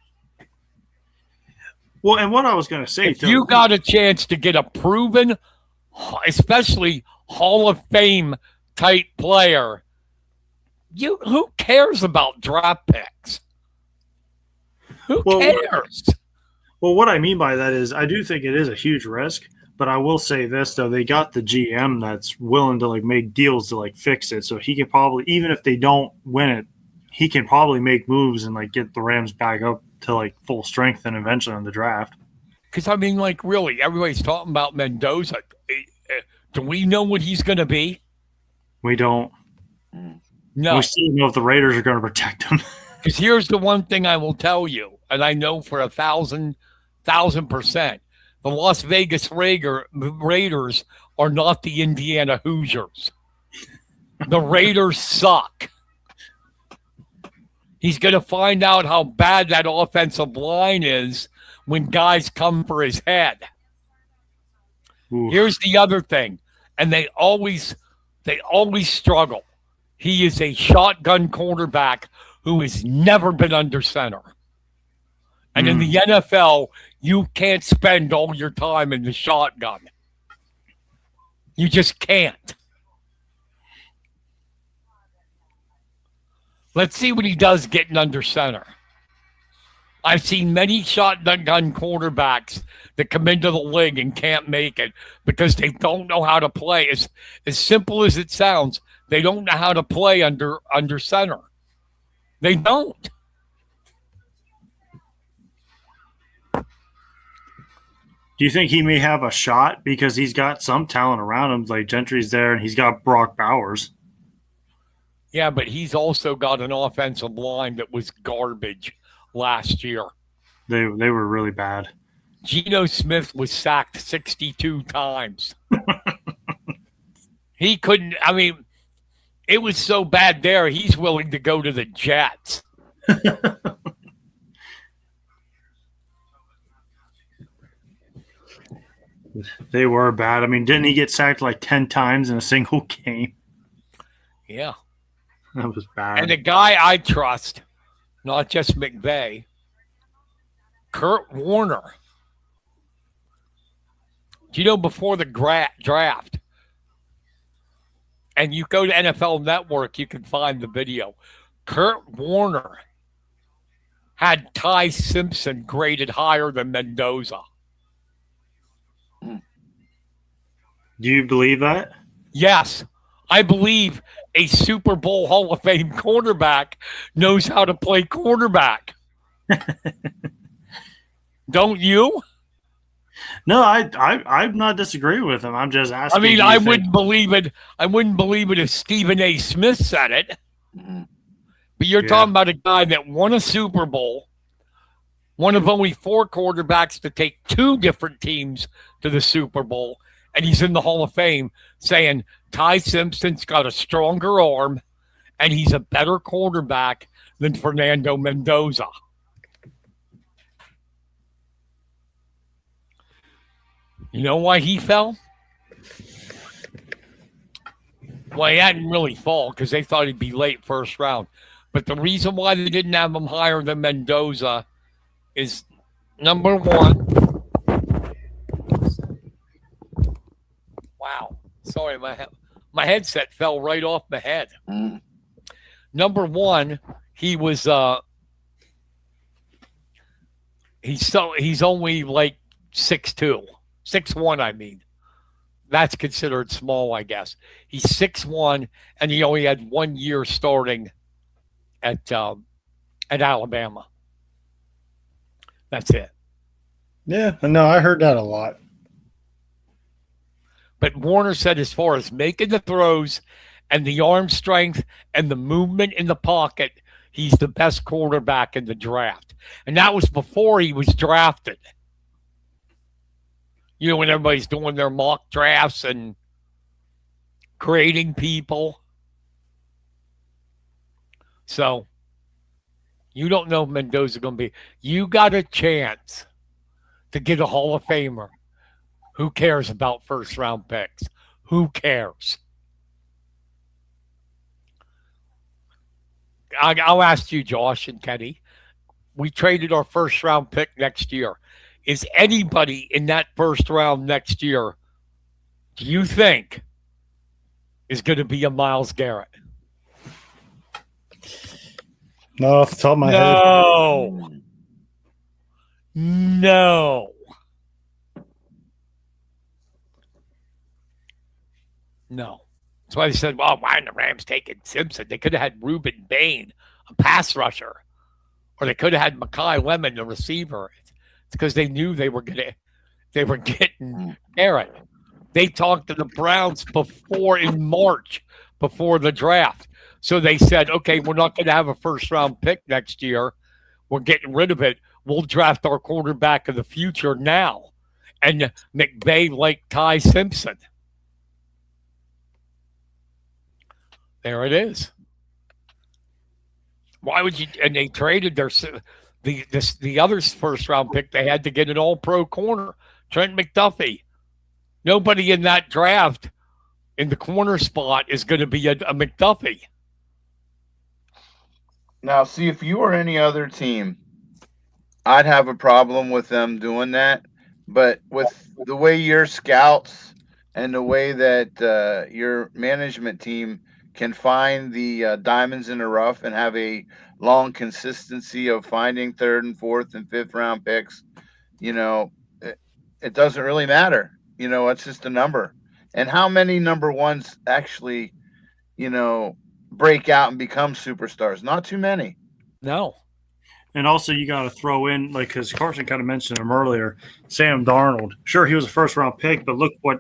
Well, and what I was going to say, if you got a chance to get a proven, especially Hall of Fame type player, who cares about draft picks? Who cares? Well, what I mean by that is I do think it is a huge risk, but I will say this though, they got the GM that's willing to make deals to fix it. So he can probably, even if they don't win it, he can probably make moves and get the Rams back up to full strength and eventually on the draft. Because really, everybody's talking about Mendoza. Do we know what he's going to be? We don't. No. We still know if the Raiders are going to protect him. Because here's the one thing I will tell you, and I know for 1,000%, the Las Vegas Raiders are not the Indiana Hoosiers. The Raiders suck. He's going to find out how bad that offensive line is when guys come for his head. Oof. Here's the other thing, and they always struggle. He is a shotgun quarterback who has never been under center. And in the NFL, you can't spend all your time in the shotgun. You just can't. Let's see what he does getting under center. I've seen many shotgun quarterbacks that come into the league and can't make it because they don't know how to play. As simple as it sounds, they don't know how to play under center. They don't. Do you think he may have a shot because he's got some talent around him? Gentry's there and he's got Brock Bowers. Yeah, but he's also got an offensive line that was garbage last year. They were really bad. Geno Smith was sacked 62 times. He couldn't, it was so bad there, he's willing to go to the Jets. They were bad. Didn't he get sacked 10 times in a single game? Yeah. That was bad. And the guy I trust, not just McVay, Kurt Warner. Do you know before the draft, and you go to NFL Network, you can find the video, Kurt Warner had Ty Simpson graded higher than Mendoza. Do you believe that? Yes. I believe a Super Bowl Hall of Fame quarterback knows how to play quarterback. Don't you? No, I'm not disagreeing with him. I'm just asking. I wouldn't believe it. I wouldn't believe it if Stephen A. Smith said it. But you're talking about a guy that won a Super Bowl, one of only four quarterbacks to take two different teams to the Super Bowl, and he's in the Hall of Fame saying Ty Simpson's got a stronger arm and he's a better quarterback than Fernando Mendoza. You know why he fell? Well, he hadn't really fall because they thought he'd be late first round. But the reason why they didn't have him higher than Mendoza is number one. Wow. Sorry, my headset fell right off my head. Number one, he was he's only like 6'2", 6'1", I mean. That's considered small, I guess. He's 6'1", and he only had 1 year starting at Alabama. That's it. Yeah, no, I heard that a lot. But Warner said as far as making the throws and the arm strength and the movement in the pocket, he's the best quarterback in the draft. And that was before he was drafted. You know, when everybody's doing their mock drafts and grading people. So, you don't know if Mendoza's going to be. You got a chance to get a Hall of Famer. Who cares about first-round picks? Who cares? I'll ask you, Josh and Kenny. We traded our first-round pick next year. Is anybody in that first round next year, do you think, is going to be a Myles Garrett? No, off the top of my head. No. No. That's why they said, well, why are the Rams taking Simpson? They could have had Reuben Bain, a pass rusher. Or they could have had Mekhi Lemon, the receiver. It's because they knew they were getting Garrett. They talked to the Browns in March, before the draft. So they said, okay, we're not going to have a first-round pick next year. We're getting rid of it. We'll draft our quarterback of the future now. And McVay liked Ty Simpson. There it is. Why would you? And they traded the other first round pick. They had to get an all-pro corner, Trent McDuffie. Nobody in that draft in the corner spot is going to be a McDuffie. Now, see, if you were any other team, I'd have a problem with them doing that. But with the way your scouts and the way that your management team can find the diamonds in the rough and have a long consistency of finding third and fourth and fifth round picks, it doesn't really matter. It's just a number. And how many number ones actually, break out and become superstars? Not too many. No. And also, you got to throw in, like, because Carson kind of mentioned him earlier, Sam Darnold. Sure, he was a first-round pick, but look when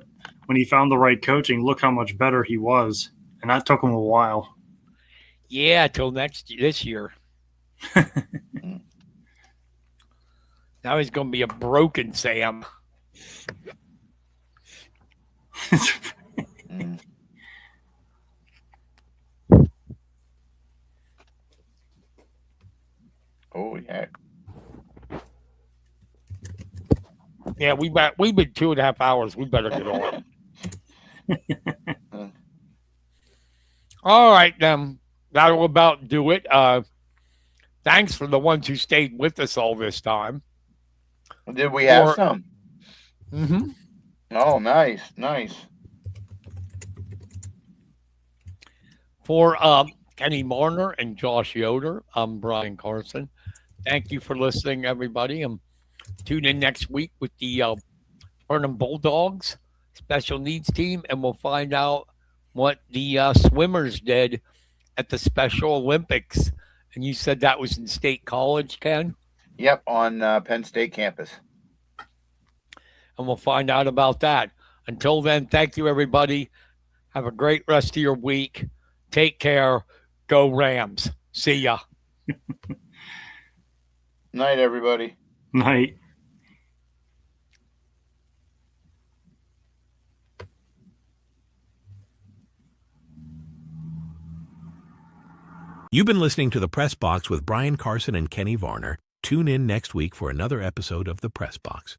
he found the right coaching, look how much better he was. And that took him a while. Yeah, till this year. Now he's going to be a broken Sam. Oh, yeah. Yeah, we've been 2.5 hours. We better get on. All right, then. That'll about do it. Thanks for the ones who stayed with us all this time. Did we have some? Mm-hmm. Oh, nice. For Kenny Marner and Josh Yoder, I'm Brian Carson. Thank you for listening, everybody. And tune in next week with the Burnham Bulldogs special needs team, and we'll find out what the swimmers did at the Special Olympics. And you said that was in State College, Ken? Yep, on Penn State campus. And we'll find out about that. Until then, thank you, everybody. Have a great rest of your week. Take care. Go Rams. See ya. Night, everybody. Night. You've been listening to The Press Box with Brian Carson and Kenny Varner. Tune in next week for another episode of The Press Box.